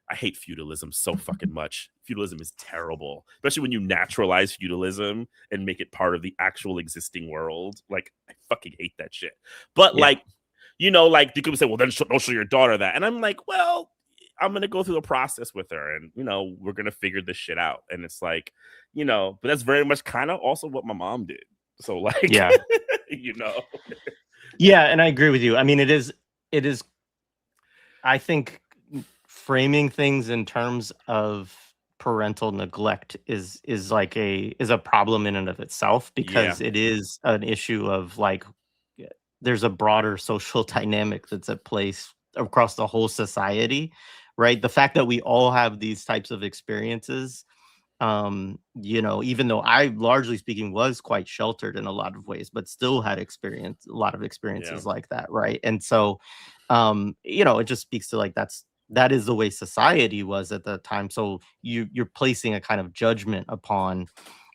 B: I hate feudalism so fucking much. Feudalism is terrible, especially when you naturalize feudalism and make it part of the actual existing world. Like I fucking hate that shit. But
A: Yeah.
B: like, like you could say, well, then don't show your daughter that, and I'm like, well, I'm gonna go through the process with her, and we're gonna figure this shit out. And it's like, but that's very much kind of also what my mom did. So like,
A: Yeah.
B: you know,
A: Yeah, and I agree with you. I mean, it is I think framing things in terms of parental neglect is a problem in and of itself,
B: yeah,
A: because it is an issue of like, there's a broader social dynamic that's at place across the whole society, right? The fact that we all have these types of experiences, even though I, largely speaking, was quite sheltered in a lot of ways, but still had a lot of
B: yeah,
A: experiences like that, right? And so, it just speaks to like that is the way society was at the time. So you're placing a kind of judgment upon,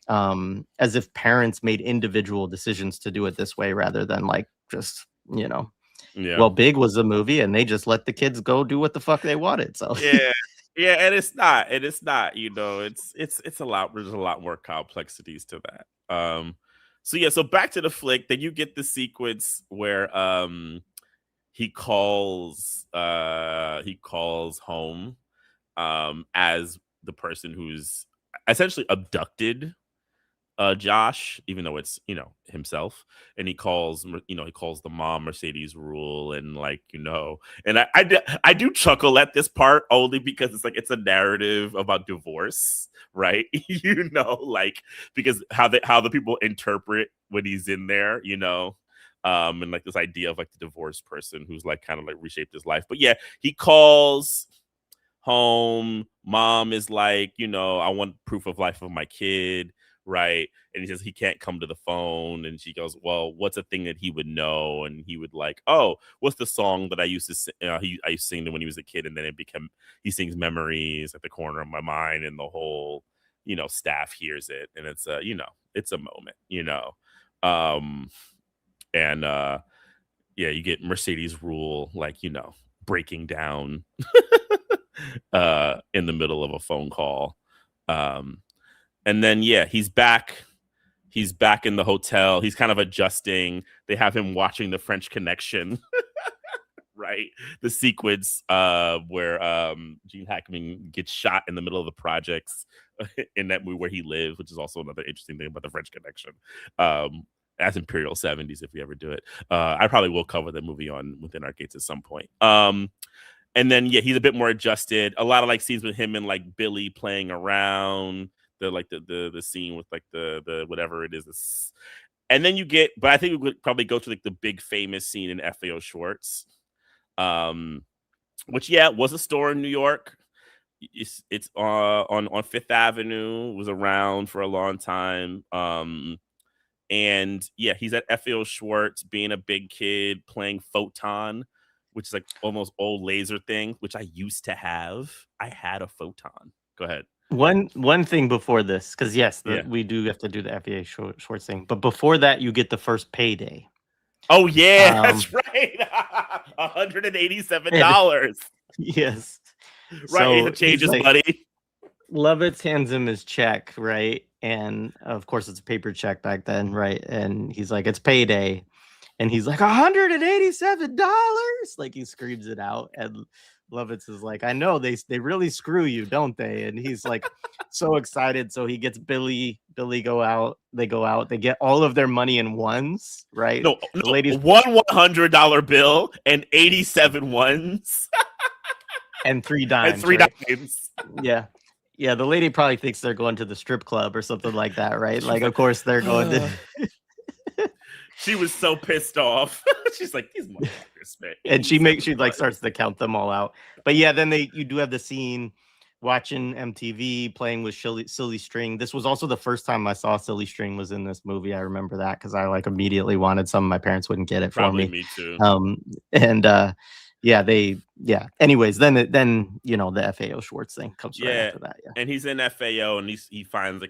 A: as if parents made individual decisions to do it this way rather than like just,
B: yeah.
A: well, Big was a movie and they just let the kids go do what the fuck they wanted. So
B: Yeah. Yeah, and it's not, it's a lot, there's a lot more complexities to that. So yeah, so back to the flick, then you get the sequence where he calls home as the person who's essentially abducted Josh, even though it's himself, and he calls the mom Mercedes Rule, and like and I do chuckle at this part only because it's like it's a narrative about divorce, right? Like because how the people interpret when he's in there, and like this idea of like the divorced person who's like kind of like reshaped his life. But yeah, he calls home. Mom is like, I want proof of life of my kid. right? And he says he can't come to the phone, and she goes, "Well, what's a thing that he would know?" And he would like, "Oh, what's the song that I used to sing? I used to sing when he was a kid, and then it became he sings memories at the corner of my mind, and the whole staff hears it, and it's it's a moment, um, and yeah, you get Mercedes Rule like breaking down in the middle of a phone call. And then yeah, he's back. He's back in the hotel. He's kind of adjusting. They have him watching The French Connection, right? The sequence where Gene Hackman gets shot in the middle of the projects in that movie where he lives, which is also another interesting thing about The French Connection. As Imperial 70s, if we ever do it. I probably will cover the movie on Within Our Gates at some point. And then yeah, he's a bit more adjusted. A lot of like scenes with him and like Billy playing around. The scene with like the whatever it is. And then you get, but I think we would probably go to like the big famous scene in FAO Schwartz, which yeah was a store in New York. It's on Fifth Avenue. Was around for a long time. And yeah, he's at FAO Schwartz being a big kid playing Photon, which is like almost old laser thing, which I used to have. I had a Photon. Go ahead.
A: One thing before this, because yes,
B: Yeah.
A: we do have to do the FEA Schwartz thing, but before that, you get the first payday.
B: Oh yeah, that's right. $187.
A: Yes.
B: Right, so changes, like, buddy.
A: Lovitz hands him his check, right? And of course, it's a paper check back then, right? And he's like, "It's payday," and he's like, $187. Like he screams it out, and Lovitz is like, "I know they really screw you, don't they?" And he's like so excited. So he gets Billy go out. They go out. They get all of their money in ones, right?
B: No, the ladies one $100 bill and 87 ones.
A: And 3 dimes.
B: And 3 dimes.
A: Yeah. Yeah, the lady probably thinks they're going to the strip club or something like that, right? Like, of course they're going to.
B: She was so pissed off. She's like, these motherfuckers, man.
A: And she like starts to count them all out. But yeah, then you do have the scene watching MTV, playing with Silly String. This was also the first time I saw Silly String was in this movie. I remember that because I like immediately wanted some. My parents wouldn't get it
B: Probably
A: for me.
B: Me too.
A: Yeah. Anyways, then the FAO Schwartz thing comes right after that. Yeah.
B: And he's in FAO and he finds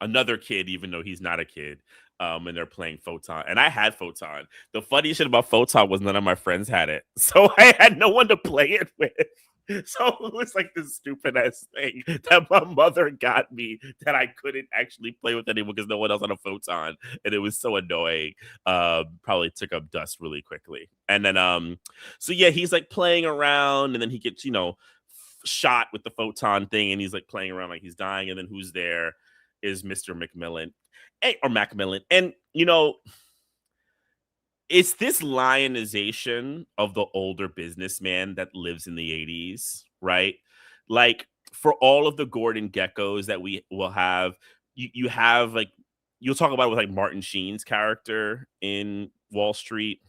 B: another kid, even though he's not a kid. And they're playing Photon. And I had Photon. The funny shit about Photon was none of my friends had it. So I had no one to play it with. So it was like this stupid ass thing that my mother got me that I couldn't actually play with anyone because no one else had a Photon, and it was so annoying. Probably took up dust really quickly. And then so yeah, he's like playing around, and then he gets shot with the Photon thing, and he's like playing around like he's dying. And then who's there is Mr. McMillan or Macmillan, and it's this lionization of the older businessman that lives in the 80s, right? Like for all of the Gordon Geckos that we will have, you have like, you'll talk about it with like Martin Sheen's character in Wall Street,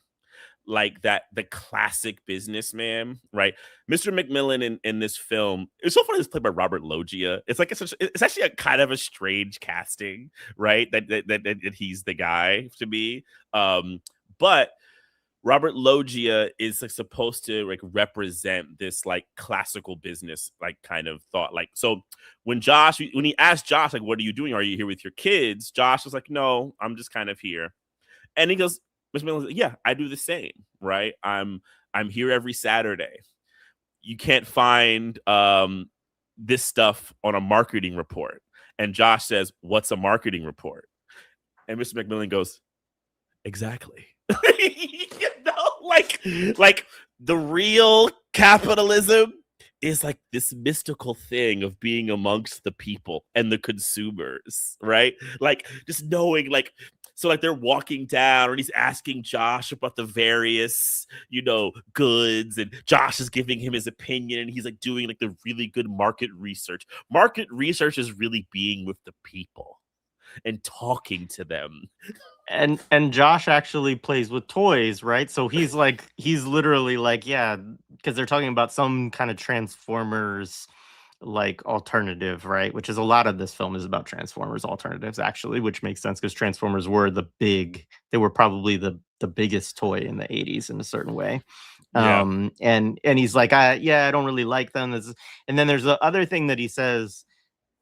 B: like that, the classic businessman, right? Mr. McMillan in this film, it's so funny it's played by Robert Loggia. It's like it's actually a kind of a strange casting, right? That he's the guy to be. But Robert Loggia is like supposed to like represent this like classical business like kind of thought. Like, so when he asked Josh, like, what are you doing? Are you here with your kids? Josh was like, no, I'm just kind of here. And he goes, Mr. Millen's like, yeah, I do the same, right? I'm here every Saturday. You can't find this stuff on a marketing report. And Josh says, what's a marketing report? And Mr. McMillan goes, exactly. Like the real capitalism is like this mystical thing of being amongst the people and the consumers, right? Like just knowing, like, so like they're walking down and he's asking Josh about the various, goods, and Josh is giving him his opinion, and he's like doing like the really good market research. Market research is really being with the people and talking to them.
A: And Josh actually plays with toys, right? So he's literally like, yeah, because they're talking about some kind of Transformers like alternative, right? Which is a lot of this film is about Transformers alternatives, actually, which makes sense because Transformers were they were probably the biggest toy in the 80s in a certain way.
B: Yeah.
A: And he's like, I don't really like them. And then there's the other thing that he says,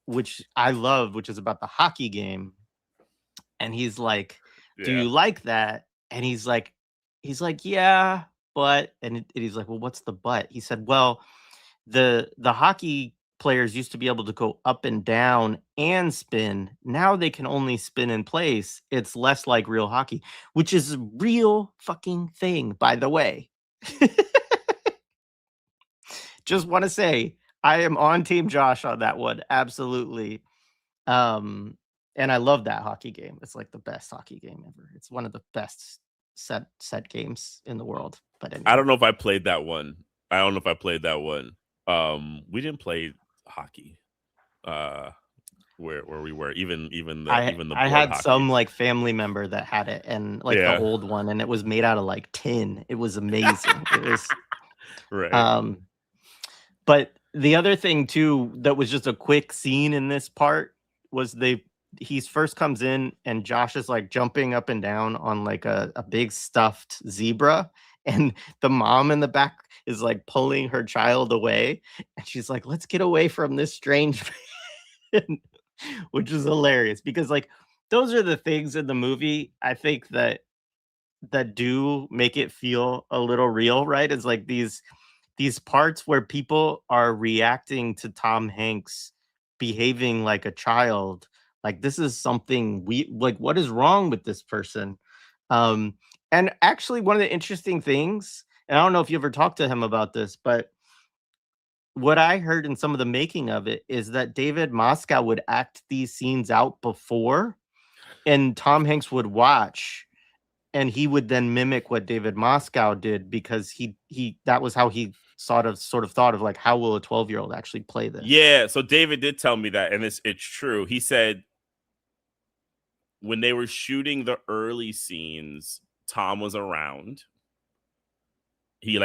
A: which I love, which is about the hockey game. And he's like, do
B: Yeah.
A: you like that? And he's like, yeah, but, and he's like, well, what's the but? He said, well, the hockey players used to be able to go up and down and spin. Now they can only spin in place. It's less like real hockey, which is a real fucking thing, by the way. Just want to say I am on Team Josh on that one. Absolutely. And I love that hockey game. It's like the best hockey game ever. It's one of the best set games in the world. But anyway.
B: I don't know if I played that one. We didn't play hockey. Where we were, even the
A: I
B: board
A: had
B: hockey.
A: some like family member that had it, and like the old one, and it was made out of like tin. It was amazing. It was
B: right.
A: But the other thing too that was just a quick scene in this part was he first comes in and Josh is like jumping up and down on like a big stuffed zebra, and the mom in the back is like pulling her child away, and she's like, let's get away from this strange man, which is hilarious because like those are the things in the movie I think that do make it feel a little real, right? It's like these parts where people are reacting to Tom Hanks behaving like a child. Like this is something like, what is wrong with this person? And actually one of the interesting things, and I don't know if you ever talked to him about this, but what I heard in some of the making of it is that David Moscow would act these scenes out before, and Tom Hanks would watch, and he would then mimic what David Moscow did because he that was how he sort of thought of like, how will a 12-year-old actually play this?
B: Yeah, so David did tell me that, and it's true. He said when they were shooting the early scenes, Tom was around. He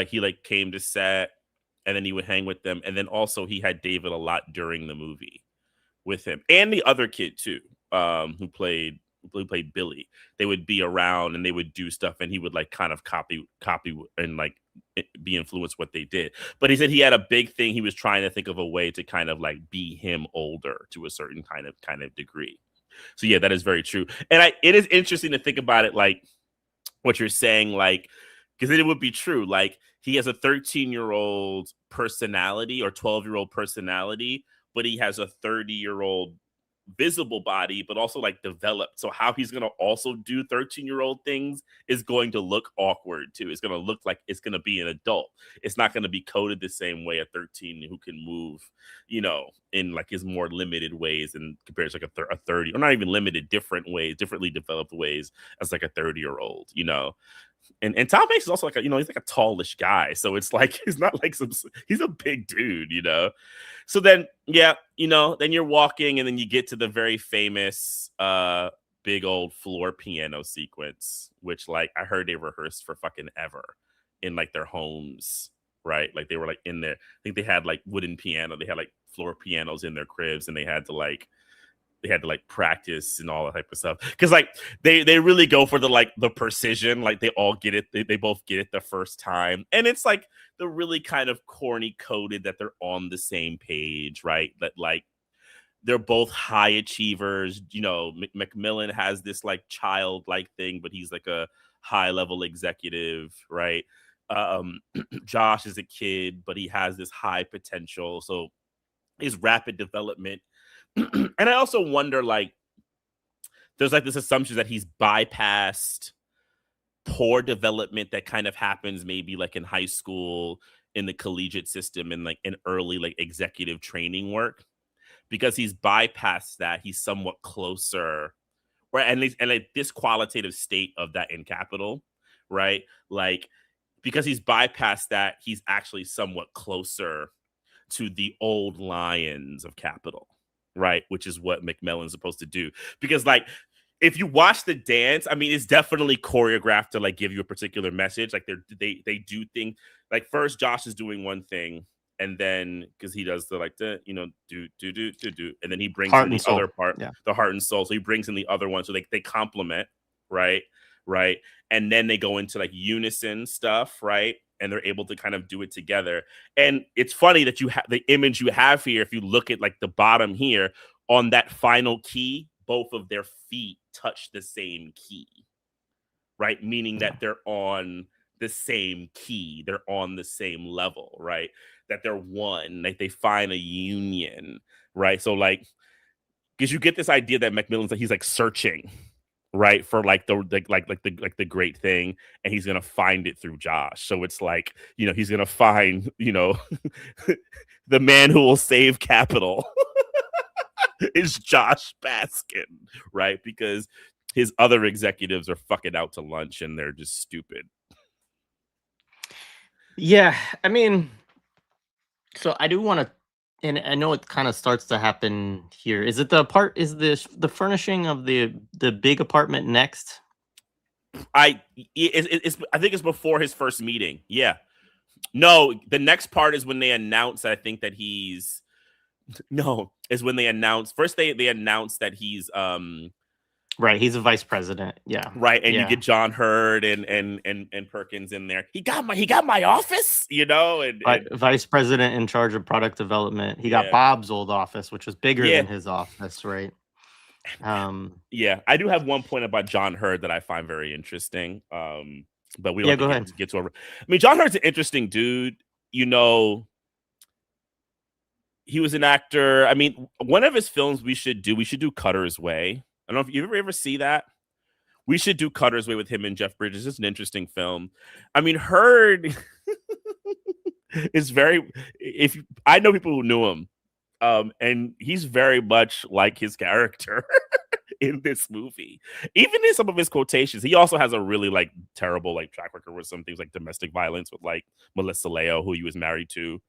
B: came to set, and then he would hang with them, and then also he had David a lot during the movie with him, and the other kid too, who played Billy. They would be around and they would do stuff, and he would like kind of copy and like be influenced what they did. But he said he had a big thing. He was trying to think of a way to kind of like be him older to a certain kind of degree. So yeah, that is very true. And it is interesting to think about it, like what you're saying, like, because it would be true. Like he has a 13-year-old personality or 12-year-old personality, but he has a 30-year-old visible body, but also like developed. So how he's going to also do 13-year-old things is going to look awkward too. It's going to look like it's going to be an adult. It's not going to be coded the same way a 13 who can move, in like his more limited ways and compared to like a 30, or not even limited, different ways, differently developed ways as like a 30-year-old, And Tom Hanks is also like he's like a tallish guy. So it's like, he's not like he's a big dude, So then, then you're walking and then you get to the very famous big old floor piano sequence, which like I heard they rehearsed for fucking ever in like their homes, right? Like they were like in there. I think they had like wooden piano. They had like floor pianos in their cribs, and they had to practice and all that type of stuff, because like they really go for the precision. Like they all get it, they both get it the first time, and it's like the really kind of corny coded that they're on the same page, right? That like they're both high achievers. Macmillan has this like childlike thing, but he's like a high level executive, right? Josh is a kid, but he has this high potential, so his rapid development. And I also wonder, like, there's like this assumption that he's bypassed poor development that kind of happens maybe like in high school, in the collegiate system, and like in early like executive training work, because he's bypassed that. He's somewhat closer, or at least, and like this qualitative state of that in Capital, right? Like, because he's bypassed that, he's actually somewhat closer to the old lions of Capital, right? Which is what Macmillan's supposed to do. Because like, if you watch the dance, I mean, it's definitely choreographed to like give you a particular message. Like they do things like, first Josh is doing one thing, and then because he does the like the do, and then he brings
A: Heart
B: in
A: and
B: the
A: soul.
B: other part,
A: Yeah.
B: the heart and soul. So he brings in the other one, so they complement, right, right, and then they go into like unison stuff, right, and they're able to kind of do it together. And it's funny that you have the image you have here. If you look at like the bottom here on that final key, both of their feet touch the same key, right? Meaning
A: Yeah.
B: that they're on the same key, they're on the same level, right? That they're one, like they find a union, right? So like, because you get this idea that Macmillan's like he's like searching, right, for like the great thing, and he's gonna find it through Josh. So it's like he's gonna find the man who will save capital is Josh Baskin, right? Because his other executives are fucking out to lunch and they're just stupid.
A: Yeah. I mean, so I do want to, and I know it kind of starts to happen here. Is it the furnishing of the big apartment next?
B: I think it's before his first meeting. Yeah. No, the next part is when they announce. I think that he's no is when they announce first. They announce that he's
A: Right. He's a vice president. Yeah.
B: right, and you
A: Yeah.
B: get John Hurd and Perkins in there. He got my office, and
A: Vice president in charge of product development. He got
B: yeah,
A: Bob's old office, which was bigger
B: yeah,
A: than his office, right? Um,
B: yeah. I do have one point about John Hurd that I find very interesting. But we don't
A: yeah,
B: have to
A: go ahead.
B: get to over. I mean, John Hurd's an interesting dude. He was an actor. I mean, one of his films we should do Cutter's Way. I don't know if you ever see that. We should do Cutter's Way with him and Jeff Bridges. It's an interesting film. I mean, Hurd is very. If I know people who knew him, and he's very much like his character in this movie. Even in some of his quotations, he also has a really like terrible like track record with some things like domestic violence with like Melissa Leo, who he was married to.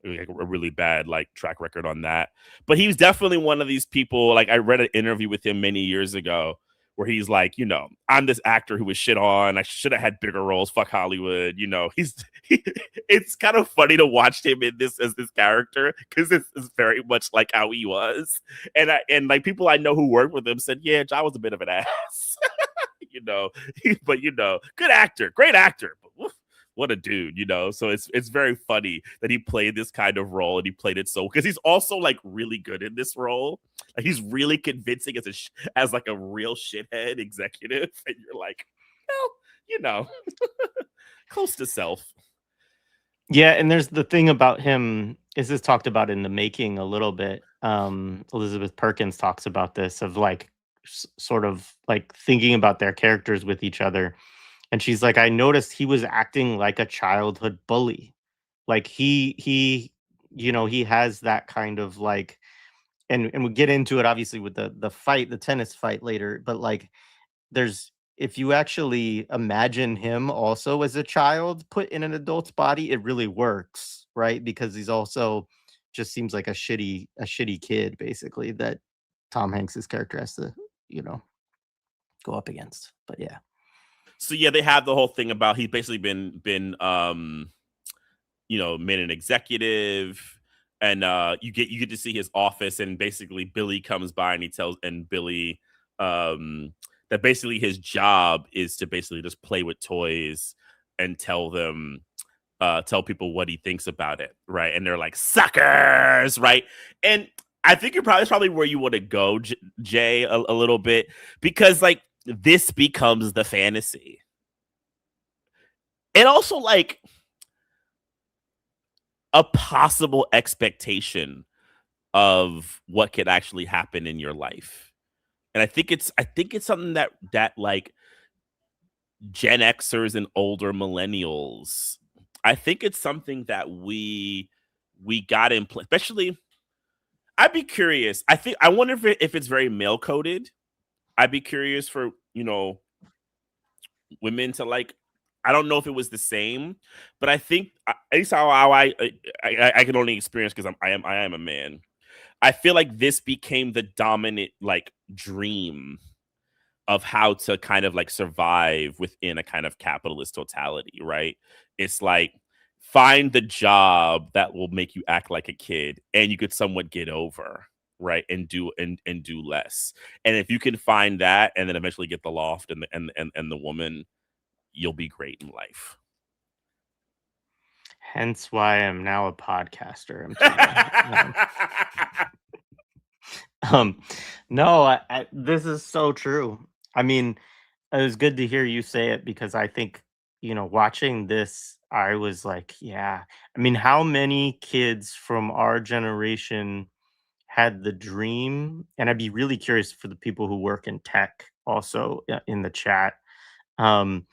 B: Like a really bad like track record on that. But he was definitely one of these people. Like I read an interview with him many years ago where he's like, I'm this actor who was shit on. I should have had bigger roles. Fuck Hollywood. It's kind of funny to watch him in this as this character because it's very much like how he was. And like people I know who worked with him said, yeah, John was a bit of an ass. you know, but good actor, great actor. But woof, what a dude, So it's very funny that he played this kind of role and he played it so because he's also like really good in this role. Like he's really convincing as like a real shithead executive, and you're like, well, close to self.
A: Yeah, and there's the thing about him is this talked about in the making a little bit. Elizabeth Perkins talks about this of like sort of like thinking about their characters with each other. And she's like, I noticed he was acting like a childhood bully. Like he has that kind of like, and we'll get into it obviously with the tennis fight later, but like there's if you actually imagine him also as a child put in an adult's body, it really works, right? Because he's also just seems like a shitty kid, basically, that Tom Hanks's character has to, you know, go up against. But yeah.
B: So yeah, they have the whole thing about he's basically been made an executive, and you get to see his office, and basically Billy comes by and he tells and Billy that basically his job is to basically just play with toys and tell people what he thinks about it, right? And they're like suckers, right? And I think it's probably where you want to go, Jay, a little bit, because like this becomes the fantasy, and also like a possible expectation of what could actually happen in your life. And I think it's something that like Gen Xers and older millennials, I think it's something that we got in place. Especially, I'd be curious. I wonder if it's very male coded. I'd be curious for women to like. I don't know if it was the same, but I think at least how I can only experience because I am a man. I feel like this became the dominant like dream of how to kind of like survive within a kind of capitalist totality, right? It's like find the job that will make you act like a kid and you could somewhat get over, right? And do less. And if you can find that and then eventually get the loft and the woman, you'll be great in life.
A: Hence why I'm now a podcaster. I'm kidding. Um, no, this is so true. I mean, it was good to hear you say it because I think, watching this, I was like, yeah. I mean, how many kids from our generation had the dream? And I'd be really curious for the people who work in tech also in the chat. Um,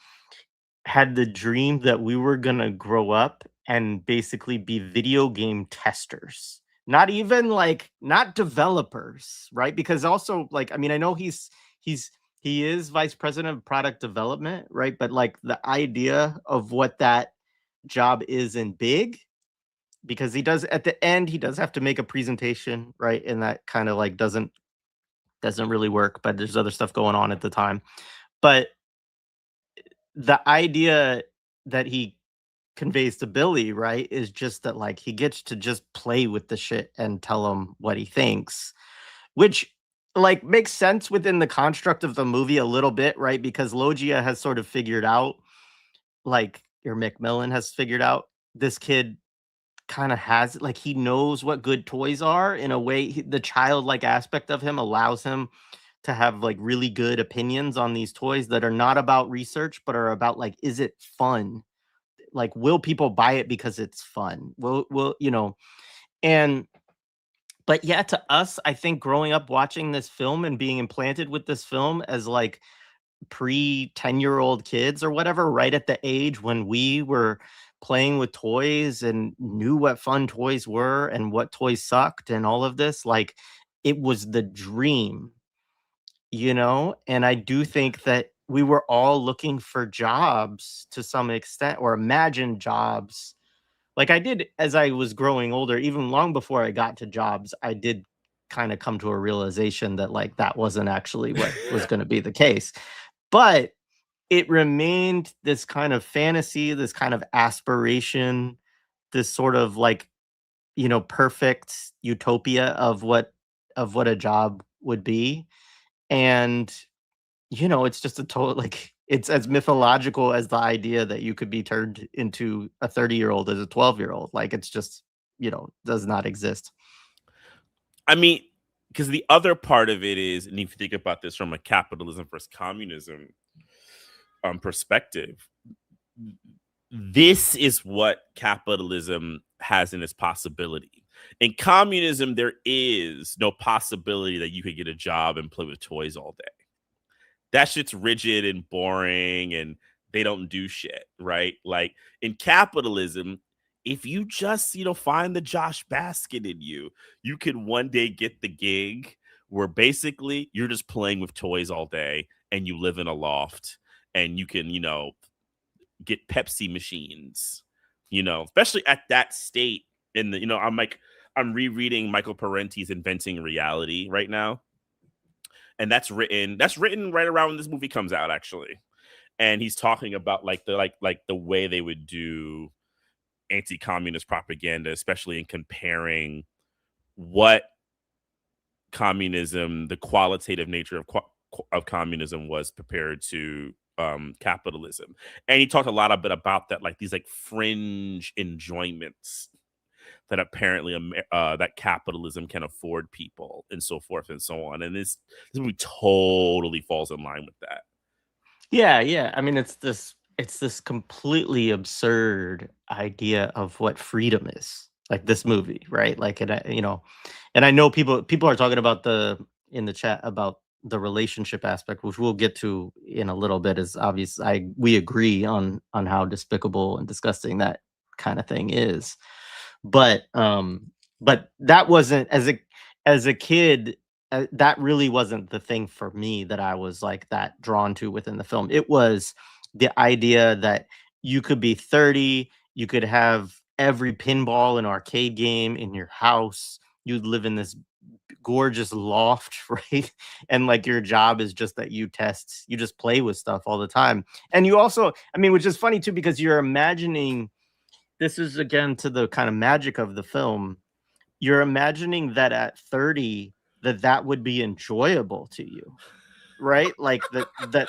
A: had the dream that we were gonna grow up and basically be video game testers. Not even like not developers, right? Because also like I mean I know he's he is vice president of product development, right? But like the idea of what that job is in big, because he does at the end he does have to make a presentation, right? And that kind of like doesn't really work, but there's other stuff going on at the time. But the idea that he conveys to Billy, right, is just that like he gets to just play with the shit and tell him what he thinks, which like makes sense within the construct of the movie a little bit, right? Because Logia has sort of figured out, like, or Macmillan has figured out this kid kind of has like he knows what good toys are in a way. The childlike aspect of him allows him to have like really good opinions on these toys that are not about research, but are about like, is it fun? Like, will people buy it because it's fun? Will and but yeah, to us, I think growing up watching this film and being implanted with this film as like pre 10-year-old kids or whatever, right at the age when we were playing with toys and knew what fun toys were and what toys sucked and all of this, like it was the dream, and I do think that we were all looking for jobs to some extent or imagined jobs. Like I did as I was growing older, even long before I got to jobs, I did kind of come to a realization that like that wasn't actually what was going to be the case. But it remained this kind of fantasy, this kind of aspiration, this sort of like, perfect utopia of what a job would be. And it's just a total like it's as mythological as the idea that you could be turned into a 30-year-old as a 12-year-old. Like it's just, does not exist.
B: I mean, because the other part of it is, and if you think about this from a capitalism versus communism perspective, this is what capitalism has in its possibility. In communism, there is no possibility that you could get a job and play with toys all day. That shit's rigid and boring and they don't do shit, right? Like in capitalism, if you just, find the Josh Baskin in you, you can one day get the gig where basically you're just playing with toys all day and you live in a loft and you can, get Pepsi machines, especially at that state in the, I'm rereading Michael Parenti's Inventing Reality right now. And that's written right around when this movie comes out, actually. And he's talking about like the way they would do anti-communist propaganda, especially in comparing what communism, the qualitative nature of communism was compared to capitalism. And he talked a lot about that, like these like fringe enjoyments that apparently that capitalism can afford people and so forth and so on. And this movie totally falls in line with that.
A: Yeah. I mean, it's this completely absurd idea of what freedom is. Like this movie, right? Like, and I know people are talking about in the chat about the relationship aspect, which we'll get to in a little bit. Is obvious. We agree on how despicable and disgusting that kind of thing is. But that wasn't as a kid. That really wasn't the thing for me that I was like that drawn to within the film. It was the idea that you could be 30, you could have every pinball and arcade game in your house. You'd live in this gorgeous loft, right? And like your job is just that you just play with stuff all the time. And you also, I mean, which is funny too, because you're imagining this is again to the kind of magic of the film. You're imagining that at 30 that would be enjoyable to you, right? Like that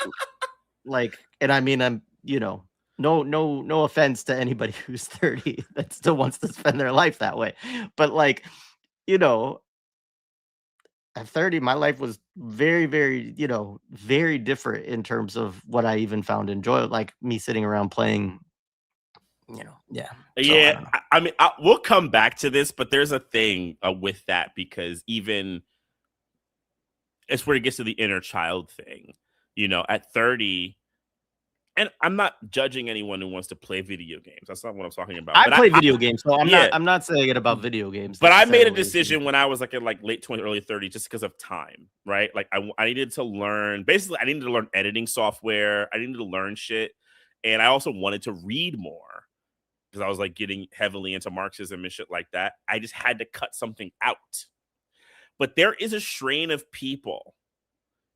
A: like, and I mean, I'm, no offense to anybody who's 30 that still wants to spend their life that way. But like, you know, at 30, my life was very, very, very different in terms of what I even found enjoyable, like me sitting around playing, yeah. So I
B: Yeah,
A: don't know.
B: I mean, we'll come back to this, but there's a thing with that because even it's where it gets to the inner child thing. At 30, and I'm not judging anyone who wants to play video games. That's not what I'm talking about.
A: I
B: But
A: play video games, so
B: yeah,
A: I'm not saying it about video games
B: but I made a
A: necessarily.
B: decision when I was like in like late 20, early 30, just because of time, right? Like I needed to learn. Basically, I needed to learn editing software. I needed to learn shit, and I also wanted to read more because I was like getting heavily into Marxism and shit like that. I just had to cut something out. But there is a strain of people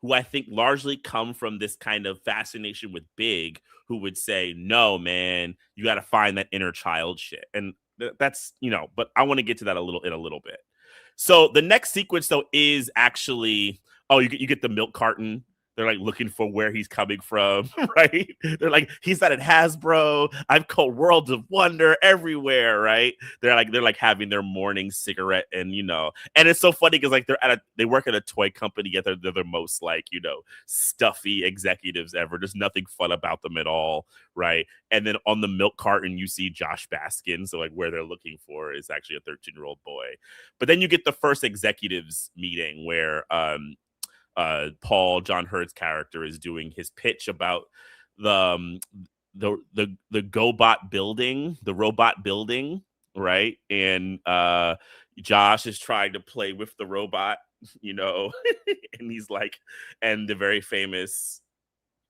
B: who I think largely come from this kind of fascination with big, who would say, no, man, you got to find that inner child shit. And that's, but I want to get to that in a little bit. So the next sequence, though, is actually, you get the milk carton. They're like looking for where he's coming from, right? They're like, he's not at Hasbro. I've called Worlds of Wonder everywhere, right? They're like having their morning cigarette, and and it's so funny because like they work at a toy company, yet they're the most like stuffy executives ever. There's nothing fun about them at all, right? And then on the milk carton, you see Josh Baskin. So like where they're looking for is actually a 13-year-old boy. But then you get the first executives meeting where Paul John Hurt's character is doing his pitch about the GoBot building, the robot building, right? And Josh is trying to play with the robot, and he's like, and the very famous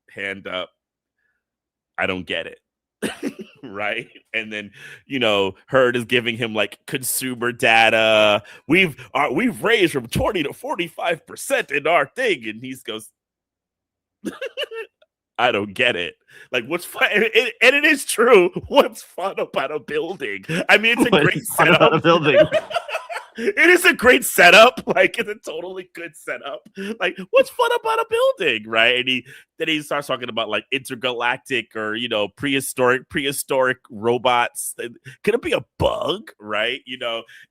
B: hand up, I don't get it. Right. And then Hurd is giving him like consumer data. We've raised from 20 to 45% in our thing, and he goes, I don't get it. Like, what's fun? And it is true. What's fun about a building? I mean, it's a
A: What
B: great
A: is fun about
B: setup.
A: a building?
B: It is a great setup. Like, it's a totally good setup. Like, what's fun about a building, right? And he starts talking about like intergalactic or prehistoric robots. Could it be a bug, right?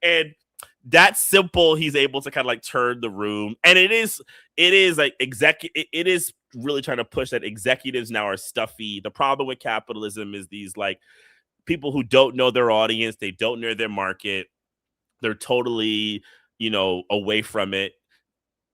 B: And that simple, he's able to kind of like turn the room, and it is like it is really trying to push that executives now are stuffy. The problem with capitalism is these like people who don't know their audience, they don't know their market, they're totally away from it.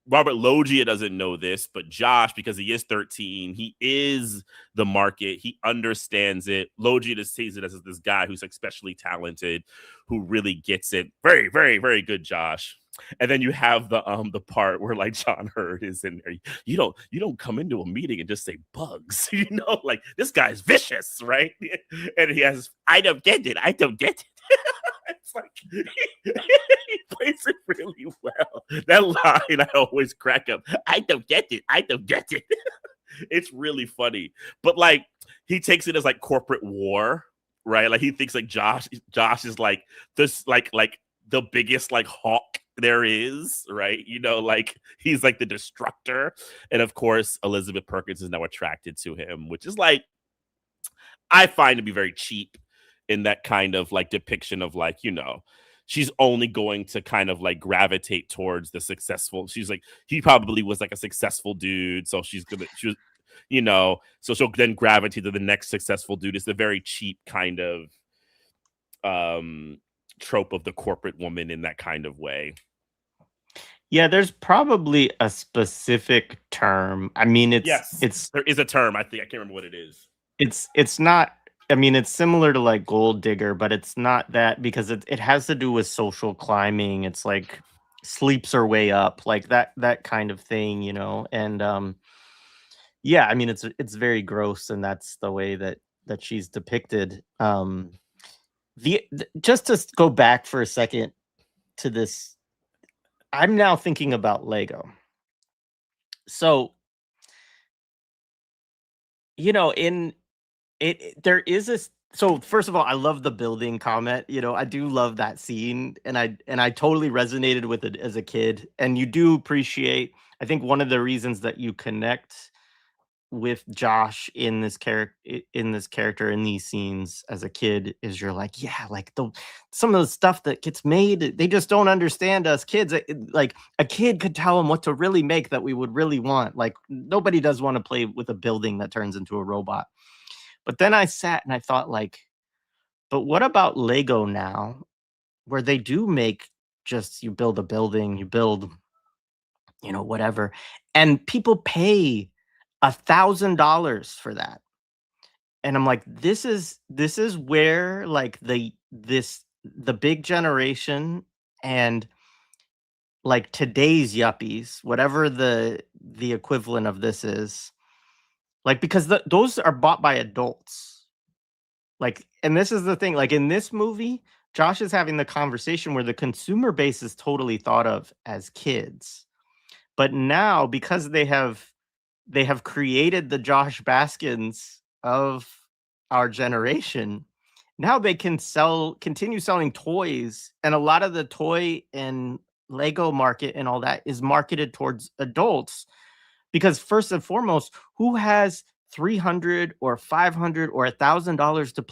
B: Robert Loggia doesn't know this, but Josh, because he is 13, he is the market. He understands it. Loggia just sees it as this guy who's especially talented, who really gets it. Very, very, very good, Josh. And then you have the part where like John Hurd is in there. You don't come into a meeting and just say bugs, like this guy's vicious, right? And he has, I don't get it. I don't get it. It's like he plays it really well. That line I always crack up. I don't get it. I don't get it. It's really funny. But like he takes it as like corporate war, right? Like he thinks like Josh is like this like the biggest like hawk there is, right? Like he's like the destructor. And of course, Elizabeth Perkins is now attracted to him, which is like I find to be very cheap in that kind of like depiction of like, she's only going to kind of like gravitate towards the successful. She's like, he probably was like a successful dude. So she was, so she'll then gravitate to the next successful dude. It's a very cheap kind of trope of the corporate woman in that kind of way.
A: Yeah, there's probably a specific term. I mean, it's
B: there is a term. I think I can't remember what it is.
A: It's not. I mean, it's similar to like gold digger, but it's not that because it has to do with social climbing. It's like sleeps her way up, like that kind of thing, And yeah, I mean, it's very gross, and that's the way that she's depicted. Just to go back for a second to this, I'm now thinking about Lego. So, in there is So first of all, I love the building comment. I do love that scene, and I totally resonated with it as a kid. And you do appreciate. I think one of the reasons that you connect with Josh in this character in these scenes as a kid is you're like, yeah, like some of the stuff that gets made, they just don't understand us kids. Like a kid could tell them what to really make that we would really want. Like nobody does want to play with a building that turns into a robot. But then I sat and I thought, like, but what about Lego now, where they do make just you build a building, you build, whatever, and people pay $1,000 for that. And I'm like, this is where like the big generation and like today's yuppies, whatever the equivalent of this is, like because those are bought by adults. Like, and this is the thing, like in this movie, Josh is having the conversation where the consumer base is totally thought of as kids. But now because they have created the Josh Baskins of our generation, now they can continue selling toys, and a lot of the toy and Lego market and all that is marketed towards adults because first and foremost, who has 300 or 500 or $1,000 to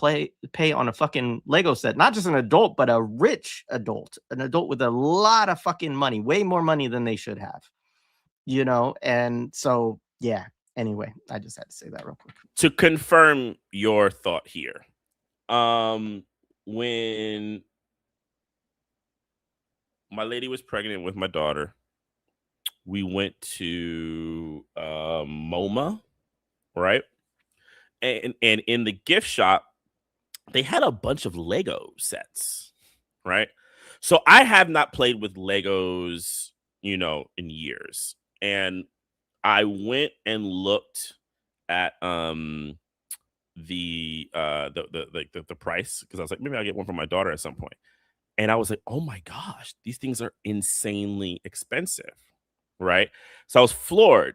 A: pay on a fucking Lego set? Not just an adult, but a rich adult, an adult with a lot of fucking money, way more money than they should have. And so yeah. Anyway, I just had to say that real quick.
B: To confirm your thought here, when my lady was pregnant with my daughter, we went to MoMA, right? And in the gift shop, they had a bunch of Lego sets, right? So I have not played with Legos, in years. And I went and looked at the price because I was like, maybe I'll get one for my daughter at some point. And I was like, oh my gosh, these things are insanely expensive, right? So I was floored.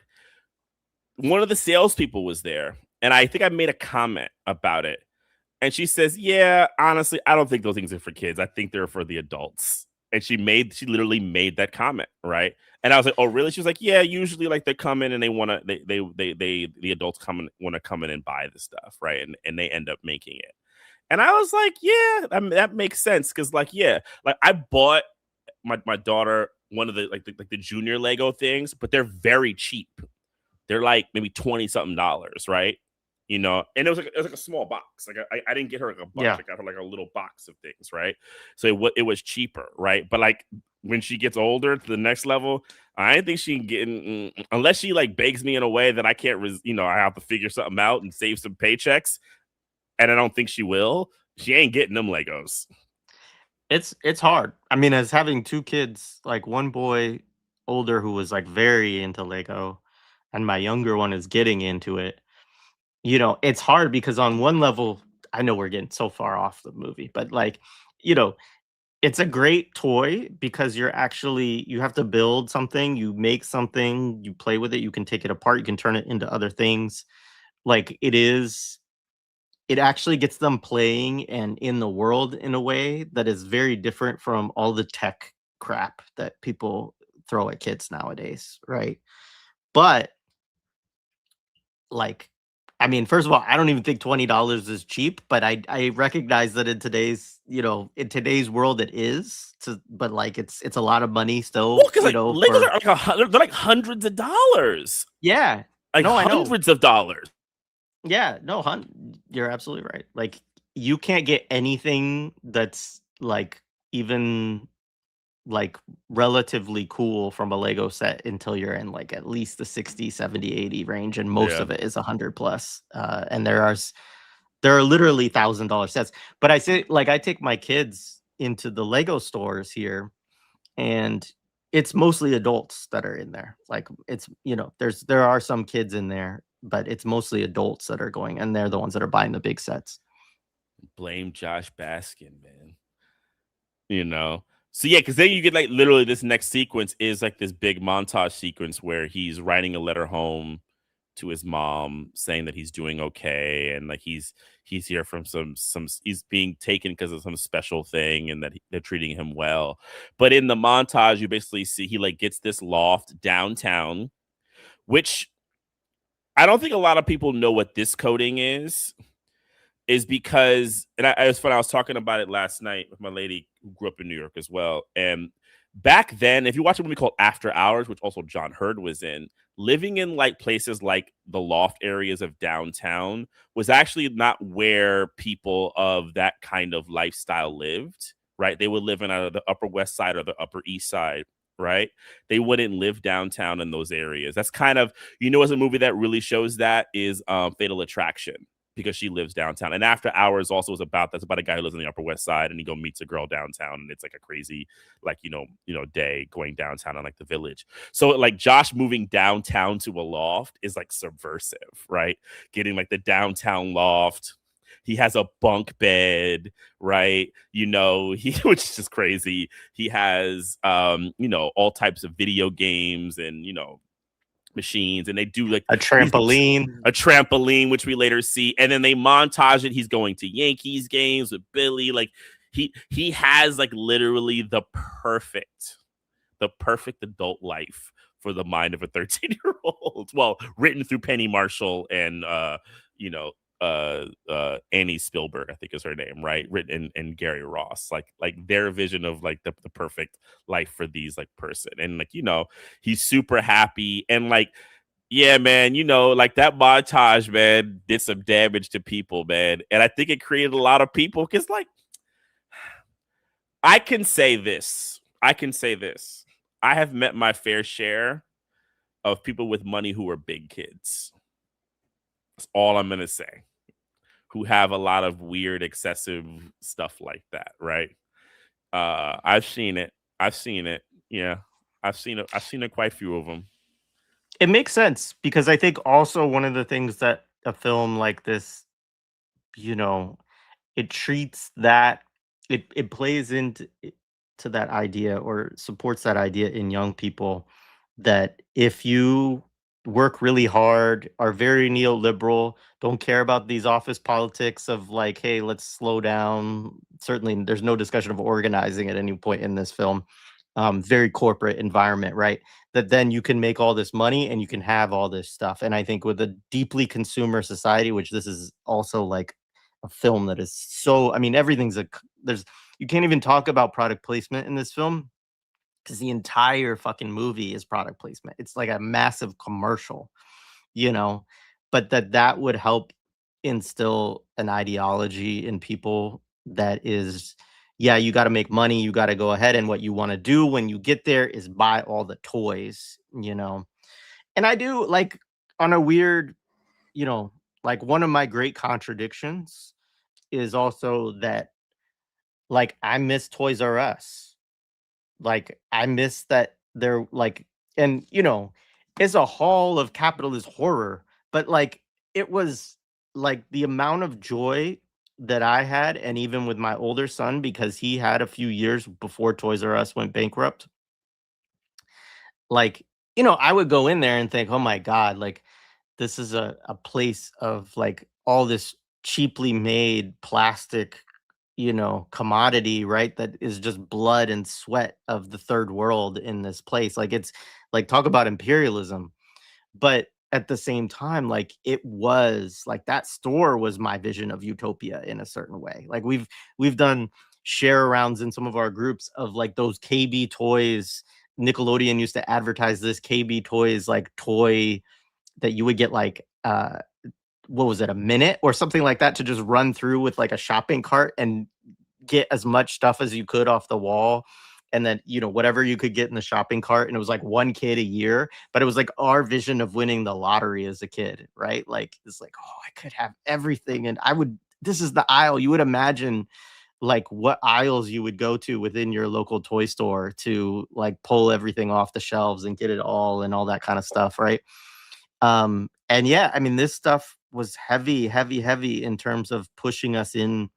B: One of the salespeople was there, and I think I made a comment about it. And she says, yeah, honestly, I don't think those things are for kids. I think they're for the adults. And she literally made that comment, right? And I was like, oh, really? She was like, yeah, usually like they come in and the adults want to come in and buy the stuff, right? And they end up making it. And I was like, yeah, that makes sense. Cause like, yeah, like I bought my daughter one of the junior Lego things, but they're very cheap. They're like maybe 20 something dollars, right? And it was like a small box. Like I didn't get her like a bunch.
A: Yeah.
B: I got her like a little box of things, right? So it was cheaper, right? But like when she gets older to the next level, I don't think she can get unless she like begs me in a way that I can't, I have to figure something out and save some paychecks. And I don't think she will. She ain't getting them Legos.
A: It's hard. I mean, as having two kids, like one boy older who was like very into Lego, and my younger one is getting into it. It's hard because on one level, I know we're getting so far off the movie, but like, it's a great toy because you have to build something, you make something, you play with it, you can take it apart, you can turn it into other things. Like it actually gets them playing and in the world in a way that is very different from all the tech crap that people throw at kids nowadays, right? But like, I mean, first of all, I don't even think $20 is cheap, but I recognize that in today's world it is. But like it's a lot of money still.
B: Well, because like Legos are like they're like hundreds of dollars.
A: Yeah,
B: like
A: no,
B: hundreds of dollars.
A: Yeah, no, you're absolutely right. Like you can't get anything that's like even like relatively cool from a Lego set until you're in like at least the 60, 70, 80 range, and most
B: Yeah.
A: of it is 100 plus. And there are literally $1,000 sets. But I say, like, I take my kids into the Lego stores here, and it's mostly adults that are in there. Like it's there are some kids in there, but it's mostly adults that are going, and they're the ones that are buying the big sets.
B: Blame Josh Baskin, man. So yeah, because then you get like literally this next sequence is like this big montage sequence where he's writing a letter home to his mom saying that he's doing okay, and like he's here from some he's being taken because of some special thing, and that they're treating him well. But in the montage, you basically see he like gets this loft downtown, which I don't think a lot of people know what this coding is because, and it was fun. I was talking about it last night with my lady who grew up in New York as well. And back then, if you watch a movie called After Hours, which also John Hurd was in, living in like places like the loft areas of downtown was actually not where people of that kind of lifestyle lived, right? They would live in either the Upper West Side or the Upper East Side, right? They wouldn't live downtown in those areas. That's kind of, as a movie that really shows that is Fatal Attraction, because she lives downtown. And After Hours also is about a guy who lives on the Upper West Side, and he meets a girl downtown, and it's like a crazy day going downtown in like the Village. So like Josh moving downtown to a loft is like subversive, right? Getting like the downtown loft. He has a bunk bed, right? Which is just crazy. He has all types of video games and machines, and they do like
A: a trampoline,
B: which we later see, and then they montage it. He's going to Yankees games with Billy. Like he has like literally the perfect adult life for the mind of a 13-year-old. Well, written through Penny Marshall and Annie Spielberg, I think is her name, right? Written and Gary Ross, like their vision of like the perfect life for these like person. And like, he's super happy. And like, yeah, man, like that montage, man, did some damage to people, man. And I think it created a lot of people because like, I can say this. I have met my fair share of people with money who are big kids. That's all I'm going to say. Who have a lot of weird, excessive stuff like that, right? I've seen it. Yeah, I've seen it. I've seen quite a few of them.
A: It makes sense because I think also one of the things that a film like this, it treats that it plays into to that idea or supports that idea in young people that if you work really hard, are very neoliberal, don't care about these office politics of like, hey, let's slow down. Certainly, there's no discussion of organizing at any point in this film. Very corporate environment, right? That then you can make all this money and you can have all this stuff. And I think with a deeply consumer society, which this is also like a film that is so, I mean, you can't even talk about product placement in this film because the entire fucking movie is product placement. It's like a massive commercial, you know, but that would help instill an ideology in people that is, yeah, you got to make money, you got to go ahead, and what you want to do when you get there is buy all the toys. And I do like on a weird, like one of my great contradictions is also that like I miss Toys R Us. Like I miss that they're like, and it's a hall of capitalist horror, but like it was like the amount of joy that I had, and even with my older son, because he had a few years before Toys R Us went bankrupt. Like, I would go in there and think, oh my God, like this is a place of like all this cheaply made plastic, commodity, right? That is just blood and sweat of the third world in this place. Like it's like talk about imperialism. But at the same time, like it was like that store was my vision of utopia in a certain way. Like we've done share arounds in some of our groups of like those KB toys. Nickelodeon used to advertise this KB toys like toy that you would get like what was it, a minute or something like that to just run through with like a shopping cart and get as much stuff as you could off the wall. And then, whatever you could get in the shopping cart. And it was like one kid a year, but it was like our vision of winning the lottery as a kid, right? Like, it's like, oh, I could have everything. And this is the aisle. You would imagine like what aisles you would go to within your local toy store to like pull everything off the shelves and get it all and all that kind of stuff, right? And yeah, I mean, this stuff was heavy, heavy, heavy in terms of pushing us in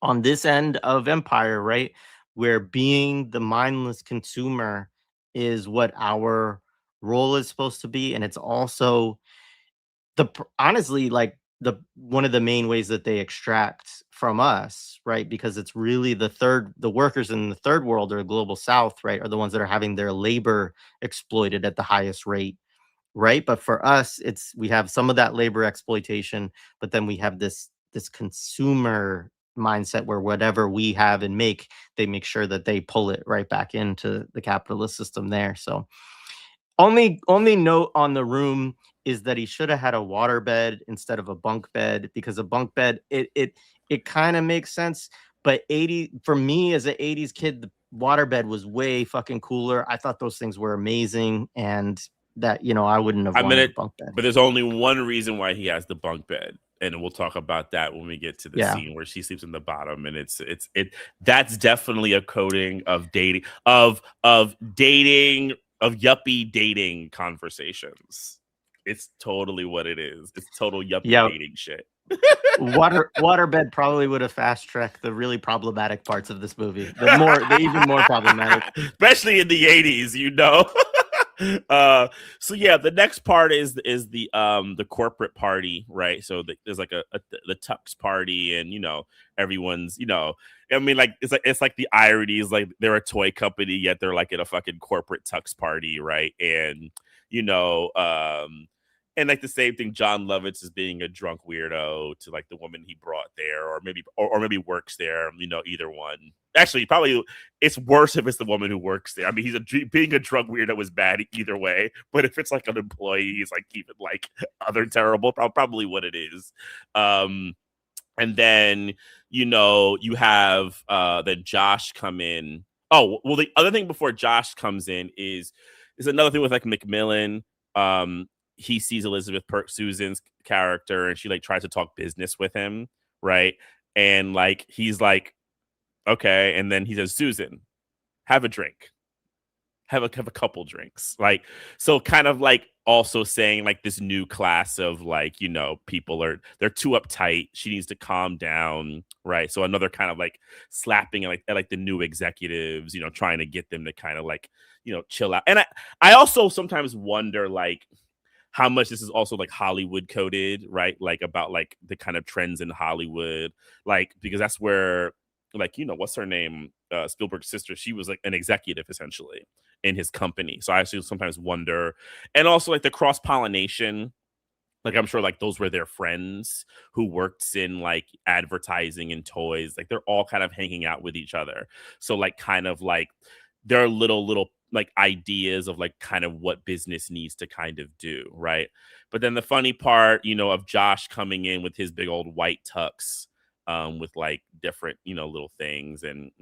A: on this end of empire, right? Where being the mindless consumer is what our role is supposed to be. And it's also, honestly, like, the one of the main ways that they extract from us, right? Because it's really the workers in the third world or global south, right, are the ones that are having their labor exploited at the highest rate, right? But for us, we have some of that labor exploitation, but then we have this consumer mindset where whatever we have and make, they make sure that they pull it right back into the capitalist system there. So only note on the room is that he should have had a water bed instead of a bunk bed, because a bunk bed, it kind of makes sense. But for me as an 80s kid, the water bed was way fucking cooler. I thought those things were amazing, and that, I wouldn't have
B: I mean
A: wanted a
B: it,
A: bunk bed.
B: but there's only one reason why he has the bunk bed, and we'll talk about that when we get to the
A: Yeah.
B: scene where she sleeps in the bottom. And that's definitely a coding of dating, of yuppie dating conversations. It's totally what it is. It's total yuppie
A: Yeah.
B: dating shit.
A: Waterbed probably would have fast tracked the really problematic parts of this movie. The even more problematic.
B: Especially in the 80s, so yeah, the next part is the corporate party, right? So there's like the tux party, and everyone's, I mean, like it's like the irony is like they're a toy company, yet they're like at a fucking corporate tux party, right? And you know and like the same thing, John Lovitz is being a drunk weirdo to like the woman he brought there, or maybe works there, either one. Actually, probably it's worse if it's the woman who works there. I mean, being a drug weirdo is bad either way, but if it's like an employee, he's like even like other terrible, probably what it is. And then you have then Josh come in. Oh well, the other thing before Josh comes in is another thing with like McMillan. He sees Elizabeth Susan's character, and she like tries to talk business with him, right? And like he's like, okay, and then he says, Susan, have a drink, have a couple drinks, like, so kind of like also saying like this new class of like, people they're too uptight, she needs to calm down, right? So another kind of like slapping at the new executives, trying to get them to kind of like, chill out. And I also sometimes wonder like how much this is also like Hollywood coded, right? Like about like the kind of trends in Hollywood, like because that's where like what's her name, Spielberg's sister, she was like an executive essentially in his company. So I actually sometimes wonder, and also like the cross pollination. Like I'm sure like those were their friends who worked in like advertising and toys. Like they're all kind of hanging out with each other. So like kind of like there are little like ideas of like kind of what business needs to kind of do, right? But then the funny part, of Josh coming in with his big old white tux, with like different, little things, and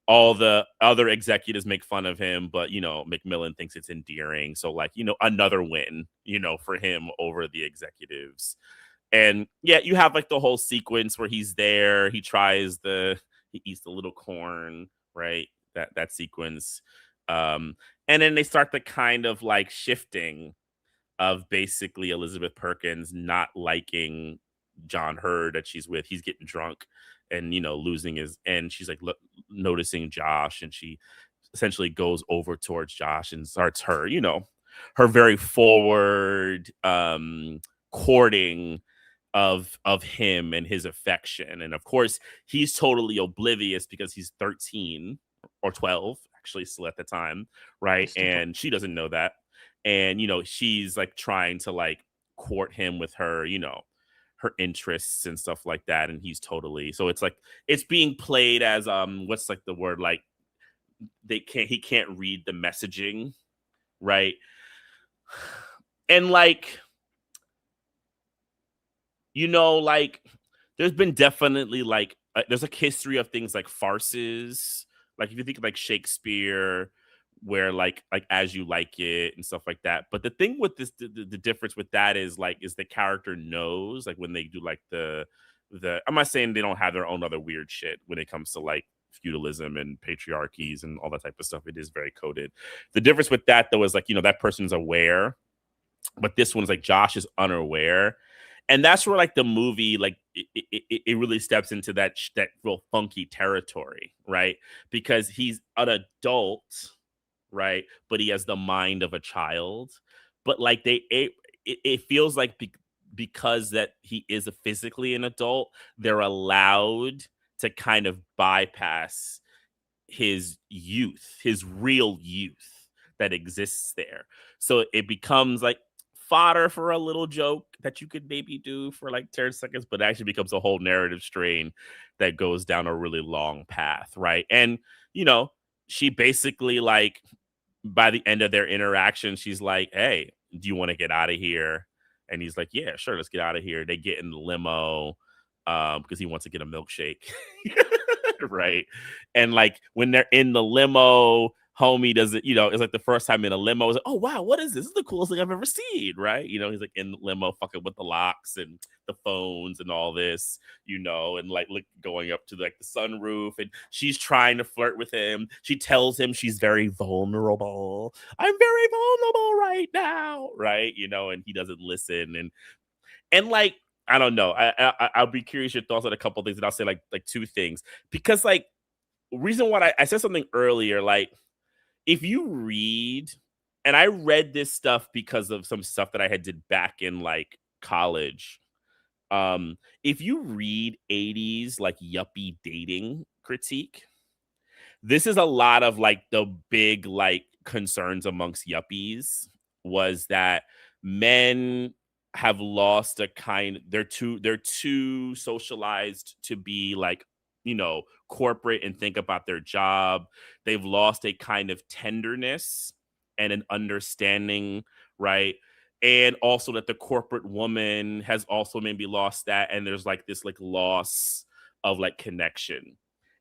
B: all the other executives make fun of him, but McMillan thinks it's endearing. So like, another win, for him over the executives. And yeah, you have like the whole sequence where he's there, he eats the little corn, right? That sequence. And then they start the kind of like shifting of basically Elizabeth Perkins not liking John Hurd that she's with. He's getting drunk and losing his, and she's like noticing Josh, and she essentially goes over towards Josh and starts her very forward courting of him and his affection. And of course he's totally oblivious because he's 13 or 12 actually still at the time, right? And she doesn't know that. And she's like trying to like court him with her her interests and stuff like that, and he's totally, so it's like it's being played as what's like the word, like he can't read the messaging, right? And like like there's been definitely like there's a history of things like farces, like if you think of like Shakespeare, where like As You Like It and stuff like that. But the thing with this, the difference with that is like is the character knows, like when they do like the I'm not saying they don't have their own other weird shit when it comes to like feudalism and patriarchies and all that type of stuff. It is very coded. The difference with that though is like that person's aware, but this one's like Josh is unaware. And that's where like the movie like it really steps into that real funky territory, right? Because he's an adult, right? But he has the mind of a child. But like it feels like because that he is a physically an adult, they're allowed to kind of bypass his youth, his real youth that exists there. So it becomes like fodder for a little joke that you could maybe do for like 10 seconds, but it actually becomes a whole narrative strain that goes down a really long path, right? And, you know, she basically like by the end of their interaction, she's like, "Hey, do you want to get out of here?" And he's like, "Yeah, sure, let's get out of here." They get in the limo because he wants to get a milkshake. Right. And like when they're in the limo, homie doesn't, you know, it's like the first time in a limo. It's like, oh wow, what is this? This is the coolest thing I've ever seen, right? You know, he's like in the limo fucking with the locks and the phones and all this, you know, and like look going up to like the sunroof, and she's trying to flirt with him. She tells him she's very vulnerable. I'm very vulnerable right now, right? You know, and he doesn't listen, and like I don't know. I'll be curious your thoughts on a couple of things, and I'll say like two things because like reason why I said something earlier, like if you read, and I read this stuff because of some stuff that I had did back in like college. If you read 80s like yuppie dating critique, this is a lot of like the big like concerns amongst yuppies was that men have lost a kind they're too socialized to be like, you know, corporate and think about their job. They've lost a kind of tenderness and an understanding, right? And also that the corporate woman has also maybe lost that, and there's like this like loss of like connection.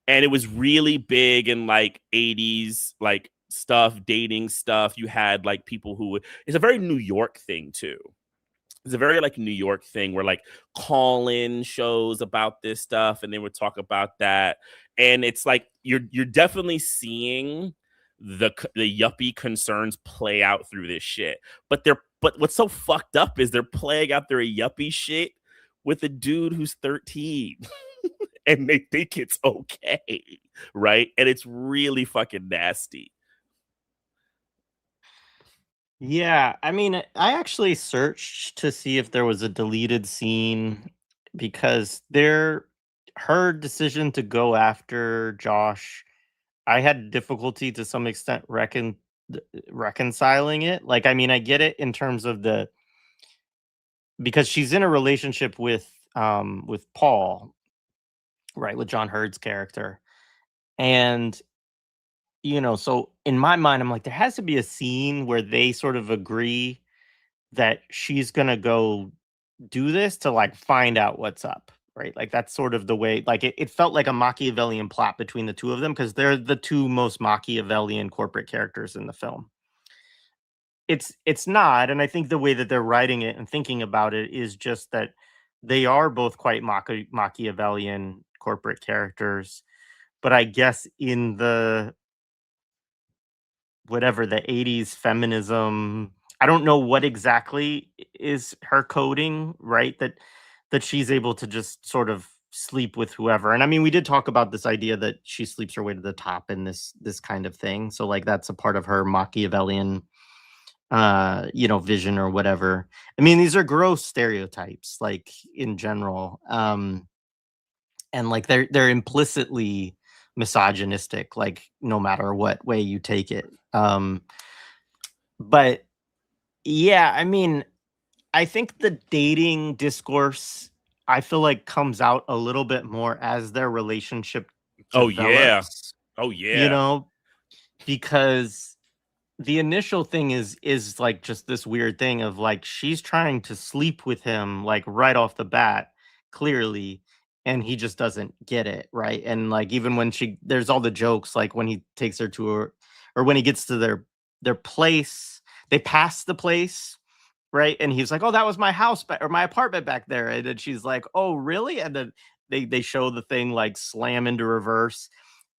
B: And it was really big in like 80s like stuff, dating stuff. You had like people who it's a very New York thing too. It's a very like New York thing where like call-in shows about this stuff and they would talk about that. And it's like you're definitely seeing the yuppie concerns play out through this shit. But what's so fucked up is they're playing out their yuppie shit with a dude who's 13. And they think it's okay, right? And it's really fucking nasty.
A: Yeah, I mean, I actually searched to see if there was a deleted scene because her decision to go after Josh, I had difficulty to some extent reconciling it. Like, I mean, I get it in terms of the because she's in a relationship with Paul, right, with John Hurd's character. And so in my mind, I'm like, there has to be a scene where they sort of agree that she's gonna go do this to like find out what's up, right? Like that's sort of the way, like it felt like a Machiavellian plot between the two of them because they're the two most Machiavellian corporate characters in the film. It's not, and I think the way that they're writing it and thinking about it is just that they are both quite Machiavellian corporate characters, but I guess in the whatever the 80s feminism, I don't know what exactly is her coding, right? That she's able to just sort of sleep with whoever. And I mean, we did talk about this idea that she sleeps her way to the top in this kind of thing. So like that's a part of her Machiavellian vision or whatever. I mean, these are gross stereotypes like in general. And like they're implicitly misogynistic, like no matter what way you take it. But yeah, I mean, I think the dating discourse, I feel like comes out a little bit more as their relationship
B: Oh yeah.
A: develops,
B: Oh
A: you
B: yeah.
A: know, because the initial thing is like just this weird thing of like she's trying to sleep with him like right off the bat, clearly, and he just doesn't get it, right? And like even when there's all the jokes like when he takes her to her or when he gets to their place, they pass the place, right? And he's like, "Oh, that was my house or my apartment back there." And then she's like, "Oh, really?" And then they show the thing like slam into reverse.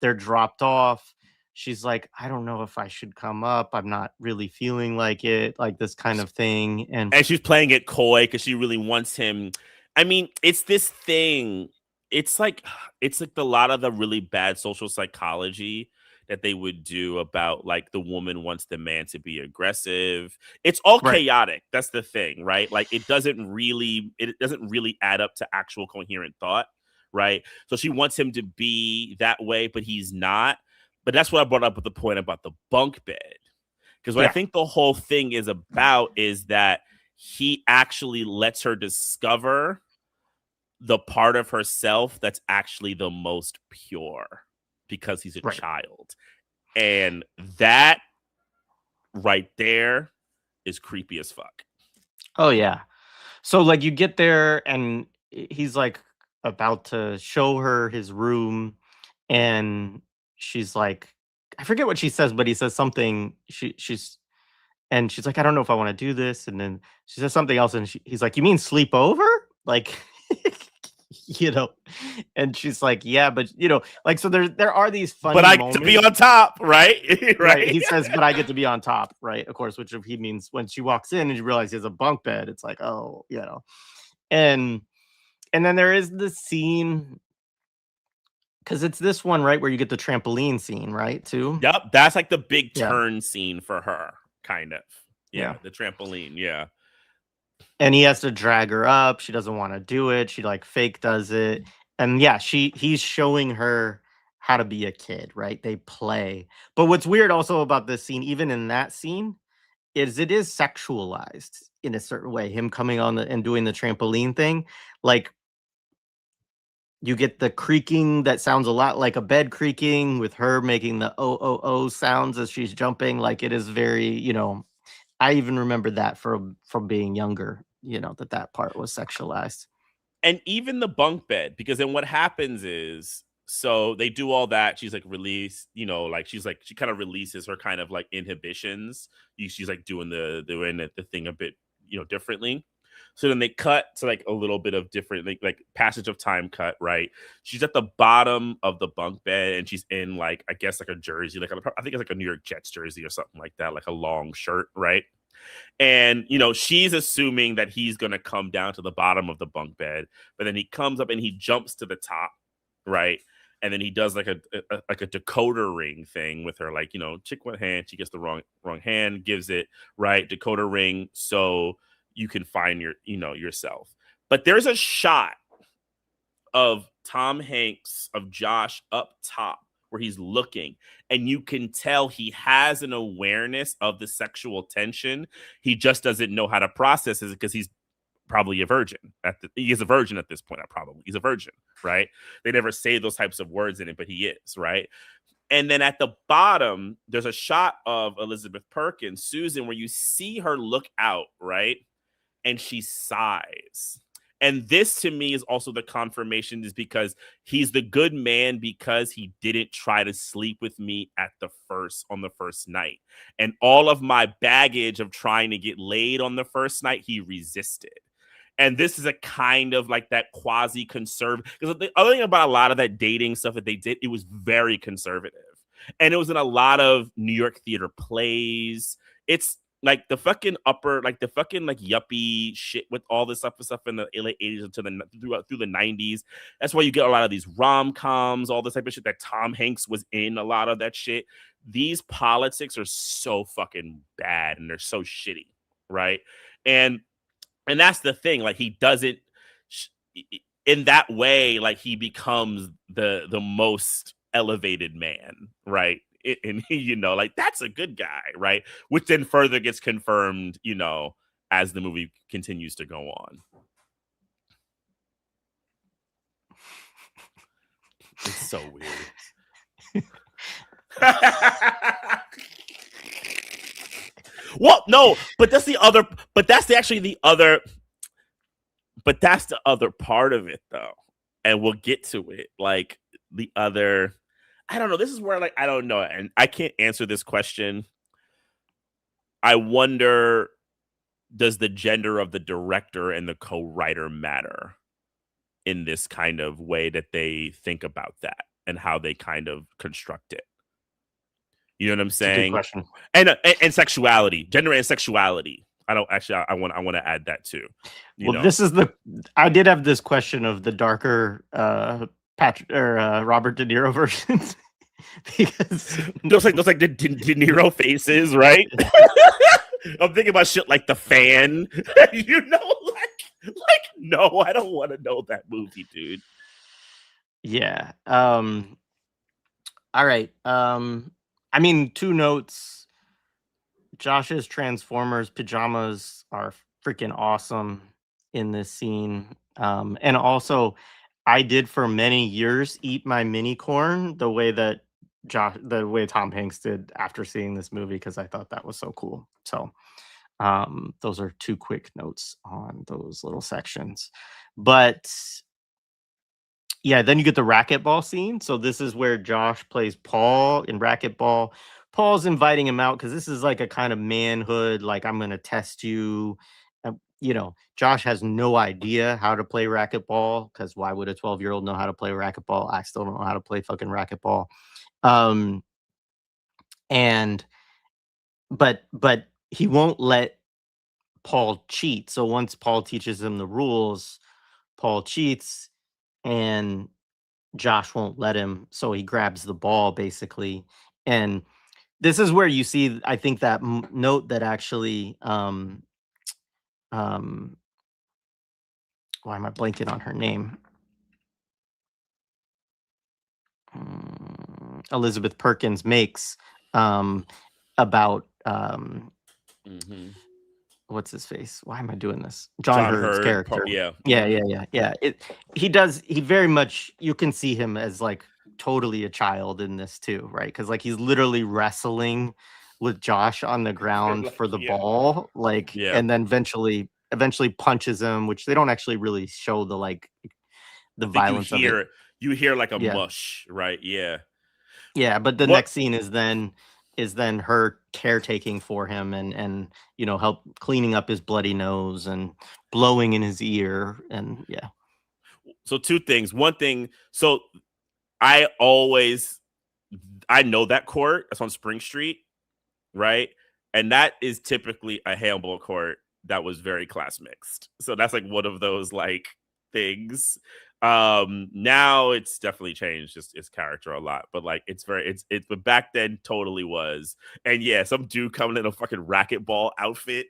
A: They're dropped off. She's like, "I don't know if I should come up. I'm not really feeling like it," like this kind of thing. And
B: And she's playing it coy because she really wants him. I mean, it's this thing. It's like it's like a lot of the really bad social psychology that they would do about like the woman wants the man to be aggressive. It's all
A: Right.
B: chaotic. That's the thing, right? Like it doesn't really add up to actual coherent thought, right? So she wants him to be that way, but he's not. But that's what I brought up with the point about the bunk bed. Because what I
A: Yeah.
B: think the whole thing is about is that he actually lets her discover the part of herself that's actually the most pure because he's a
A: Right.
B: child. And that right there is creepy as fuck.
A: Oh yeah. So like you get there and he's like about to show her his room and she's like I forget what she says, but he says something she's like, I don't know if I want to do this. And then she says something else and he's like, you mean sleep over? Like you know, and she's like, yeah, but like so there are these funny
B: But I get
A: moments.
B: to be on top, right?
A: Right. He says, but I get to be on top, right? Of course, which he means when she walks in and you realize he has a bunk bed, it's like, oh, And then there is the scene because it's this one, right, where you get the trampoline scene, right? Too.
B: Yep. That's like the big
A: Yeah.
B: turn scene for her, kind of. Yeah.
A: Yeah.
B: The trampoline. Yeah.
A: And he has to drag her up. She doesn't want to do it. She like fake does it. And yeah, he's showing her how to be a kid, right? They play. But what's weird also about this scene, even in that scene, is it is sexualized in a certain way. Him coming on and doing the trampoline thing, like you get the creaking that sounds a lot like a bed creaking with her making the oh sounds as she's jumping. Like it is very, I even remember that from being younger, that part was sexualized.
B: And even the bunk bed, because then what happens is, so they do all that. She's like released, like she kind of releases her kind of like inhibitions. She's like doing the thing a bit, differently. So then they cut to like a little bit of different like passage of time cut, right? She's at the bottom of the bunk bed and she's in like, I guess like a jersey, like I think it's like a New York Jets jersey or something like that, like a long shirt, right? And she's assuming that he's gonna come down to the bottom of the bunk bed, but then he comes up and he jumps to the top, right? And then he does like a decoder ring thing with her, like chick one hand, she gets the wrong hand, gives it right decoder ring, so you can find yourself. But there's a shot of Tom Hanks of Josh up top where he's looking and you can tell he has an awareness of the sexual tension. He just doesn't know how to process it because he's probably a virgin. He is a virgin at this point. He's a virgin, right? They never say those types of words in it, but he is, right? And then at the bottom, there's a shot of Elizabeth Perkins, Susan, where you see her look out, right? And she sighs. And this to me is also the confirmation is because he's the good man because he didn't try to sleep with me on the first night. And all of my baggage of trying to get laid on the first night, he resisted. And this is a kind of like that quasi conservative, because the other thing about a lot of that dating stuff that they did, it was very conservative. And it was in a lot of New York theater plays. It's like the fucking yuppie shit with all this stuff in the late 80s through the 90s. That's why you get a lot of these rom-coms, all this type of shit that Tom Hanks was in, a lot of that shit. These politics are so fucking bad and they're so shitty, right? And that's the thing, like he doesn't in that way, like he becomes the most elevated man, right? And like that's a good guy, right? Which then further gets confirmed, as the movie continues to go on. It's so weird. Well, no, but that's the other part of it though. And we'll get to it. Like the other, I don't know. This is where like I don't know, and I can't answer this question. I wonder, does the gender of the director and the co-writer matter in this kind of way that they think about that and how they kind of construct it? You know what I'm saying?
A: That's a good
B: question. And sexuality, gender and sexuality. I don't actually. I want to add that too.
A: This is I did have this question of the darker Robert De Niro versions. because
B: those like the De Niro faces, right? I'm thinking about shit like The Fan. You know, like no, I don't want to know that movie, dude.
A: yeah. All right. I mean, two notes. Josh's Transformers pajamas are freaking awesome in this scene. And also, I did for many years eat my mini corn the way that the way Tom Hanks did after seeing this movie because I thought that was so cool. So, those are two quick notes on those little sections. But yeah, then you get the racquetball scene. So this is where Josh plays Paul in racquetball. Paul's inviting him out because this is like a kind of manhood, like I'm gonna test you. Josh has no idea how to play racquetball because why would a 12-year-old know how to play racquetball? I still don't know how to play fucking racquetball. Um, and but he won't let Paul cheat. So once Paul teaches him the rules, Paul cheats and Josh won't let him, so he grabs the ball basically. And this is where you see, I think, that note that actually, um, why am I blanking on her name? Elizabeth Perkins makes about
B: Mm-hmm.
A: what's his face? Why am I doing this? John
B: John
A: Hurd's
B: Hurt,
A: character.
B: yeah,
A: Yeah,
B: mm-hmm.
A: yeah. He very much, you can see him as like totally a child in this too, right? Because like he's literally wrestling with Josh on the ground
B: Like,
A: for the
B: yeah,
A: ball, like,
B: yeah.
A: and then eventually punches him, which they don't actually really show the
B: I think
A: violence of it.
B: you hear like a
A: Yeah.
B: mush, right? Yeah.
A: Yeah, but the
B: What
A: next scene is then her caretaking for him and help cleaning up his bloody nose and blowing in his ear and yeah.
B: so two things. One thing, so I always I know that court. That's on Spring Street, right? And that is typically a handball court that was very class mixed. So that's like one of those like things. Now it's definitely changed its character a lot, but like but back then totally was. And yeah, some dude coming in a fucking racquetball outfit,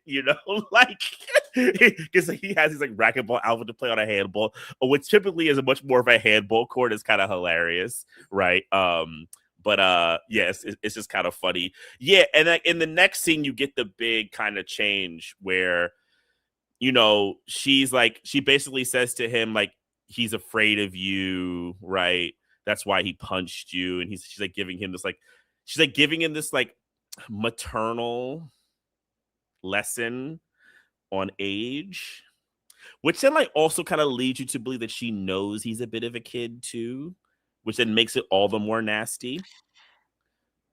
B: like because he has his like racquetball outfit to play on a handball, which typically is a much more of a handball court, is kind of hilarious, right? But yes, it's just kind of funny. Yeah, and like in the next scene, you get the big kind of change where she basically says to him like he's afraid of you, right? That's why he punched you, and she's like giving him this like maternal lesson on age, which then like also kind of leads you to believe that she knows he's a bit of a kid too, which then makes it all the more nasty.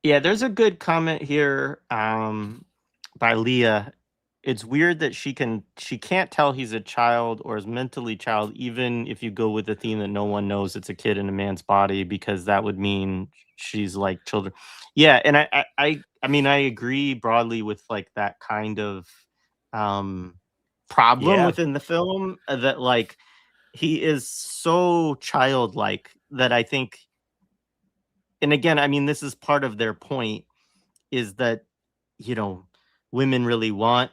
A: Yeah, there's a good comment here by Leah. It's weird that she can't tell he's a child or is mentally child, even if you go with the theme that no one knows it's a kid in a man's body, because that would mean she's like children. Yeah, and I mean I agree broadly with like that kind of um problem
B: Yeah.
A: within the film, that like he is so childlike that I think, and again, I mean, this is part of their point, is that, you know, women really want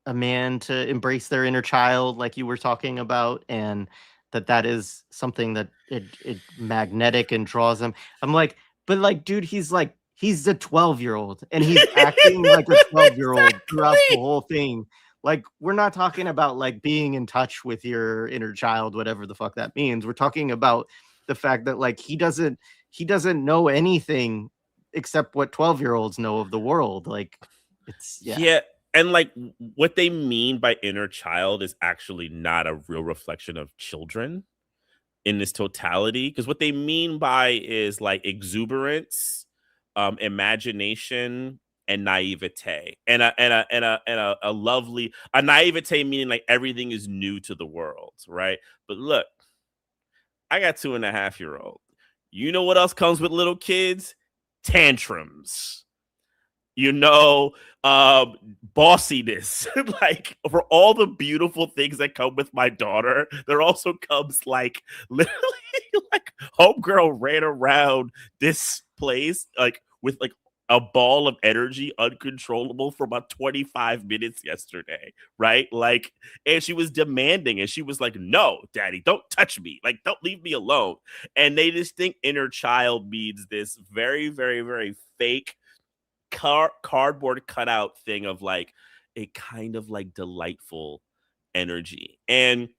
A: a man to embrace their inner child, like you were talking about, and that is something that it magnetic and draws them. I'm like, but like, dude, he's a 12-year-old and he's acting like a 12-year-old throughout the
B: Exactly.
A: whole thing. Like, we're not talking about like being in touch with your inner child, whatever the fuck that means. We're talking about the fact that like he doesn't know anything except what 12-year-olds know of the world. Like, it's yeah.
B: Yeah, and like what they mean by inner child is actually not a real reflection of children in this totality, because what they mean by is like exuberance, imagination, and naivete, and a lovely a naivete meaning like everything is new to the world, right? But look, I got 2.5-year old. You know what else comes with little kids? Tantrums, you know, bossiness. Like for all the beautiful things that come with my daughter, there also comes like literally like homegirl ran around this place, like with like a ball of energy uncontrollable for about 25 minutes yesterday, right? Like, and she was demanding, and she was like, no, daddy, don't touch me. Like, don't leave me alone. And they just think inner child means this very, very, very fake cardboard cutout thing of like a kind of like delightful energy. And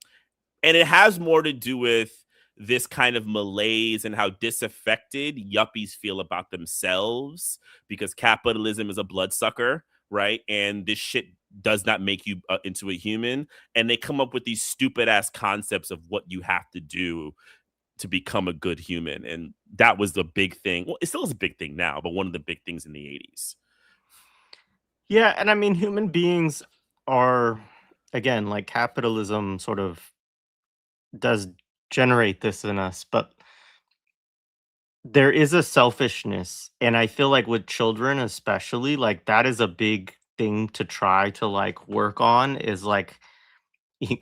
B: it has more to do with this kind of malaise and how disaffected yuppies feel about themselves because capitalism is a bloodsucker, right? And this shit does not make you into a human. And they come up with these stupid ass concepts of what you have to do to become a good human. And that was the big thing. Well, it still is a big thing now, but one of the big things in the 80s.
A: Yeah, and I mean, human beings are, again, like capitalism sort of does generate this in us, but there is a selfishness, and I feel like with children especially, like that is a big thing to try to like work on is like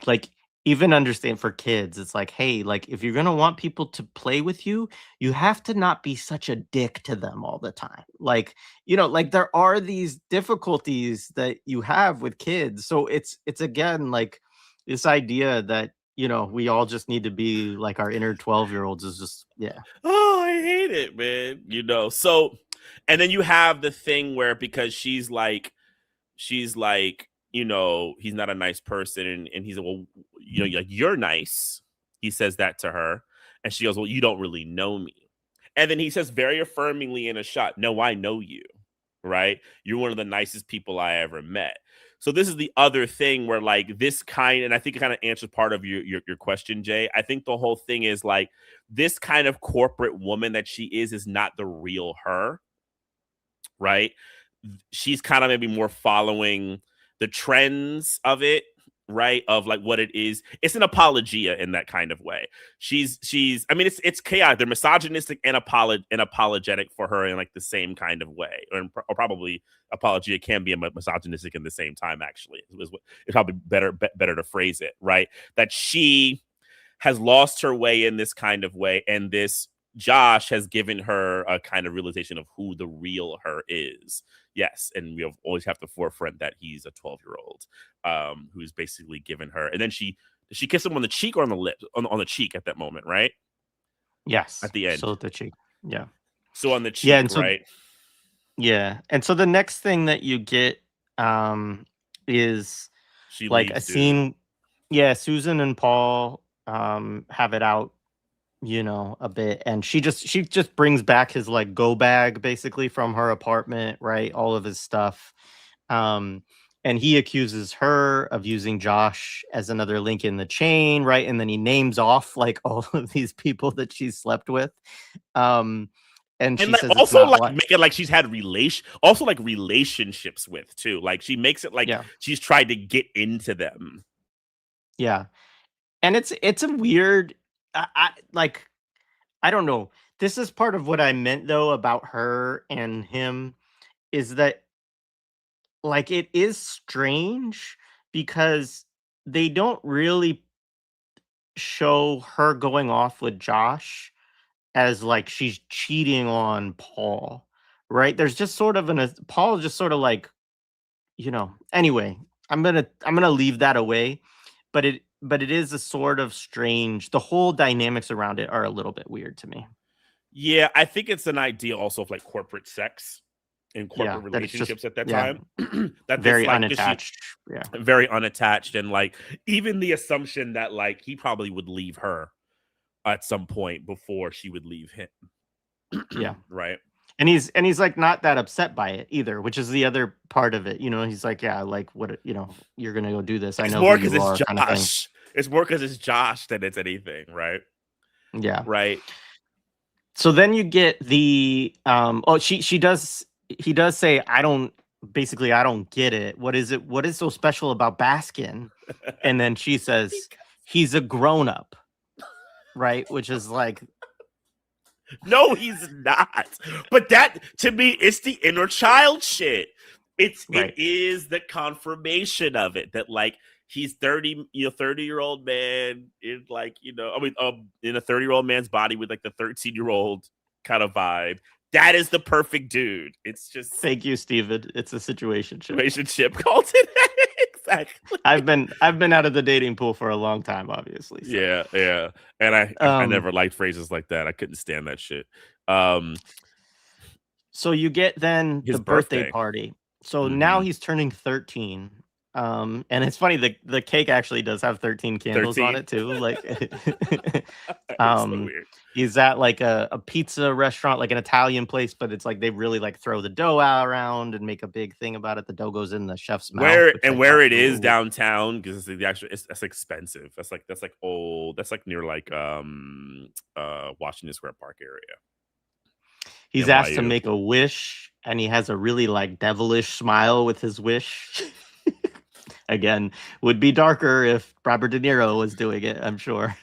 A: like even understand for kids, it's like, hey, like if you're gonna want people to play with you, you have to not be such a dick to them all the time. Like, like there are these difficulties that you have with kids. So it's again like this idea that we all just need to be like our inner 12-year-olds is just yeah.
B: Oh, I hate it, man. So and then you have the thing where because she's like, he's not a nice person, and he's like, well, like you're nice. He says that to her, and she goes, well, you don't really know me. And then he says very affirmingly in a shot, no, I know you, right? You're one of the nicest people I ever met. So this is the other thing where like this kind, and I think it kind of answers part of your question, Jay. I think the whole thing is like this kind of corporate woman that she is not the real her, right? She's kind of maybe more following the trends of it, right? Of like what it is. It's an apologia in that kind of way. She's I mean, it's chaotic. They're misogynistic and apologetic for her in like the same kind of way. Or probably apologia can be a misogynistic in the same time, actually. It's probably better to phrase it, right? That she has lost her way in this kind of way, and this Josh has given her a kind of realization of who the real her is. Yes, and we always have to forefront that he's a 12-year-old who's basically given her. And then she kissed him on the cheek or on the lip? On the cheek at that moment, right?
A: Yes.
B: At the end.
A: So the cheek. Yeah.
B: So on the
A: Yeah,
B: cheek,
A: and so
B: right?
A: yeah. And so the next thing that you get is
B: She
A: like a
B: leaves, dude.
A: scene. Yeah, Susan and Paul have it out, a bit, and she just brings back his like go bag basically from her apartment, right? All of his stuff. Um and he accuses her of using Josh as another link in the chain, right? And then he names off like all of these people that she slept with. Um and
B: And
A: she
B: like
A: says it's
B: also
A: not
B: like
A: what.
B: make it like she's had also like relationships with too. Like she makes it like
A: Yeah.
B: she's tried to get into them.
A: Yeah. And it's a weird I like I don't know. This is part of what I meant though about her and him is that like it is strange because they don't really show her going off with Josh as like she's cheating on Paul, right? There's just sort of Paul is just sort of like, anyway, I'm going to leave that away, but it is a sort of strange. The whole dynamics around it are a little bit weird to me.
B: Yeah, I think it's an idea also of like corporate sex and
A: Yeah,
B: corporate
A: that it's just
B: relationships at that
A: yeah,
B: time. That this
A: very
B: like that she
A: unattached. Yeah.
B: very unattached, and like even the assumption that like he probably would leave her at some point before she would leave him.
A: Yeah.
B: Right.
A: And he's like not that upset by it either, which is the other part of it. He's like, yeah, like what, you're gonna go do this. I
B: It's
A: know who
B: more because
A: you
B: it's
A: are, kind of thing.
B: Josh. It's more because it's Josh than it's anything, right?
A: Yeah.
B: Right.
A: So then you get the she does he does say, I don't get it. What is so special about Baskin? And then she says, he's a grown up, right? Which is like,
B: No, he's not. But that to me, it's the inner child shit. It
A: right.
B: is the confirmation of it that like he's 30, 30-year-old man in like, in a 30-year-old man's body with like the 13-year-old kind of vibe. That is the perfect dude. It's just
A: Thank you, Steven. It's a situationship.
B: relationship called it. Exactly.
A: I've been out of the dating pool for a long time, obviously. So.
B: Yeah. And I never liked phrases like that. I couldn't stand that shit.
A: So you get then
B: His
A: the birthday
B: birthday.
A: party. So now he's turning 13. And it's funny, the cake actually does have 13 candles on
B: 13.
A: it too. Like
B: It's so weird.
A: he's at like a pizza restaurant, like an Italian place, but it's like they really like throw the dough out around and make a big thing about it. The dough goes in the chef's mouth.
B: Where it is downtown, because that's expensive. That's like old. That's like near like Washington Square Park area.
A: He's asked to make a wish, and he has a really like devilish smile with his wish. Again, would be darker if Robert De Niro was doing it, I'm sure.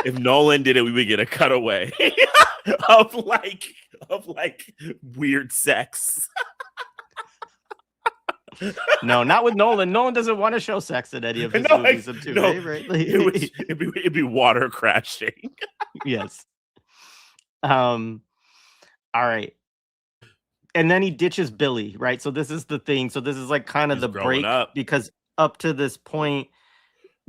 B: If Nolan did it, we would get a cutaway of like weird sex.
A: No, not with Nolan. Nolan doesn't want to show sex in any of his movies. Right? Like,
B: it'd be water crashing.
A: Yes. All right. And then he ditches Billy, right? So this is the thing. So this is like kind of the break because up to this point,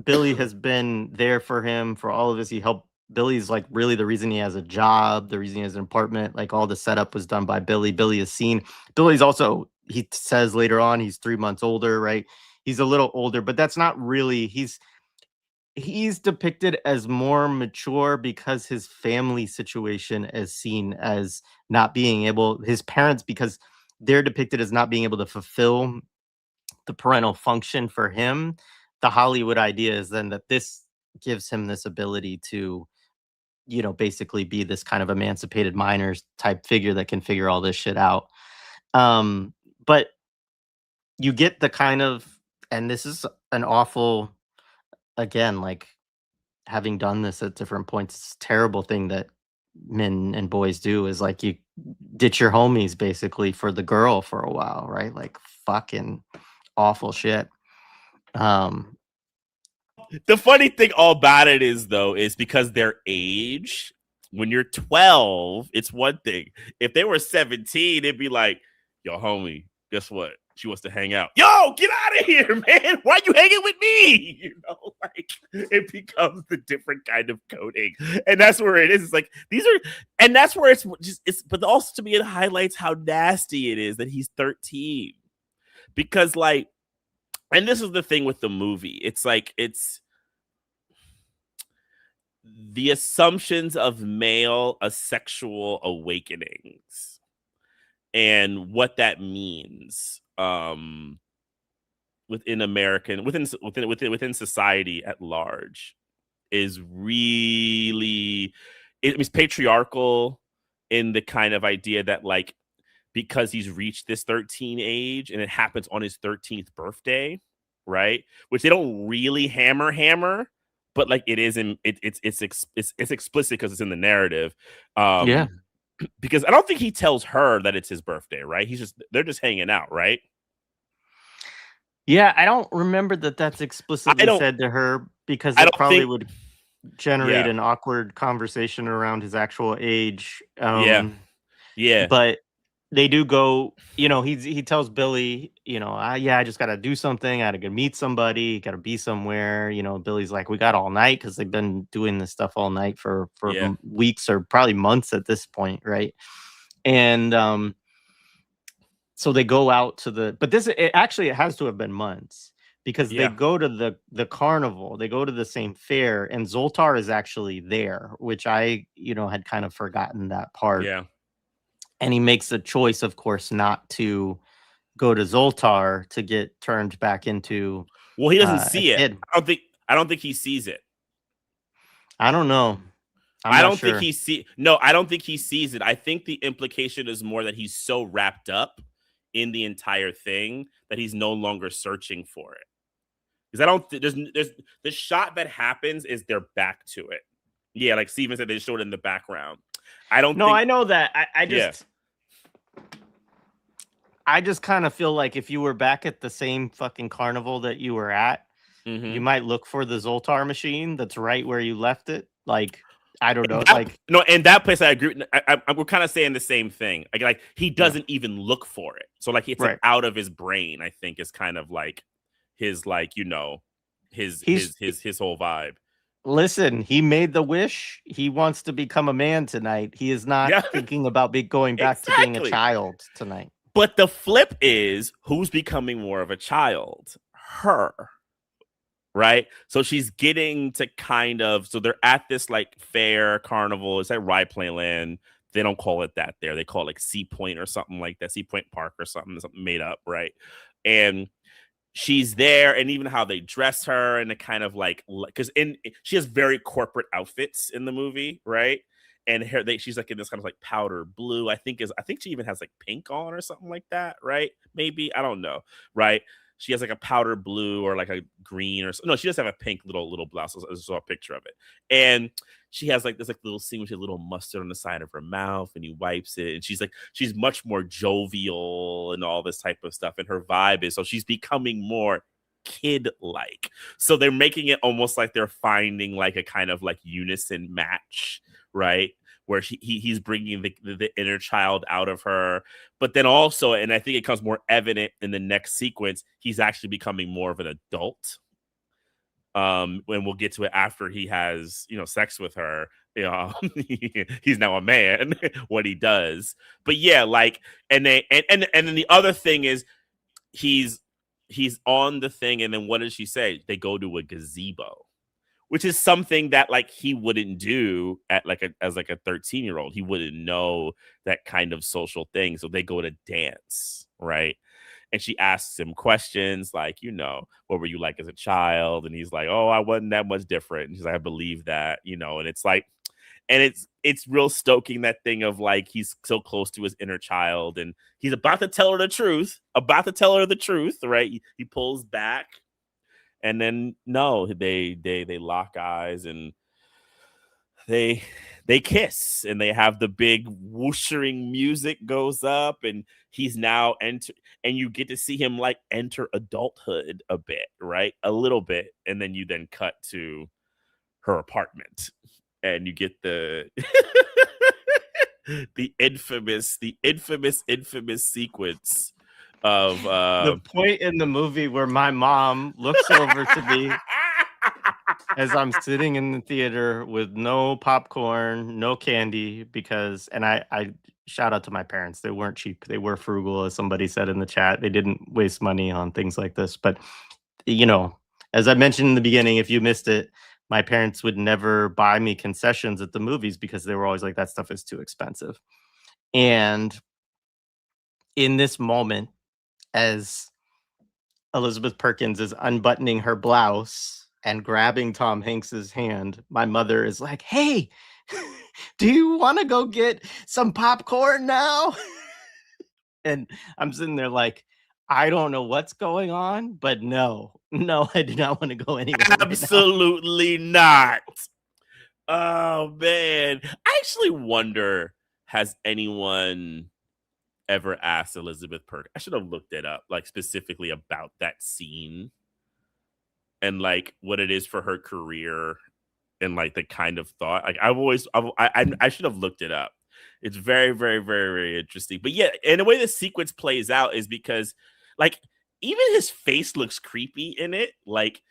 A: Billy has been there for him for all of this. He helped. Billy's like really the reason he has a job, the reason he has an apartment. Like all the setup was done by Billy. Billy is seen. Billy's also, he says later on, he's 3 months older, right? He's a little older, but that's not really, he's depicted as more mature because his family situation is seen as not being able, his parents, because they're depicted as not being able to fulfill the parental function for him. The Hollywood idea is then that this gives him this ability to, basically be this kind of emancipated minors type figure that can figure all this shit out. But you get the kind of, and this is an awful, again, like having done this at different points, it's a terrible thing that men and boys do is like you ditch your homies basically for the girl for a while, right? Like fucking awful shit.
B: The funny thing all about it is because their age, when you're 12, it's one thing. If they were 17, it'd be like, yo, homie, guess what? She wants to hang out. Yo, get out of here, man. Why you hanging with me? Like it becomes the different kind of coding. And that's where it is. It's like and that's where but also to me, it highlights how nasty it is that he's 13. Because like, and this is the thing with the movie. It's like, it's the assumptions of male asexual awakenings and what that means within society at large is really, it's patriarchal in the kind of idea that like, because he's reached this 13 age and it happens on his 13th birthday, right? Which they don't really hammer, but like it is it's explicit because it's in the narrative.
A: Yeah.
B: Because I don't think he tells her that it's his birthday, right? They're just hanging out, right?
A: Yeah, I don't remember that that's explicitly said to her because it probably would generate an awkward conversation around his actual age.
B: Yeah.
A: But they do go, he tells Billy, I just got to do something. I got to go meet somebody, got to be somewhere. Billy's like, we got all night because they've been doing this stuff all night for weeks or probably months at this point, right? And so they go out to but it has to have been months because they go to the carnival. They go to the same fair, and Zoltar is actually there, which I, had kind of forgotten that part.
B: Yeah.
A: And he makes a choice, of course, not to go to Zoltar to get turned back into.
B: Well, he doesn't see it. I don't think he sees it.
A: I don't know.
B: I don't think he sees it. I think the implication is more that he's so wrapped up in the entire thing that he's no longer searching for it. Because there's the shot that happens is they're back to it. Yeah, like Steven said, they showed it in the background. I know that.
A: I just kind of feel like if you were back at the same fucking carnival that you were at, you might look for the Zoltar machine that's right where you left it. Like, I don't know.
B: That,
A: Like,
B: no, in that place, I agree. We're kind of saying the same thing. Like he
A: yeah,
B: doesn't even look for it. So like it's like
A: right.
B: out of his brain. I think is kind of like his like his
A: He's
B: whole vibe.
A: Listen. He made the wish. He wants to become a man tonight. He is not
B: Yeah,
A: thinking about going back to being a
B: exactly.
A: child tonight.
B: But the flip is who's becoming more of a child? Her. Right. So she's getting to kind of, so they're at this like fair carnival. It's at Ride Playland. They don't call it that there. They call it like Sea Point or something like that, Sea Point Park or something made up. Right. And she's there, and even how they dress her, and the kind of like, because in she has very corporate outfits in the movie, right? And she's like in this kind of like powder blue. I think she even has like pink on or something like that, right? Maybe, I don't know, right? She has like a powder blue or like a green, or no, she does have a pink little blouse. I saw a picture of it, and she has like this like little scene with a little mustard on the side of her mouth, and he wipes it, and she's much more jovial and all this type of stuff, and her vibe is, so she's becoming more kid like. So they're making it almost like they're finding like a kind of like unison match, right? Where he's bringing the inner child out of her, but then also, and I think it becomes more evident in the next sequence, he's actually becoming more of an adult. When we'll get to it after he has sex with her. He's now a man. What he does, but yeah, like, and then the other thing is he's on the thing, and then what does she say? They go to a gazebo, which is something that like he wouldn't do at like as like a 13-year-old. He wouldn't know that kind of social thing. So they go to dance, right? And she asks him questions like, what were you like as a child? And he's like, oh, I wasn't that much different. And she's like, I believe that, and it's like, and it's real stoking that thing of like he's so close to his inner child, and he's about to tell her the truth, right? He pulls back, and then no, they lock eyes, and they kiss, and they have the big whooshing music goes up, and he's now and you get to see him like enter adulthood a bit, right? A little bit, and then you then cut to her apartment, and you get the the infamous sequence of
A: The point in the movie where my mom looks over to me as I'm sitting in the theater with no popcorn, no candy, because, and I shout out to my parents. They weren't cheap. They were frugal, as somebody said in the chat. They didn't waste money on things like this. But, you know, as I mentioned in the beginning, if you missed it, my parents would never buy me concessions at the movies because they were always like, that stuff is too expensive. And in this moment, as Elizabeth Perkins is unbuttoning her blouse and grabbing Tom Hanks's hand, my mother is like, "Hey, do you want to go get some popcorn now?" And I'm sitting there like, I don't know what's going on, but no, I do not want to go anywhere right now.
B: absolutely not. Oh man, I actually wonder, has anyone ever asked Elizabeth Perkins? I should have looked it up, like specifically about that scene and like what it is for her career, and like the kind of thought. Like I should have looked it up. It's very, very, very, very interesting. But yeah, and the way the sequence plays out is because like even his face looks creepy in it. Like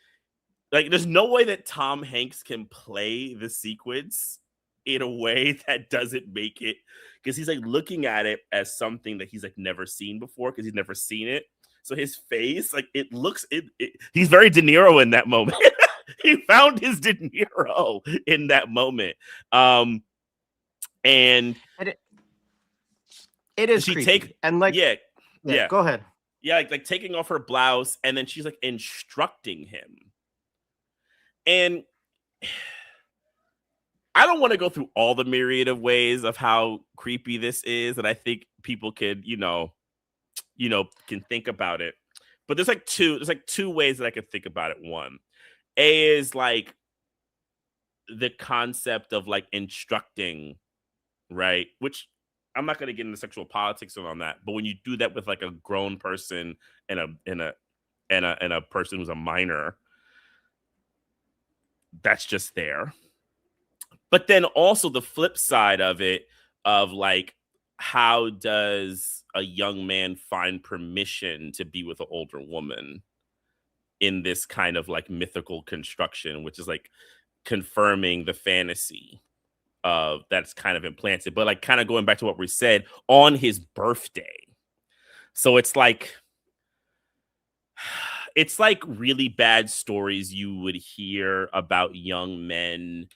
B: there's no way that Tom Hanks can play the sequence in a way that doesn't make it, because he's like looking at it as something that he's like never seen before, because he's never seen it. So his face, like it looks, he's very De Niro in that moment. He found his De Niro in that moment. And
A: And it is
B: she
A: creepy. And like,
B: yeah,
A: yeah,
B: yeah,
A: go ahead.
B: yeah, like taking off her blouse, and then she's like instructing him. And I don't want to go through all the myriad of ways of how creepy this is, and I think people could, can think about it. But there's like two ways that I could think about it. One, A is like the concept of like instructing, right? Which I'm not going to get into sexual politics on that, but when you do that with like a grown person and a person who's a minor, that's just there. but then also the flip side of it, of like, how does a young man find permission to be with an older woman in this kind of like mythical construction, which is like confirming the fantasy of that's kind of implanted, but like kind of going back to what we said on his birthday. So it's like really bad stories you would hear about young men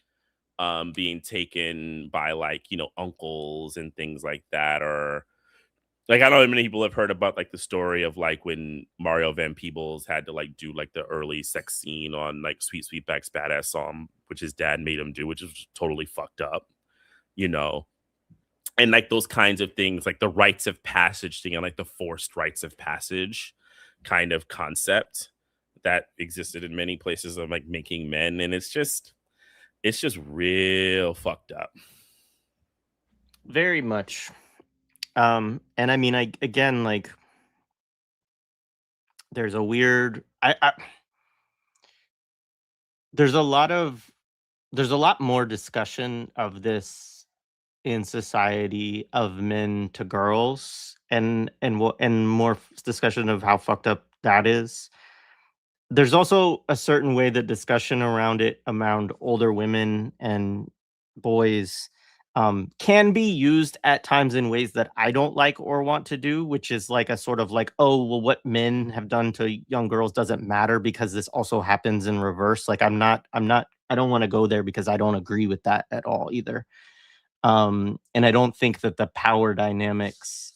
B: being taken by like, you know, uncles and things like that. Or like, I don't know how many people have heard about like the story of like when Mario Van Peebles had to like do like the early sex scene on like Sweet Sweetback's Badass Song, which his dad made him do, which is totally fucked up, you know. And like those kinds of things, like the rites of passage thing and like the forced rites of passage kind of concept that existed in many places of like making men. And it's just real fucked up.
A: Very much. And I mean, I again, like, there's a weird, there's a lot of, there's a lot more discussion of this in society, of men to girls, and more discussion of how fucked up that is. There's also a certain way that discussion around it, around older women and boys, can be used at times in ways that I don't like or want to do, which is like a sort of like, oh, well, what men have done to young girls doesn't matter because this also happens in reverse. Like, I don't want to go there because I don't agree with that at all either. And I don't think that the power dynamics,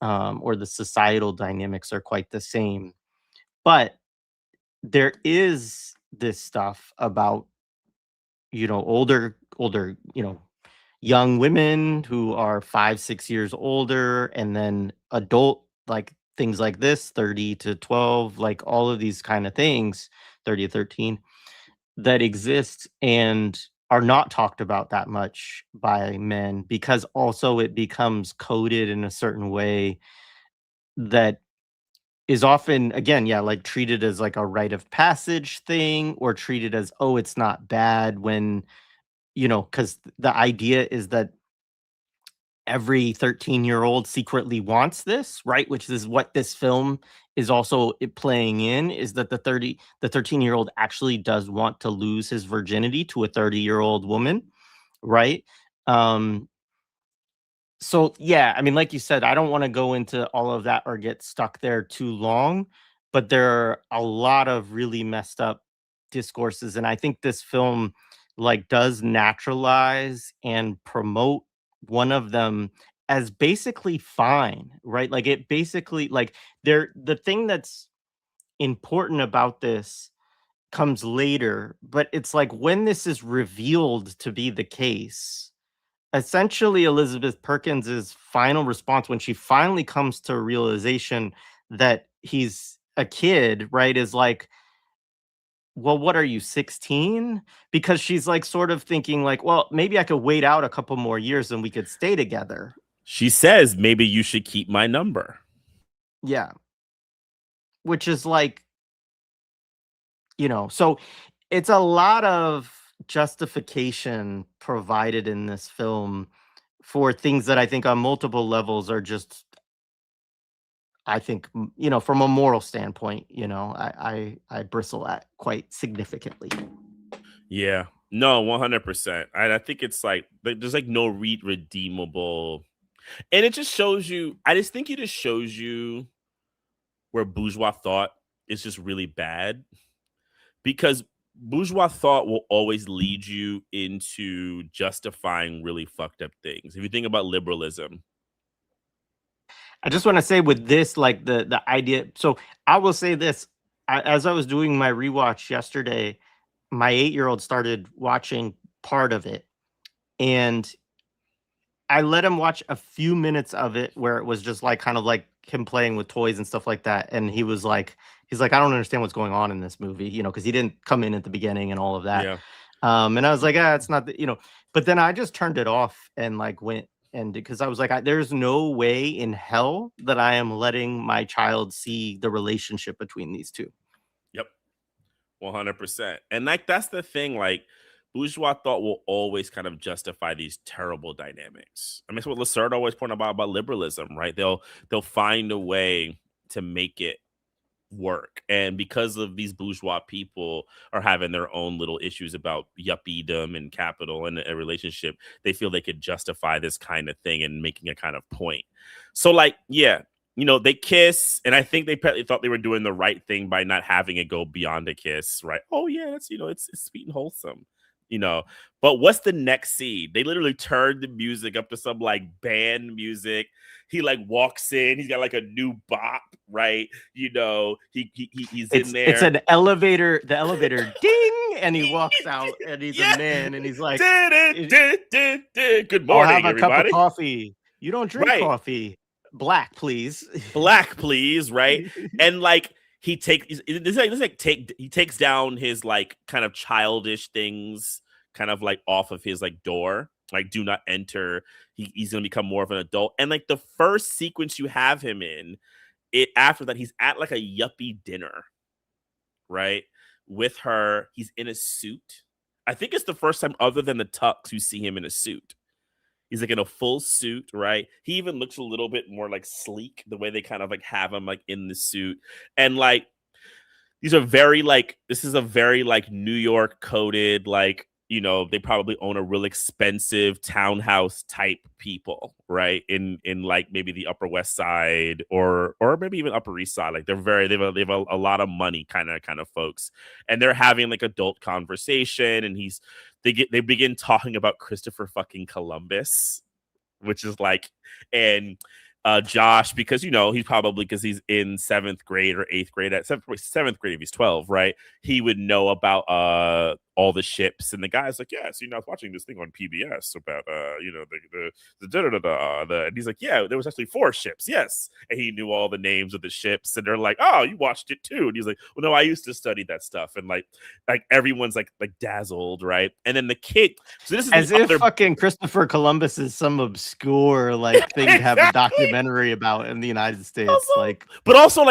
A: or the societal dynamics are quite the same. But there is this stuff about, older, young women who are 5, 6 years older, and then adult, like things like this, 30 to 12, like all of these kind of things, 30 to 13, that exist and are not talked about that much by men, because also it becomes coded in a certain way that is often, again, yeah, like treated as like a rite of passage thing, or treated as, oh, it's not bad when, because the idea is that every 13-year-old secretly wants this, right? Which is what this film is also playing in, is that the 13-year-old actually does want to lose his virginity to a 30-year-old woman, right? Um, so yeah, I mean, like you said, I don't want to go into all of that or get stuck there too long, but there are a lot of really messed up discourses, and I think this film like does naturalize and promote one of them as basically fine, right? Like, it basically, like, the thing that's important about this comes later, but it's like when this is revealed to be the case, essentially Elizabeth Perkins's final response when she finally comes to a realization that he's a kid, right, is like, "Well, what are you, 16?" Because she's like sort of thinking like, "Well, maybe I could wait out a couple more years and we could stay together."
B: She says, maybe you should keep my number.
A: Yeah, which is like, so it's a lot of justification provided in this film for things that I think on multiple levels are just, I think, from a moral standpoint, I bristle at quite significantly.
B: Yeah. No, 100%. And I think it's like there's like no redeemable, and it just shows you, I just think it just shows you where bourgeois thought is just really bad, because bourgeois thought will always lead you into justifying really fucked up things. If you think about liberalism.
A: I just want to say with this, like the idea. So I will say this: as I was doing my rewatch yesterday, my 8-year-old started watching part of it, and I let him watch a few minutes of it where it was just like kind of like him playing with toys and stuff like that. And he's like, I don't understand what's going on in this movie, because he didn't come in at the beginning and all of that.
B: Yeah.
A: And I was like, it's not but then I just turned it off and like went, and because I was like, there's no way in hell that I am letting my child see the relationship between these two.
B: Yep. 100%. And like that's the thing, like bourgeois thought will always kind of justify these terrible dynamics. I mean, that's what Lacerda always pointed out about liberalism, right? They'll find a way to make it work. And because of these bourgeois people are having their own little issues about yuppiedom and capital and a relationship, they feel they could justify this kind of thing and making a kind of point. So, like, yeah, they kiss, and I think they probably thought they were doing the right thing by not having it go beyond a kiss, right? Oh yeah, that's it's sweet and wholesome, you know. But what's the next scene? They literally turned the music up to some like band music. He like walks in. He's got like a new bop, right? He's in there.
A: It's an elevator. The elevator ding, and he walks out, and he's a man, and he's like,
B: "Good morning,
A: I'll have a
B: everybody.
A: cup of coffee. You don't drink
B: Right.
A: coffee. Black, please.
B: Black, please." Right. And like he takes down his like kind of childish things kind of like off of his like door, like do not enter. He's gonna become more of an adult. And like the first sequence you have him in it, after that, he's at like a yuppie dinner, right, with her. He's in a suit. I think it's the first time other than the tux you see him in a suit. He's like in a full suit, right? He even looks a little bit more like sleek the way they kind of like have him like in the suit. And like this is a very like New York coded, like, they probably own a real expensive townhouse type people, right? In like maybe the Upper West Side or maybe even Upper East Side. Like they have a lot of money kind of folks, and they're having like adult conversation, and they begin talking about Christopher fucking Columbus, which is like, and Josh, because he's probably, because he's in 7th grade or 8th grade, at 7th grade if he's 12, right? He would know about all the ships, and the guy's like, yeah, so I was watching this thing on PBS about and he's like, yeah, there was actually 4 ships, yes, and he knew all the names of the ships, and they're like, oh, you watched it too, and he's like, well, no, I used to study that stuff, and like everyone's like dazzled, right? And then the kid, so this is
A: as if fucking Christopher Columbus is some obscure like thing to have a documentary about in the United States. But also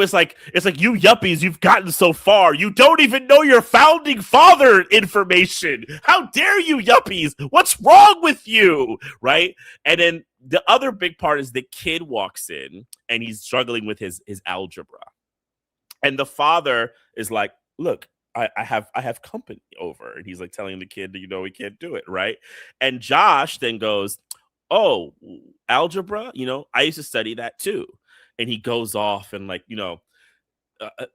B: it's like you yuppies, you've gotten so far, you don't even know your founding father information. How dare you, yuppies? What's wrong with you, right? And then the other big part is the kid walks in and he's struggling with his algebra, and the father is like, look, I have company over, and he's like telling the kid that he can't do it, right? And Josh then goes, oh, algebra, I used to study that too. And he goes off, and like,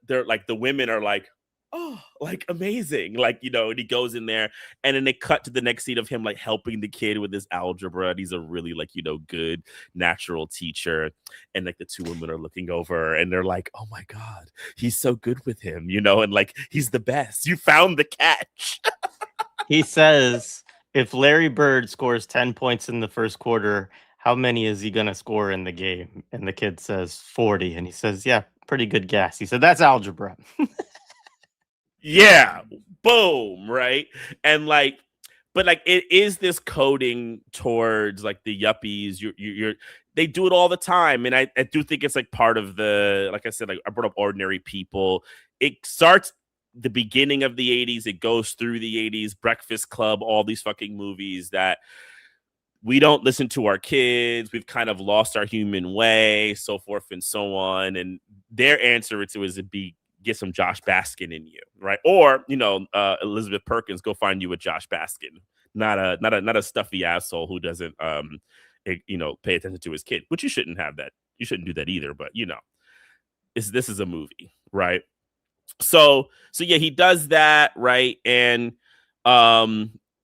B: they're like, the women are like, oh, like amazing, like, and he goes in there, and then they cut to the next scene of him like helping the kid with his algebra, and he's a really like good natural teacher, and like the 2 women are looking over, and they're like, oh my god, he's so good with him, and like he's the best, you found the catch.
A: He says, if Larry Bird scores 10 points in the first quarter, how many is he gonna score in the game? And the kid says 40, and he says, yeah, pretty good guess. He said, that's algebra.
B: Yeah, boom, right? And like, but like, it is this coding towards like the yuppies. You're they do it all the time, and I do think it's like part of the, like I said, like I brought up Ordinary People. It starts the beginning of the 80s, it goes through the 80s, Breakfast Club, all these fucking movies that we don't listen to our kids. We've kind of lost our human way, so forth and so on. And their answer to it is to get some Josh Baskin in you, right? Or Elizabeth Perkins, go find you a Josh Baskin, not a stuffy asshole who doesn't pay attention to his kid, which you shouldn't have that. You shouldn't do that either. But this is a movie, right? So yeah, he does that, right? And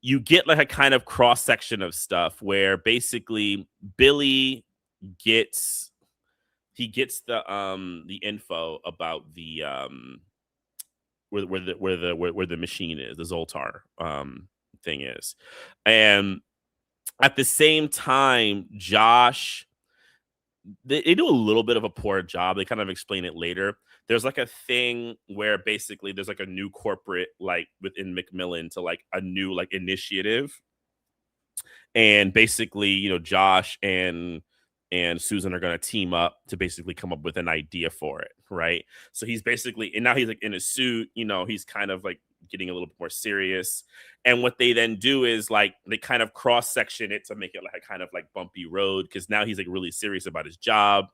B: you get like a kind of cross section of stuff where basically Billy gets the info about the where the machine is, the Zoltar thing is, and at the same time, Josh, they do a little bit of a poor job. They kind of explain it later. There's like a thing where basically there's like a new corporate like within Macmillan to like a new like initiative, and basically Josh and Susan are going to team up to basically come up with an idea for it, right? So he's basically, and now he's like in a suit, he's kind of like getting a little bit more serious. And what they then do is like they kind of cross section it to make it like a kind of like bumpy road, because now he's like really serious about his job.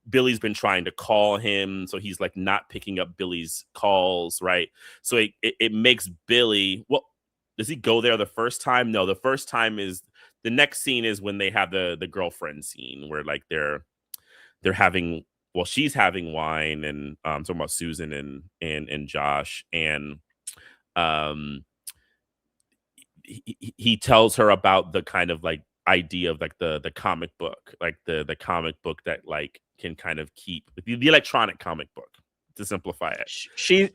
B: Billy's been trying to call him, so he's like not picking up Billy's calls, right? So it makes Billy, well, does he go there the first time? No, the first time is the next scene is when they have the girlfriend scene where like they're having, well, she's having wine, and talking about Susan and Josh, and um he tells her about the kind of like idea of like the comic book, like the comic book that like can kind of keep the electronic comic book, to simplify it.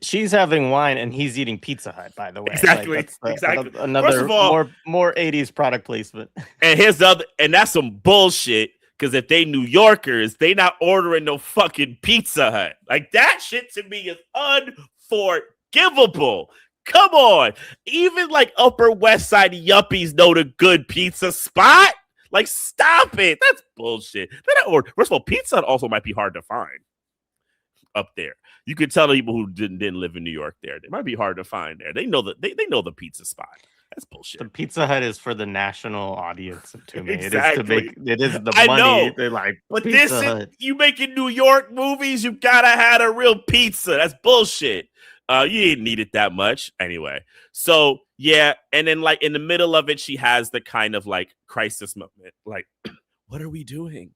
A: She's having wine and he's eating Pizza Hut, by the way.
B: Exactly.
A: Like, that's
B: Exactly.
A: another
B: First of all,
A: more 80s product placement.
B: And here's the other, and that's some bullshit. Because if they New Yorkers, they not ordering no fucking Pizza Hut. Like that shit to me is unforgivable. Come on. Even like Upper West Side yuppies know the good pizza spot. Like, stop it. That's bullshit. First of all, Pizza Hut also might be hard to find up there. You could tell the people who didn't live in New York there. They might be hard to find there. They know they know the pizza spot. That's bullshit.
A: The Pizza Hut is for the national audience to me.
B: Exactly.
A: It is the
B: I
A: money.
B: know.
A: They're like,
B: but
A: Pizza Hut.
B: You making New York movies, you gotta have a real pizza. That's bullshit. You didn't need it that much anyway. So yeah, and then like in the middle of it, she has the kind of like crisis moment. Like, what are we doing?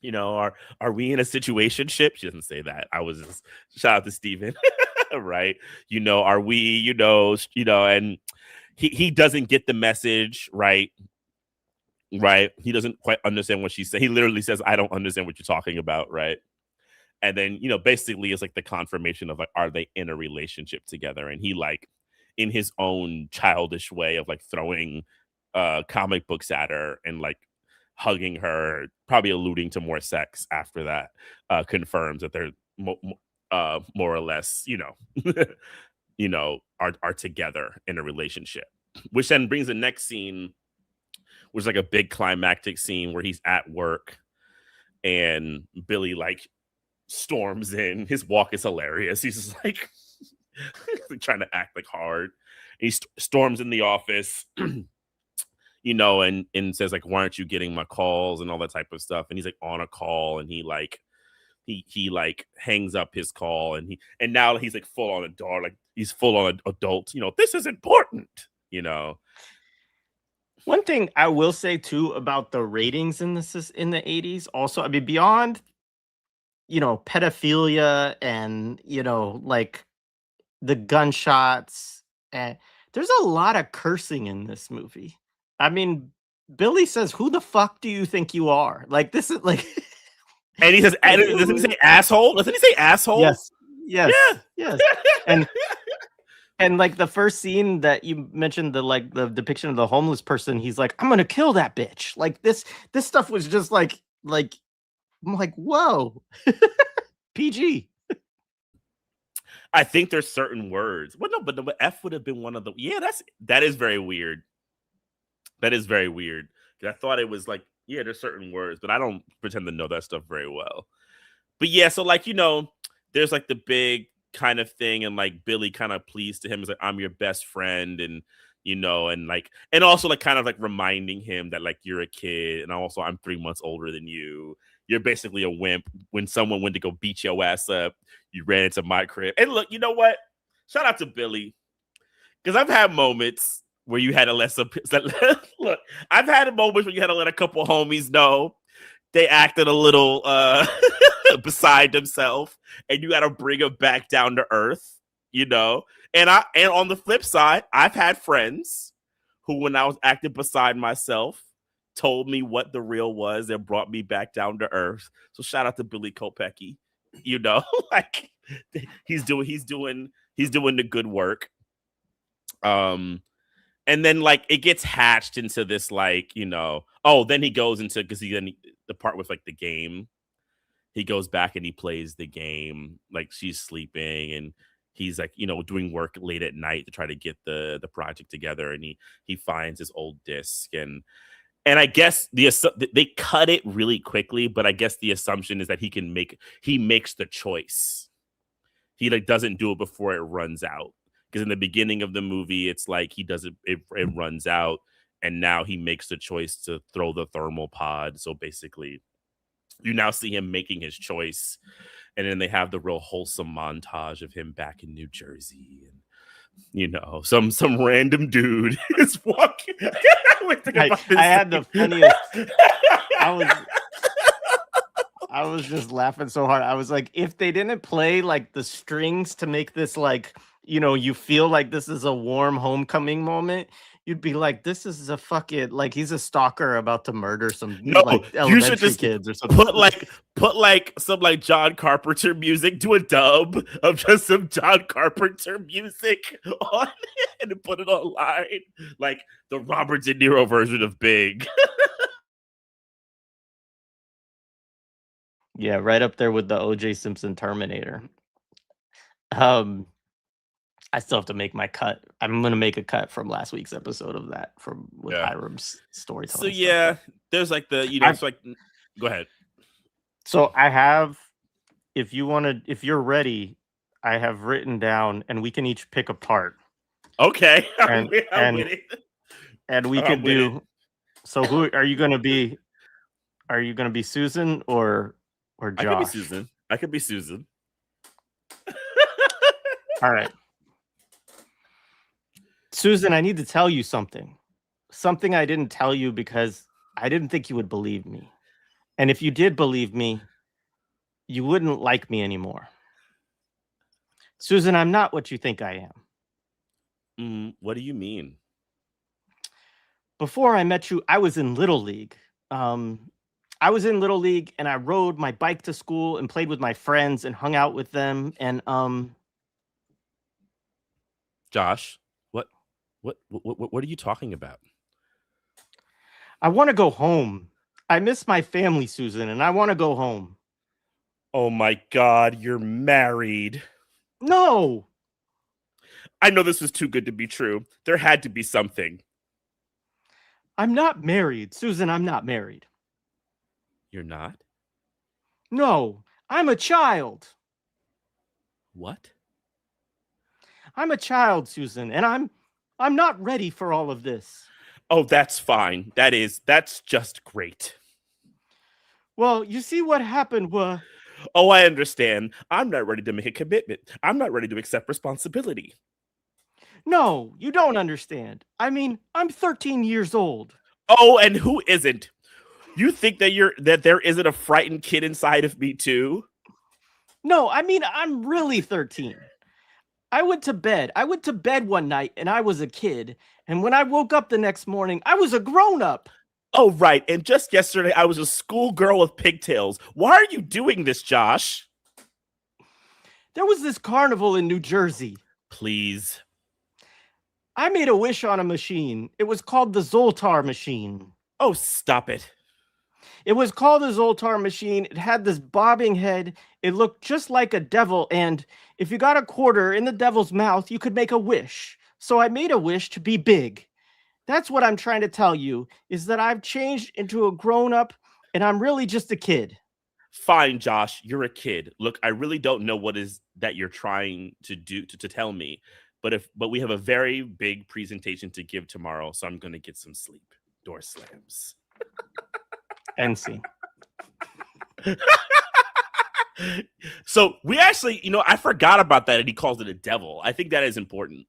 B: You know, are we in a situationship? She doesn't say that. I was just, shout out to Steven. Right? You know, are we, you know, and he doesn't get the message, right? Right. He doesn't quite understand what she said. He literally says, I don't understand what you're talking about, right? And then, you know, basically it's like the confirmation of like, are they in a relationship together? And he like, in his own childish way of like throwing comic books at her and like hugging her, probably alluding to more sex after that, confirms that they're more or less, you know, are together in a relationship. Which then brings the next scene, which is like a big climactic scene where he's at work and Billy like storms in. His walk is hilarious. He's just like trying to act like hard. And he storms in the office, you know, and says like, why aren't you getting my calls and all that type of stuff? And he's like on a call, and he like hangs up his call, and now he's like full on adult, like he's full on adult, you know, this is important, you know.
A: One thing I will say too about the ratings in the 80s, also, I mean, beyond, you know, pedophilia and, you know, like the gunshots, and there's a lot of cursing in this movie. I mean, Billy says, "Who the fuck do you think you are?" Like, this is like,
B: and he says, doesn't he say asshole? Doesn't he say asshole?
A: Yes,
B: yeah.
A: Yes. And like the first scene that you mentioned, the depiction of the homeless person, he's like, "I'm gonna kill that bitch." Like this stuff was just like I'm like, whoa, PG.
B: I think there's certain words. Well, no, but the F would have been one of the. Yeah, that is very weird. That is very weird. I thought it was like, yeah, there's certain words, but I don't pretend to know that stuff very well. But yeah, so like, you know, there's like the big kind of thing, and like Billy kind of pleads to him, is like, I'm your best friend, and you know, and like, and also like kind of like reminding him that like you're a kid, and also I'm 3 months older than you. You're basically a wimp. When someone went to go beat your ass up, you ran into my crib. And look, you know what? Shout out to Billy, because I've had moments where you had to look. I've had moments where you had to let a couple homies know they acted a little beside themselves, and you got to bring them back down to earth, you know. And on the flip side, I've had friends who, when I was acting beside myself, told me what the real was and brought me back down to earth. So shout out to Billy Kopecky, you know, like he's doing the good work. And then like it gets hatched into this, like, you know, then he goes into, because the part with like the game, he goes back and he plays the game, like she's sleeping, and he's like, you know, doing work late at night to try to get the project together, and he finds his old disc, and I guess they cut it really quickly, but I guess the assumption is that he makes the choice. He like doesn't do it before it runs out, Because in the beginning of the movie, it's like he does it runs out, and now he makes the choice to throw the thermal pod. So basically, you now see him making his choice, and then they have the real wholesome montage of him back in New Jersey, and some random dude is walking.
A: I had the funniest. I was just laughing so hard. I was like, if they didn't play like the strings to make this like, you feel like this is a warm homecoming moment, you'd be like, this is a fucking like he's a stalker about to murder some like elementary kids or something.
B: Put some like John Carpenter music, do a dub of just some John Carpenter music on it and put it online, like the Robert De Niro version of Big.
A: Yeah, right up there with the O.J. Simpson Terminator. I still have to make my cut. I'm gonna make a cut from last week's episode of that with Hiram's storytelling.
B: So yeah, there's like it's like, go ahead.
A: So I have, if you're ready, I have written down, and we can each pick a part.
B: Okay,
A: and we could do. So who are you gonna be? Are you gonna be Susan or Josh?
B: I could be Susan.
A: All right. Susan, I need to tell you something. Something I didn't tell you because I didn't think you would believe me. And if you did believe me, you wouldn't like me anymore. Susan, I'm not what you think I
B: am. What do you mean?
A: Before I met you, I was in Little League. I was in Little League and I rode my bike to school and played with my friends and hung out with them. And
B: Josh, what are you talking about?
A: I want to go home. I miss my family, Susan, and I want to go home.
B: Oh my God, you're married.
A: No.
B: I know this was too good to be true. There had to be something.
A: I'm not married, Susan. I'm not married.
B: You're not?
A: No, I'm a child.
B: What?
A: I'm a child, Susan, and I'm not ready for all of this.
B: Oh, that's fine. That's just great.
A: Well, you see what happened was...
B: Oh, I understand. I'm not ready to make a commitment. I'm not ready to accept responsibility.
A: No, you don't understand. I mean, I'm 13 years old.
B: Oh, and who isn't? You think that there isn't a frightened kid inside of me too?
A: No, I mean, I'm really 13. I went to bed one night and I was a kid. And when I woke up the next morning, I was a grown-up.
B: Oh, right. And just yesterday, I was a schoolgirl with pigtails. Why are you doing this, Josh?
A: There was this carnival in New Jersey.
B: Please.
A: I made a wish on a machine. It was called the Zoltar machine.
B: Oh, stop it.
A: It was called the Zoltar machine. It had this bobbing head. It looked just like a devil. And if you got a quarter in the devil's mouth, you could make a wish. So I made a wish to be big. That's what I'm trying to tell you, is that I've changed into a grown-up and I'm really just a kid.
B: Fine, Josh, you're a kid. Look, I really don't know what is that you're trying to do to tell me, but we have a very big presentation to give tomorrow, so I'm going to get some sleep. Door slams.
A: NC.
B: So we actually, I forgot about that, and he calls it a devil. I think that is important.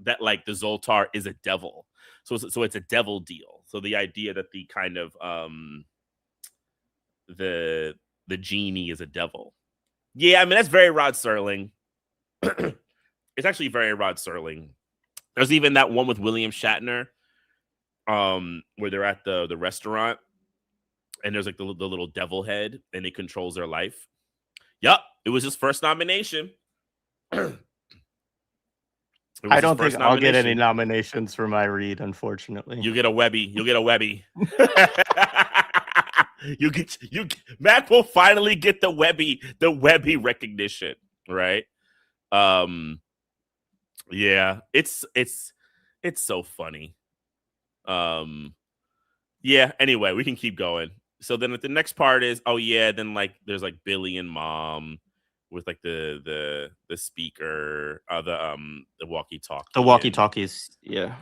B: That like the Zoltar is a devil, so it's a devil deal. So the idea that the kind of the genie is a devil. Yeah, I mean that's very Rod Serling. It's actually very Rod Serling. There's even that one with William Shatner, where they're at the restaurant, and there's like the little devil head, and it controls their life. Yup, it was his first nomination.
A: I don't think I'll get any nominations for my read, unfortunately.
B: You get a Webby. Mac will finally get the Webby recognition, right? Yeah, it's so funny. Yeah, anyway, we can keep going. So then the next part is, oh yeah, then like there's like Billy and Mom, with like the speaker, the
A: The
B: walkie-talkie, and
A: walkie-talkies, yeah.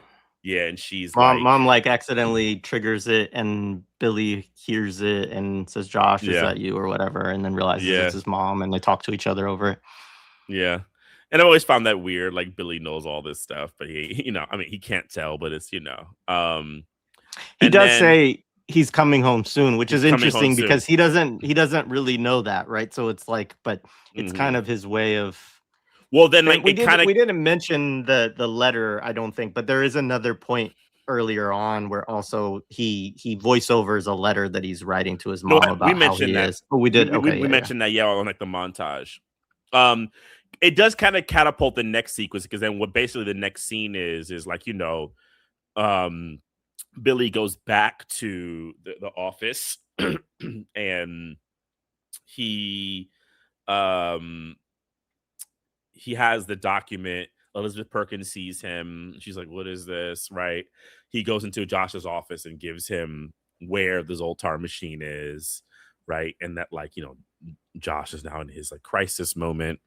B: yeah, and she's
A: Mom, like, accidentally triggers it, and Billy hears it and says, "Josh, is
B: yeah,
A: that you?" or whatever, and then realizes it's
B: yeah,
A: his mom, and they talk to each other over it.
B: yeah. And I've always found that weird. Like Billy knows all this stuff, but I mean, he can't tell, but it's
A: He
B: and
A: does
B: then
A: say he's coming home soon, which
B: he's
A: is
B: coming home
A: interesting
B: soon.
A: because he doesn't really know that, right? So it's like, but it's kind
B: Hmm.
A: of his way of.
B: Well, then
A: And
B: like
A: we
B: it kind
A: didn't
B: of
A: we didn't mention the letter, I don't think, but there is another point earlier on where also he voiceovers a letter that he's writing to his
B: no,
A: mom
B: we
A: about how he
B: mentioned that.
A: is. Oh, we did. Okay,
B: We
A: yeah, yeah.
B: mentioned that, yeah, on like the montage. Um, it does kind of catapult the next sequence because then what basically the next scene is like um, Billy goes back to the office and he um he has the document. Elizabeth Perkins sees him. She's like, "What is this?" Right? He goes into Josh's office and gives him where the Zoltar machine is, right? And that, like, Josh is now in his like crisis moment,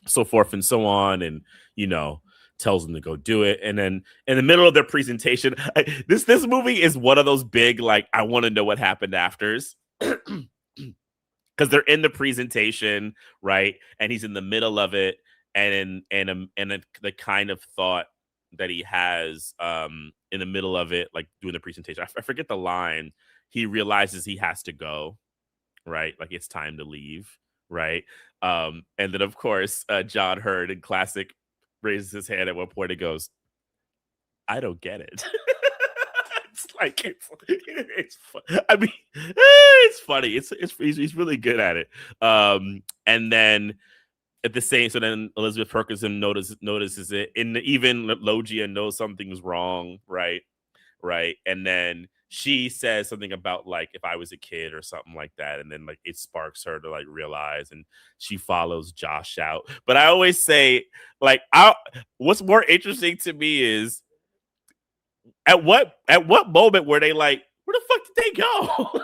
B: so forth and so on, and you know, tells him to go do it. And then in the middle of their presentation, this movie is one of those big like I want to know what happened afters. Because they're in the presentation, right? And he's in the middle of it, the kind of thought that he has in the middle of it, like doing the presentation. I forget the line. He realizes he has to go, right? Like it's time to leave, right? And then of course, John Hurd in classic raises his hand at one point and goes, "I don't get it." It's like I mean, it's funny. He's really good at it. And then at the same, so then Elizabeth Perkinson notices it, and even Logia knows something's wrong, right? Right, and then she says something about like if I was a kid or something like that, and then like it sparks her to like realize, and she follows Josh out. But I always say, like, what's more interesting to me is at what moment were they like, where the fuck did they go?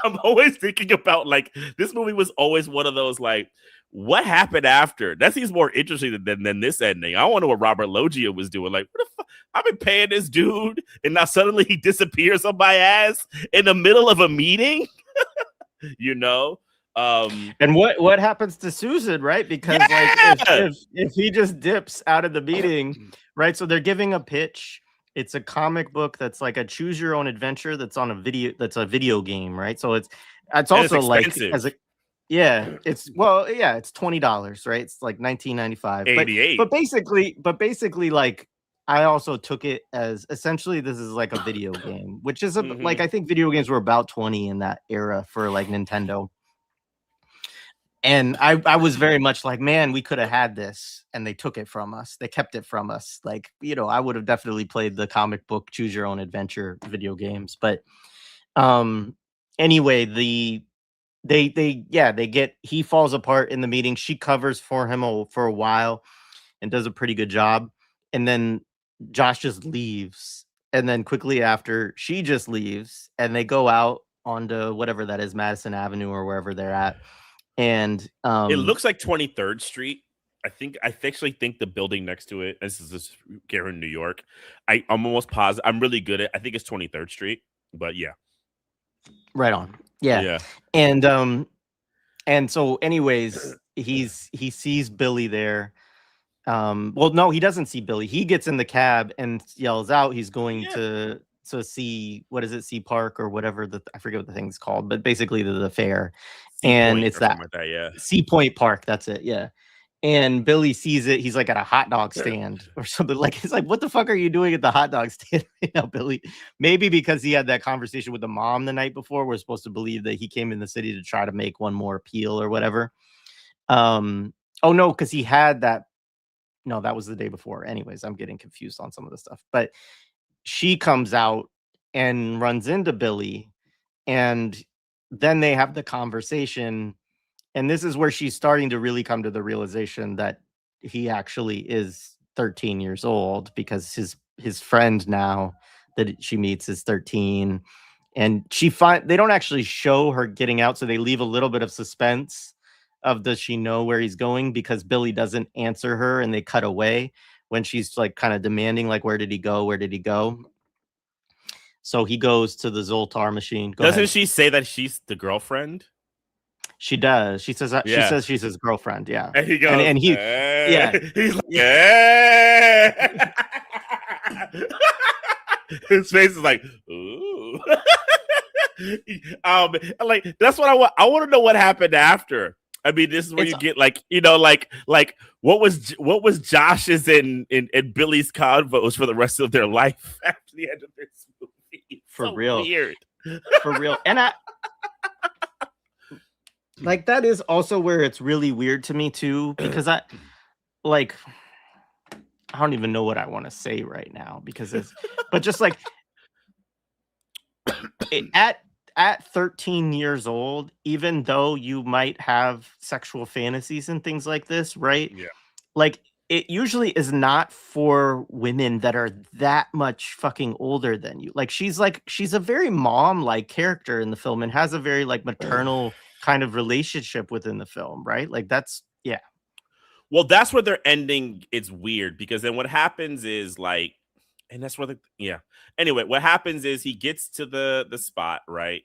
B: I'm always thinking about like this movie was always one of those like, what happened after? That seems more interesting than this ending. I want to know what Robert Loggia was doing. Like, what the fuck? I've been paying this dude, and now suddenly he disappears on my ass in the middle of a meeting. you know,
A: And what happens to Susan, right? Because like
B: yeah,
A: if he just dips out of the meeting, right? So they're giving a pitch. It's a comic book that's like a choose your own adventure that's on a video game, right? So it's
B: and it's
A: also like as
B: expensive.
A: a yeah, it's $20, right? It's like 1995. But
B: 88.
A: basically like I also took it as essentially this is like a video game, which is like
B: Hmm.
A: I think video games were about 20 in that era for like Nintendo. And I was very much like, man, we could have had this, and they took it from us. They kept it from us. Like, I would have definitely played the comic book choose your own adventure video games. But um anyway, he falls apart in the meeting. She covers for him for a while and does a pretty good job. And then Josh just leaves. And then quickly after, she just leaves and they go out onto whatever that is, Madison Avenue or wherever they're at. And
B: It looks like 23rd Street. I actually think the building next to it. This is just here in New York. I'm almost positive. I'm really good at. I think it's 23rd Street. But yeah,
A: right on. Yeah.
B: yeah.
A: And so anyways, he sees Billy there. Well, no, he doesn't see Billy. He gets in the cab and yells out he's going
B: Yeah.
A: to see, what is it, Sea Park or whatever, I forget what the thing's called, but basically the fair.
B: Sea
A: And
B: Point
A: it's
B: or
A: that
B: something like that. Yeah.
A: Sea Point Park, that's it. Yeah. And Billy sees it. He's like at a hot dog stand or something. Like, he's like, what the fuck are you doing at the hot dog stand right now, Billy? Maybe because he had that conversation with the mom the night before. We're supposed to believe that he came in the city to try to make one more appeal or whatever. Oh no, because he had that. No, that was the day before. Anyways, I'm getting confused on some of the stuff. But she comes out and runs into Billy, and then they have the conversation. And this is where she's starting to really come to the realization that he actually is 13 years old, because his friend now that she meets is 13. And they don't actually show her getting out, so they leave a little bit of suspense of does she know where he's going, because Billy doesn't answer her and they cut away when she's like kind of demanding like, where did he go? Where did he go? So he goes to the Zoltar machine. Go
B: Doesn't
A: ahead.
B: she say that she's the girlfriend?
A: She does. She
B: Yeah.
A: says she's his girlfriend. Yeah.
B: And he
A: And
B: goes,
A: and he yeah.
B: he's like,
A: Yeah.
B: his face is like, ooh. Like that's what I want. I want to know what happened after. I mean, this is where
A: It's
B: you get like, like what was Josh's and Billy's convos for the rest of their life after the end of this movie. It's
A: for
B: so
A: real.
B: weird.
A: For real. And I like that is also where it's really weird to me too, because I don't even know what I want to say right now, because it's but just like at 13 years old, even though you might have sexual fantasies and things like this, right?
B: Yeah.
A: Like it usually is not for women that are that much fucking older than you. Like she's a very mom-like character in the film and has a very like maternal kind of relationship within the film, right? Like that's yeah.
B: Well, that's where they're ending. It's weird because then what happens is like, and that's where yeah. Anyway, what happens is he gets to the spot, right?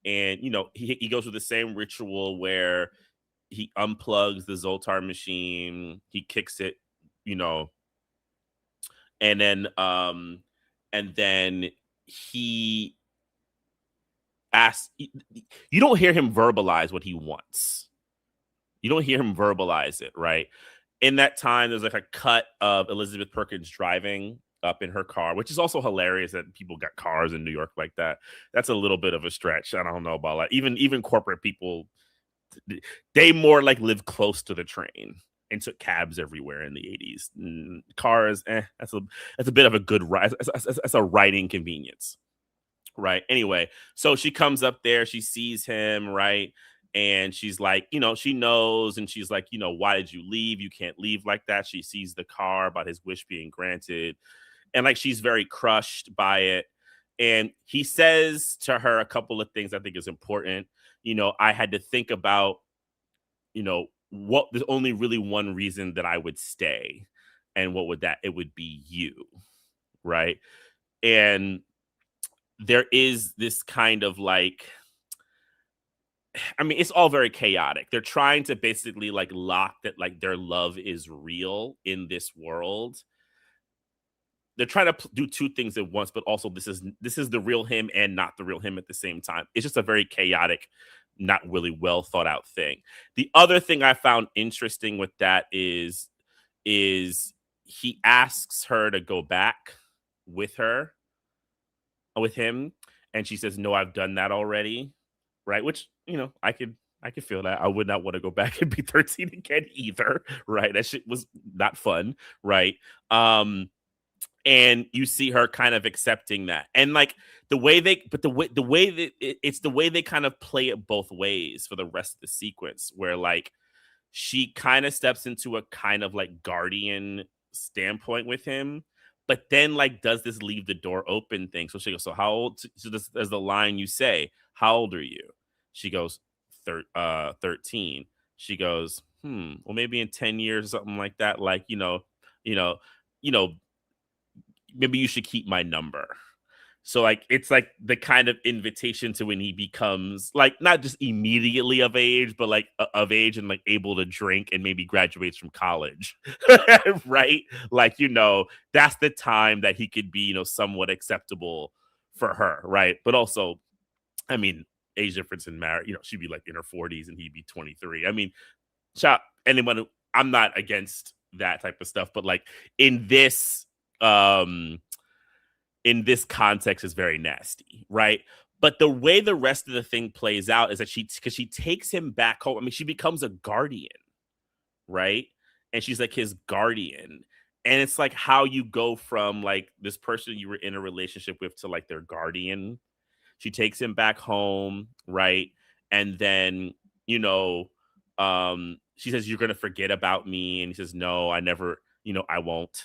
B: And he goes through the same ritual where he unplugs the Zoltar machine, he kicks it, you know, and then he asks. You don't hear him verbalize what he wants. You don't hear him verbalize it, right? In that time, there's like a cut of Elizabeth Perkins driving up in her car, which is also hilarious that people got cars in New York like that. That's a little bit of a stretch. I don't know about that. Even corporate people, they more like live close to the train and took cabs everywhere in the 80s. Cars, that's a bit of a good ride. That's a riding convenience. Right. Anyway, so she comes up there, she sees him, right? And she's like, she knows, and she's like, why did you leave? You can't leave like that. She sees the car about his wish being granted. And like she's very crushed by it. And he says to her a couple of things I think is important. I had to think about, what there's only really one reason that I would stay. And what would that? It would be you. Right. And there is this kind of like, I mean, it's all very chaotic. They're trying to basically like lock that like their love is real in this world. They're trying to do two things at once, but also this is the real him and not the real him at the same time. It's just a very chaotic, not really well thought out thing. The other thing I found interesting with that is he asks her to go back with him, and she says, no, I've done that already, right? Which I could feel that. I would not want to go back and be 13 again either, right? That shit was not fun, right? And you see her kind of accepting that, and like the way that it's the way they kind of play it both ways for the rest of the sequence, where like she kind of steps into a kind of like guardian standpoint with him, but then like does this leave the door open thing. So she goes, so how old? So this is the line you say, how old are you? She goes, 13. She goes, well, maybe in 10 years or something like that. Like, you know, maybe you should keep my number. So like it's like the kind of invitation to when he becomes like not just immediately of age, but like of age and like able to drink and maybe graduates from college, right? Like that's the time that he could be somewhat acceptable for her, right? But also, I mean, age difference in marriage, she'd be like in her 40s and he'd be 23. I mean, anyone. I'm not against that type of stuff, but like in this um in this context is very nasty, right? But the way the rest of the thing plays out is that because she takes him back home. I mean, she becomes a guardian, right? And she's like his guardian. And it's like how you go from like this person you were in a relationship with to like their guardian. She takes him back home, right? And then, she says, you're gonna forget about me. And he says, no, I never, I won't,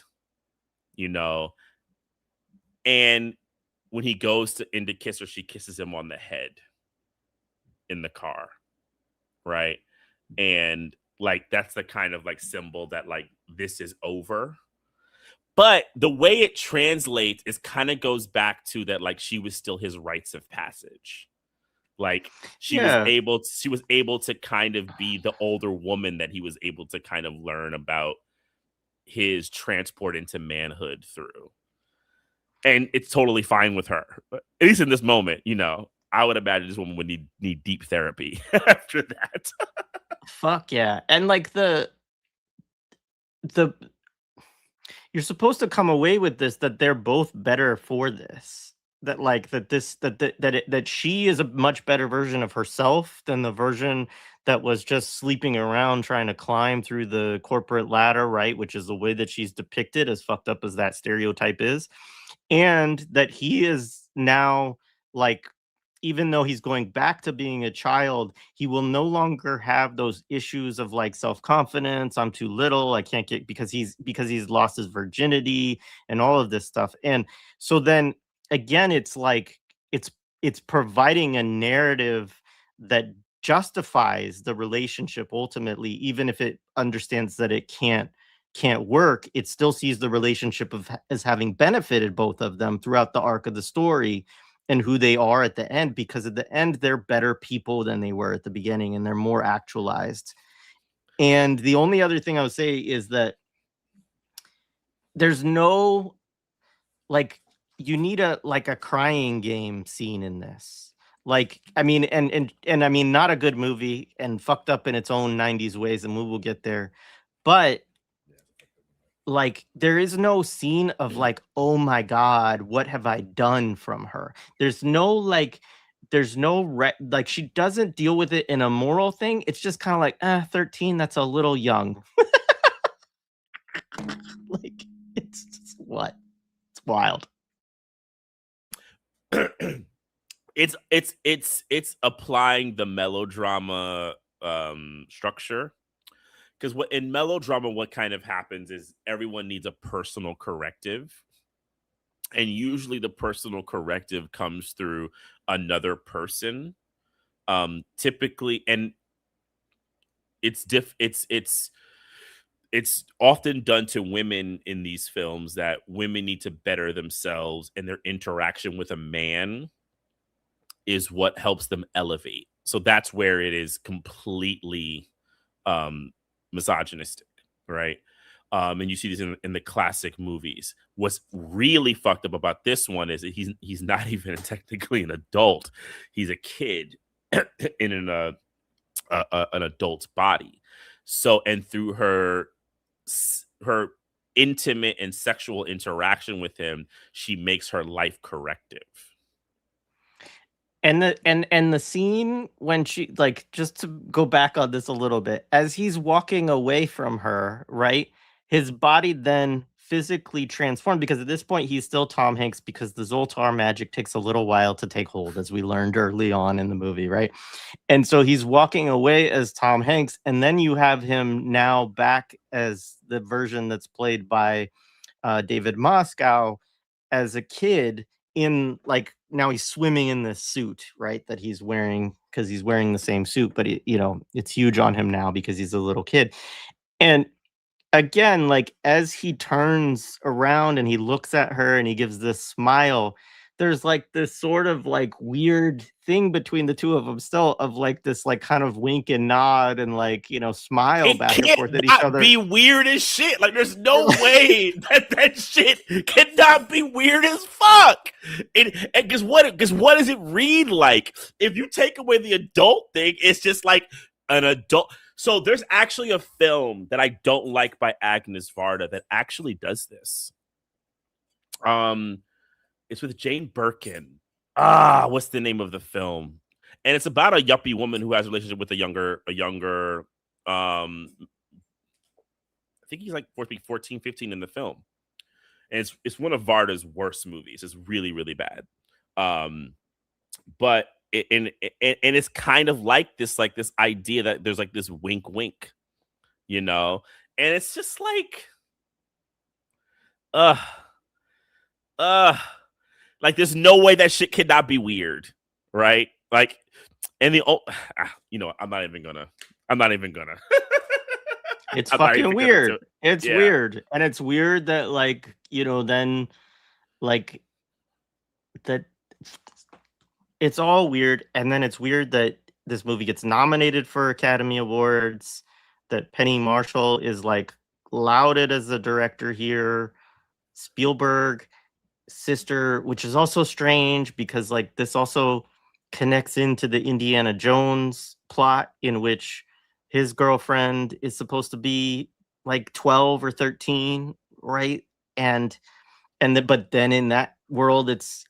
B: you know. And when he goes in to kiss her, she kisses him on the head in the car, right? and like that's the kind of like symbol that like this is over. But the way it translates is kind of goes back to that like she was still his rites of passage. Like
A: Yeah.
B: she was able to kind of be the older woman that he was able to kind of learn about his transport into manhood through. And it's totally fine with her. But at least in this moment, you know, I would imagine this woman would need deep therapy after that.
A: Fuck yeah. And like the you're supposed to come away with this that they're both better for this. That like that this that she is a much better version of herself than the version that was just sleeping around trying to climb through the corporate ladder, right? Which is the way that she's depicted, as fucked up as that stereotype is. And that he is now like, even though he's going back to being a child, he will no longer have those issues of like self-confidence. I'm too little, I can't get, because he's lost his virginity and all of this stuff. And so then again, it's like it's providing a narrative that justifies the relationship ultimately, even if it understands that it can't work. It still sees the relationship as having benefited both of them throughout the arc of the story and who they are at the end, because at the end they're better people than they were at the beginning and they're more actualized. And the only other thing I would say is that there's no like, you need a crying game scene in this. Like, I mean, and I mean, not a good movie and fucked up in its own 90s ways, and we will get there. But like, there is no scene of like, oh my god, what have I done from her? There's no like, like, she doesn't deal with it in a moral thing. It's just kind of like, 13, that's a little young. Like, it's just what? It's wild.
B: It's applying the melodrama structure, because what in melodrama what kind of happens is everyone needs a personal corrective, and usually the personal corrective comes through another person, typically. And it's often done to women in these films, that women need to better themselves, and their interaction with a man is what helps them elevate. So that's where it is completely misogynistic, right? And you see this in the classic movies. What's really fucked up about this one is that he's not even technically an adult; he's a kid in an adult's body. So, and through her intimate and sexual interaction with him, she makes her life corrective.
A: And the scene when she, like, just to go back on this a little bit, as he's walking away from her, right? His body then physically transformed, because at this point he's still Tom Hanks, because the Zoltar magic takes a little while to take hold, as we learned early on in the movie, right? And so he's walking away as Tom Hanks, and then you have him now back as the version that's played by David Moscow as a kid, in like, now he's swimming in this suit, right, that he's wearing, because he's wearing the same suit, but it's huge on him now because he's a little kid. And again, like, as he turns around and he looks at her and he gives this smile, there's like this sort of like weird thing between the two of them still, of like this like kind of wink and nod and like, smile
B: It
A: back and forth
B: can't
A: at each
B: not
A: other.
B: be weird as shit. Like, there's no way that shit cannot be weird as fuck. And because what does it read like? If you take away the adult thing, it's just like an adult. So there's actually a film that I don't like by Agnes Varda that actually does this. It's with Jane Birkin. What's the name of the film? And it's about a yuppie woman who has a relationship with a younger I think he's like 14, 15 in the film. And it's one of Varda's worst movies. It's really, really bad. But and it's kind of like this idea that there's like this wink wink, and it's just like uh like, there's no way that shit could not be weird, right? Like, and I'm not even gonna I'm not even gonna.
A: It's
B: I'm not
A: fucking
B: even gonna do
A: weird.
B: it.
A: It's
B: Yeah.
A: weird. And it's weird that like, then like that it's all weird. And then it's weird that this movie gets nominated for Academy Awards, that Penny Marshall is like lauded as a director here. Spielberg sister, which is also strange because like this also connects into the Indiana Jones plot in which his girlfriend is supposed to be like 12 or 13, right? And but then in that world it's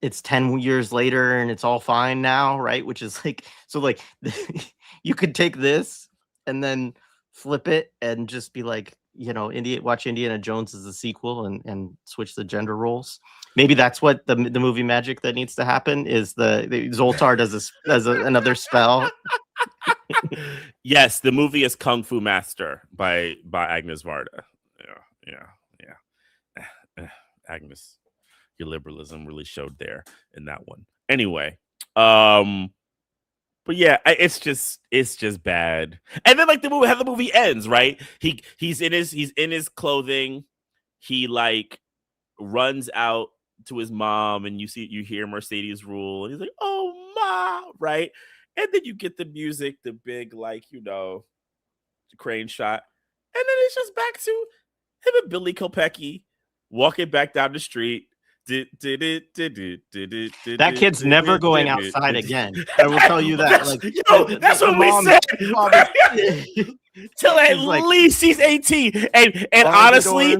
A: 10 years later and it's all fine now, right? Which is like, so like you could take this and then flip it and just be like, watch Indiana Jones as a sequel and switch the gender roles. Maybe that's what the movie magic that needs to happen is the Zoltar does another spell.
B: Yes, the movie is Kung Fu Master by Agnes Varda. Yeah. Agnes, your liberalism really showed there in that one. Anyway, but yeah, it's just bad. And then like how the movie ends, right? He's in his clothing. He like runs out to his mom, and you hear Mercedes rule, and he's like, "Oh ma," right? And then you get the music, the big like crane shot, and then it's just back to him and Billy Kopecky walking back down the street.
A: That kid's never going outside again. I will tell you that. Like,
B: that's what we said. Till at least he's 18. And honestly,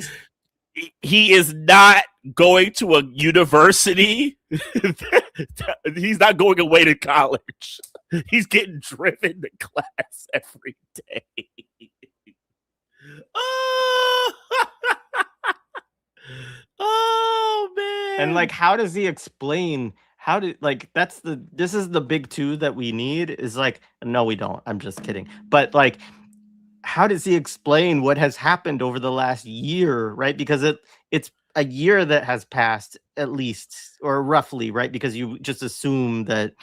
B: he is not going to a university. He's not going away to college. He's getting driven to class every day. Oh man.
A: And like, how does he explain this is the big two that we need is like, no, we don't. I'm just kidding. But like, how does he explain what has happened over the last year, right? Because it's a year that has passed at least, or roughly, right? Because you just assume that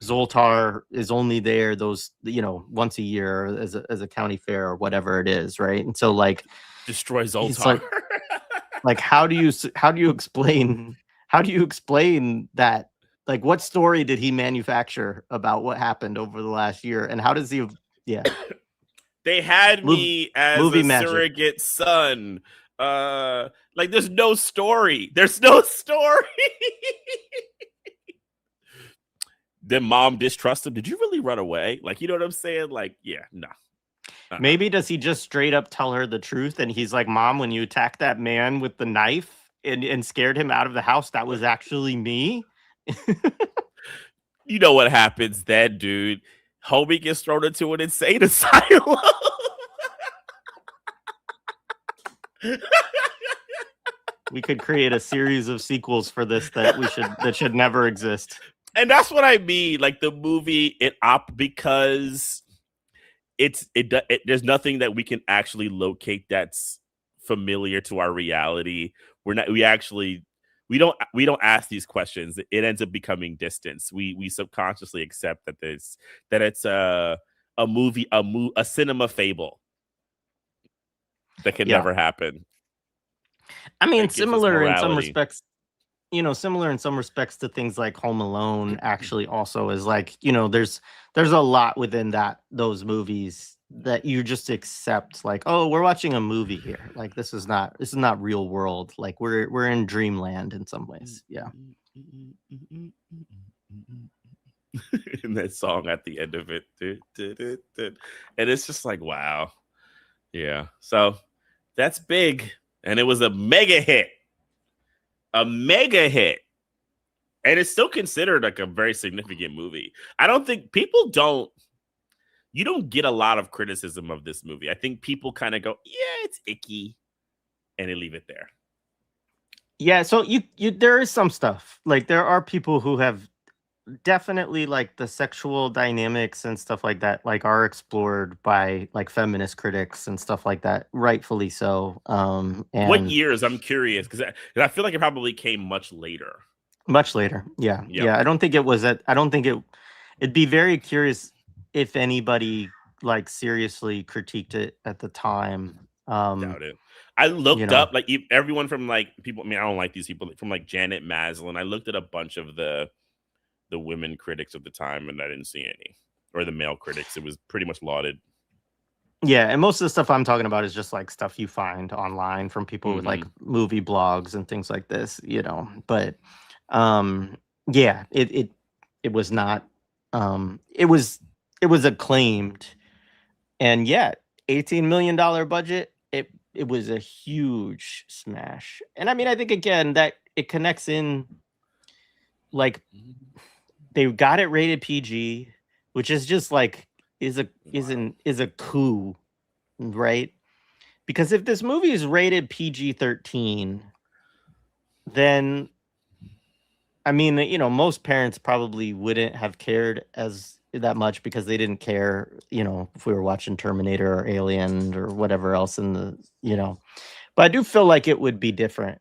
A: Zoltar is only there those, once a year as a county fair or whatever it is, right? And so like
B: destroy Zoltar.
A: Like how do you explain that? Like what story did he manufacture about what happened over the last year, and how does he? Yeah,
B: they had me as
A: movie
B: a
A: magic.
B: Surrogate son. Like there's no story. There's no story. Then mom distrusts him. Did you really run away? Like, you know what I'm saying? Like, yeah, no.
A: Maybe does he just straight up tell her the truth? And he's like, Mom, when you attacked that man with the knife and scared him out of the house, that was actually me.
B: You know what happens then, dude? Homie gets thrown into an insane asylum.
A: We could create a series of sequels for this that should never exist.
B: And that's what I mean. Like the movie, because there's nothing that we can actually locate that's familiar to our reality. We don't ask these questions. It ends up becoming distance. We subconsciously accept that it's a movie, a cinema fable that can never happen.
A: I mean, similar in some respects. Similar in some respects to things like Home Alone actually also is like, there's a lot within those movies that you just accept, like, oh, we're watching a movie here. Like this is not real world. Like we're in dreamland in some ways. Yeah.
B: And that song at the end of it. And it's just like, wow. Yeah. So that's big. And it was a mega hit. And it's still considered like a very significant movie. I don't think you don't get a lot of criticism of this movie. I think people kind of go, yeah, it's icky, and they leave it there.
A: Yeah, so there is some stuff. Like there are people who have definitely like the sexual dynamics and stuff like that, like are explored by like feminist critics and stuff like that, rightfully so. And
B: what years? I'm curious because I feel like it probably came much later.
A: Much later, yeah, yep. Yeah. I don't think it was. It'd be very curious if anybody like seriously critiqued it at the time.
B: Doubt it. I
A: You
B: looked
A: know,
B: up like everyone from like people. I mean, I don't like these people from like Janet Maslin. I looked at a bunch of the women critics of the time, and I didn't see any, or the male critics. It was pretty much lauded.
A: yeah, and most of the stuff I'm talking about is just like stuff you find online from people with like
B: Hmm.
A: movie blogs and things like this, you know. But um yeah, it was not it was acclaimed, and yeah, $18 million budget. It was a huge smash. And I mean, I think again that it connects in, like, they got it rated PG, which is just like
B: Wow.
A: is a coup, right? Because if this movie is rated PG-13, then I mean, you know, most parents probably wouldn't have cared as that much because they didn't care, you know, if we were watching Terminator or Alien or whatever else in the, you know. But I do feel like it would be different.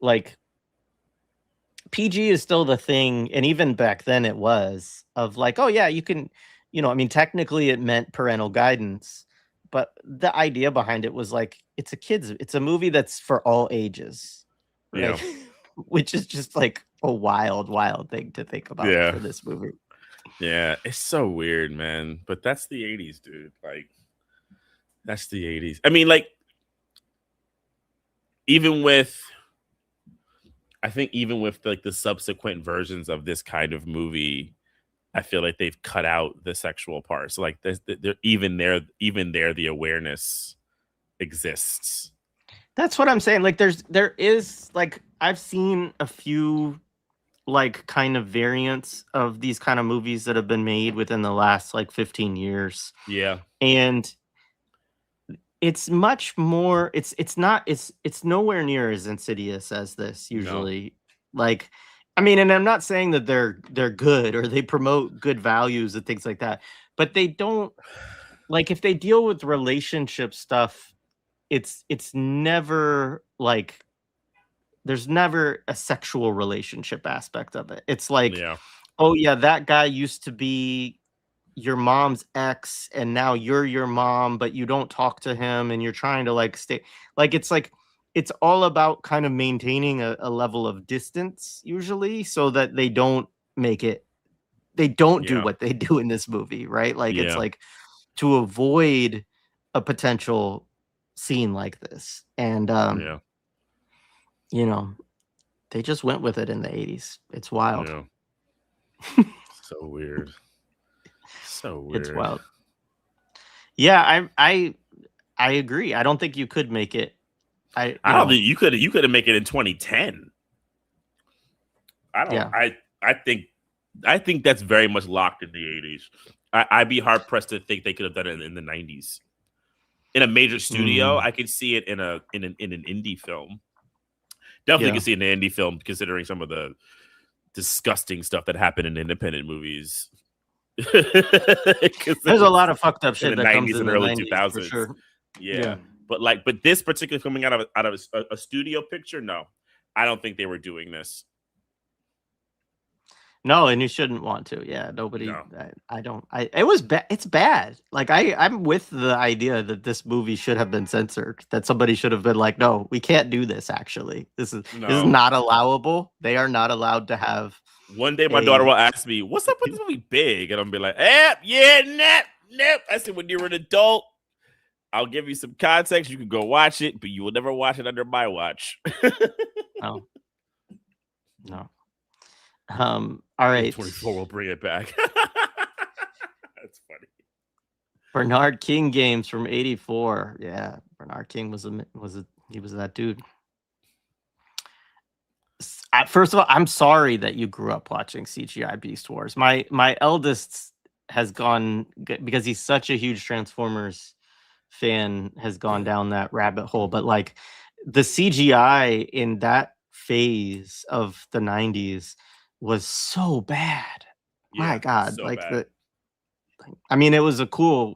A: Like, PG is still the thing, and even back then it was of like, oh yeah, you can, you know, I mean, technically it meant parental guidance, but the idea behind it was like it's a movie that's for all ages,
B: Yeah.
A: right? Which is just like a wild, wild thing to think about
B: Yeah.
A: for this movie.
B: Yeah. It's so weird, man. But that's the 80s, dude. Like, that's the 80s. I mean, like, even with I think even with like the subsequent versions of this kind of movie, I feel like they've cut out the sexual parts. Like they're even there, the awareness exists.
A: That's what I'm saying. Like there is like I've seen a few like kind of variants of these kind of movies that have been made within the last like 15 years.
B: Yeah.
A: And it's much more it's not it's nowhere near as insidious as this
B: No.
A: usually. Like, I mean, and I'm not saying that they're good or they promote good values and things like that, but they don't, like, if they deal with relationship stuff, it's never like there's never a sexual relationship aspect of it. It's like,
B: Yeah.
A: oh yeah, that guy used to be your mom's ex and now you're your mom, but you don't talk to him and you're trying to like stay, like it's all about kind of maintaining a level of distance usually so that they don't do
B: Yeah.
A: what they do in this movie, right? Like it's
B: Yeah.
A: like to avoid a potential scene like this. And
B: Yeah.
A: you know, they just went with it in the 80s. It's wild.
B: Yeah. So weird. So
A: It's
B: weird.
A: wild. Yeah, I agree. I don't think you could make it.
B: I don't think you could have make it in 2010. I don't
A: Yeah.
B: I think that's very much locked in the 80s. I'd be hard pressed to think they could have done it in the 90s. In a major studio,
A: Mm,
B: I could see it in an indie film. Definitely
A: yeah.
B: could see it in an indie film, considering some of the disgusting stuff that happened in independent movies. Because it
A: There's a
B: was
A: lot of fucked up
B: in the
A: shit that comes
B: 90s
A: in
B: and
A: the
B: early
A: 90s for
B: 2000s.
A: sure.
B: Yeah.
A: Yeah.
B: But this particular coming out of a studio picture, no. I don't think they were doing this.
A: No, and you shouldn't want to. Yeah, nobody.
B: No.
A: I don't. It was bad. It's bad. Like I'm with the idea that this movie should have been censored. That somebody should have been like, no, we can't do this. Actually, this is
B: No.
A: not allowable. They are not allowed to have
B: One day my daughter
A: a.
B: will ask me, "What's up with this movie Big?" And I'm be like, yeah, nope. I said, when you're an adult, I'll give you some context. You can go watch it, but you will never watch it under my watch.
A: No, no. All right.
B: A24 will bring it back. That's funny.
A: Bernard King games from '84. Yeah, Bernard King he was that dude. First of all, I'm sorry that you grew up watching CGI Beast Wars. My eldest has gone because he's such a huge Transformers fan, has gone down that rabbit hole. But like the CGI in that phase of the '90s was so bad. My
B: Yeah,
A: God,
B: so
A: like
B: bad.
A: I mean, it was the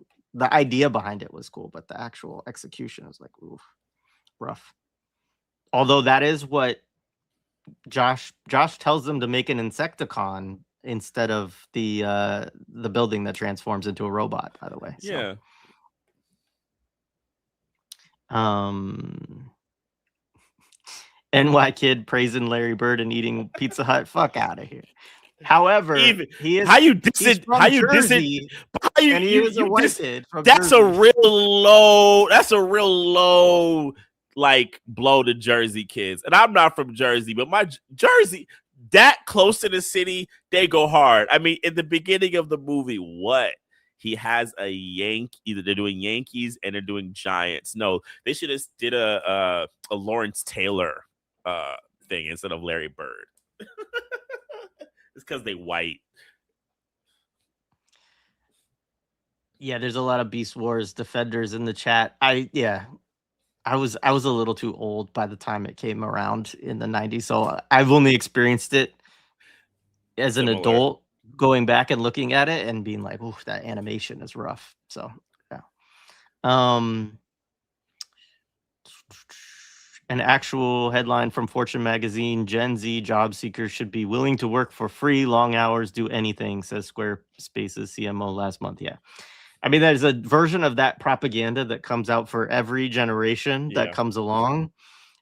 A: idea behind it was cool, but the actual execution was like, oof, rough. Although that is what Josh tells them to make an Insecticon instead of the building that transforms into a robot, by the way. So
B: Yeah.
A: NY kid praising Larry Bird and eating Pizza Hut. Fuck out of here. However,
B: Even
A: he's
B: how
A: from
B: you diss it,
A: Jersey,
B: how
A: and he is a
B: you
A: white
B: diss,
A: kid from
B: that's a
A: Jersey.
B: real low like blow to Jersey kids. And I'm not from Jersey, but my Jersey that close to the city, they go hard. I mean, in the beginning of the movie, what? He has a either they're doing Yankees and they're doing Giants. No, they should have did a Lawrence Taylor thing instead of Larry Bird. It's because they white.
A: Yeah, there's a lot of Beast Wars defenders in the chat. I was a little too old by the time it came around in the 90s, so I've only experienced it as an
B: Similar.
A: adult, going back and looking at it and being like, "Ooh, that animation is rough." So, yeah. An actual headline from Fortune magazine: Gen Z job seekers should be willing to work for free, long hours, do anything, says Squarespace's CMO last month. Yeah. I mean, there's a version of that propaganda that comes out for every generation that comes along,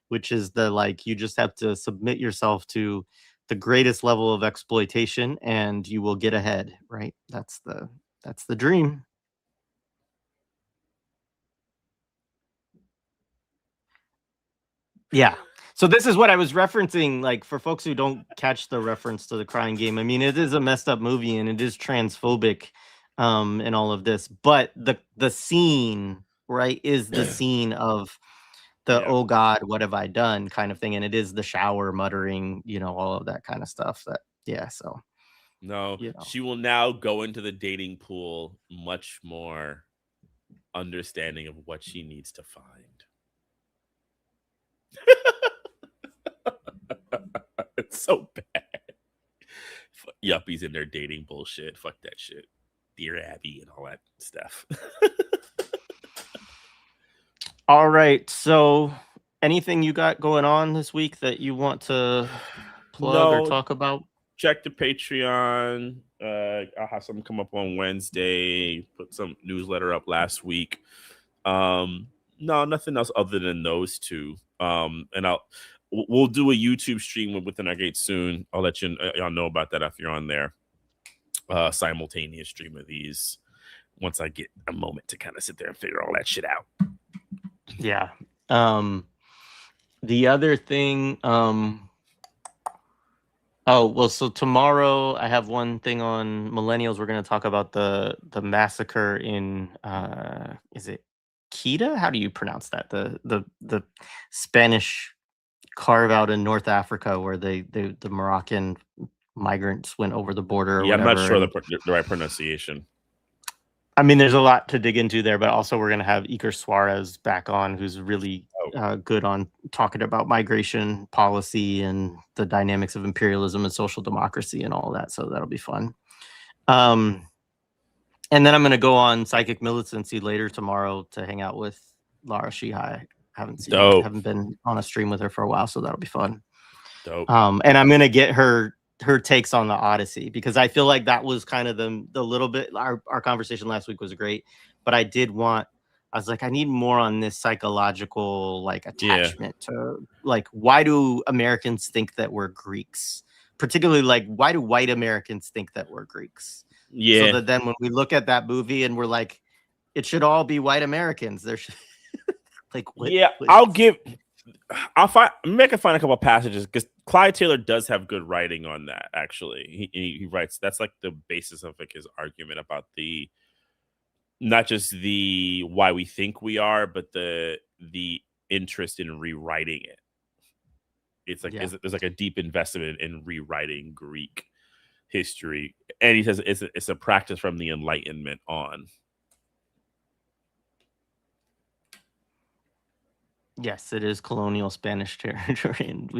A: which is the like, you just have to submit yourself to the greatest level of exploitation and you will get ahead, right? That's the dream. Yeah. So this is what I was referencing, like, for folks who don't catch the reference to The Crying Game. I mean, it is a messed up movie and it is transphobic in all of this, but the scene, right, is the scene of the "oh God, what have I done" kind of thing, and it is the shower muttering, all of that kind of stuff. So
B: no, she will now go into the dating pool much more understanding of what she needs to find. It's so bad. Yuppies in their dating bullshit. Fuck that shit. Dear Abby and all that stuff.
A: All right. So anything you got going on this week that you want to plug or talk about?
B: Check the Patreon. I'll have something come up on Wednesday. Put some newsletter up last week. No, nothing else other than those two. And we'll do a YouTube stream within our gate soon. I'll let y'all know about that if you're on there. Simultaneous stream of these once I get a moment to kind of sit there and figure all that shit out.
A: Yeah. The other thing, so tomorrow I have one thing on millennials. We're going to talk about the massacre in is it Quito? How do you pronounce that? The Spanish carve out in North Africa where the Moroccan migrants went over the border.
B: Yeah, I'm not sure the right pronunciation.
A: I mean, there's a lot to dig into there, but also we're going to have Iker Suarez back on, who's really good on talking about migration policy and the dynamics of imperialism and social democracy and all of that. So that'll be fun. And then I'm going to go on Psychic Militancy later tomorrow to hang out with Lara Shihai. Haven't been on a stream with her for a while, so that'll be fun.
B: Dope.
A: And I'm going to get her takes on the Odyssey, because I feel like that was kind of the little bit, our conversation last week was great, but I was like, I need more on this psychological like attachment to like, why do Americans think that we're Greeks? Particularly like, why do white Americans think that we're Greeks?
B: Yeah.
A: So that then when we look at that movie and we're like, it should all be white Americans. There should like,
B: I'll find a couple of passages because Clyde Taylor does have good writing on that. Actually, he writes, that's like the basis of like his argument about the not just the why we think we are, but the interest in rewriting it. It's like there's like a deep investment in rewriting Greek history, and he says it's a practice from the Enlightenment on.
A: Yes, it is colonial Spanish territory, and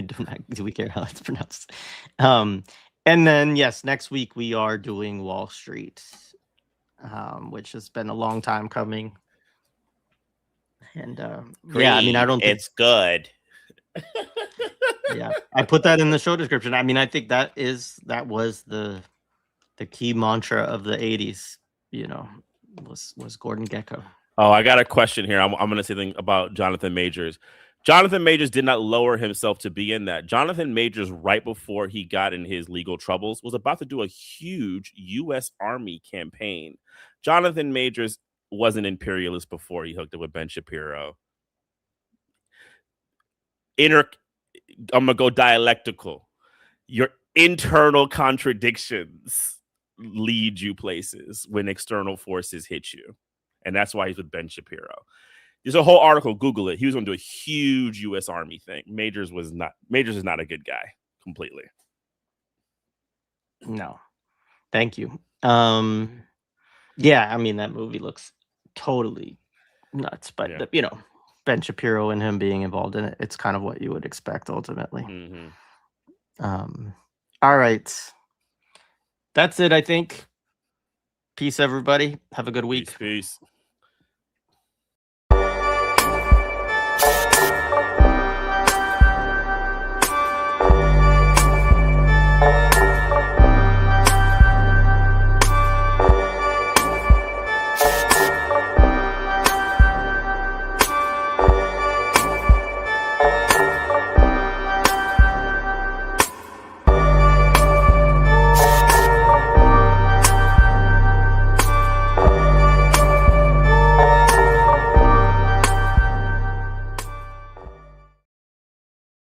A: do we care how it's pronounced? And then yes, next week we are doing Wall Street, which has been a long time coming. And I mean, I don't think
B: it's good.
A: Yeah, I put that in the show description. I mean, I think that was the the key mantra of the 80s, you know, was Gordon Gekko.
B: Oh, I got a question here. I'm going to say something about Jonathan Majors. Jonathan Majors did not lower himself to be in that. Jonathan Majors, right before he got in his legal troubles, was about to do a huge U.S. Army campaign. Jonathan Majors was an imperialist before he hooked up with Ben Shapiro. I'm going to go dialectical. Your internal contradictions lead you places when external forces hit you. And that's why he's with Ben Shapiro. There's a whole article, Google it. He was going to do a huge U.S. Army thing. Majors is not a good guy completely.
A: No. Thank you. Yeah, I mean, that movie looks totally nuts, but
B: Yeah.
A: you know, Ben Shapiro and him being involved in it, it's kind of what you would expect ultimately.
B: Mm-hmm.
A: All right. That's it, I think. Peace, everybody. Have a good week.
B: Peace.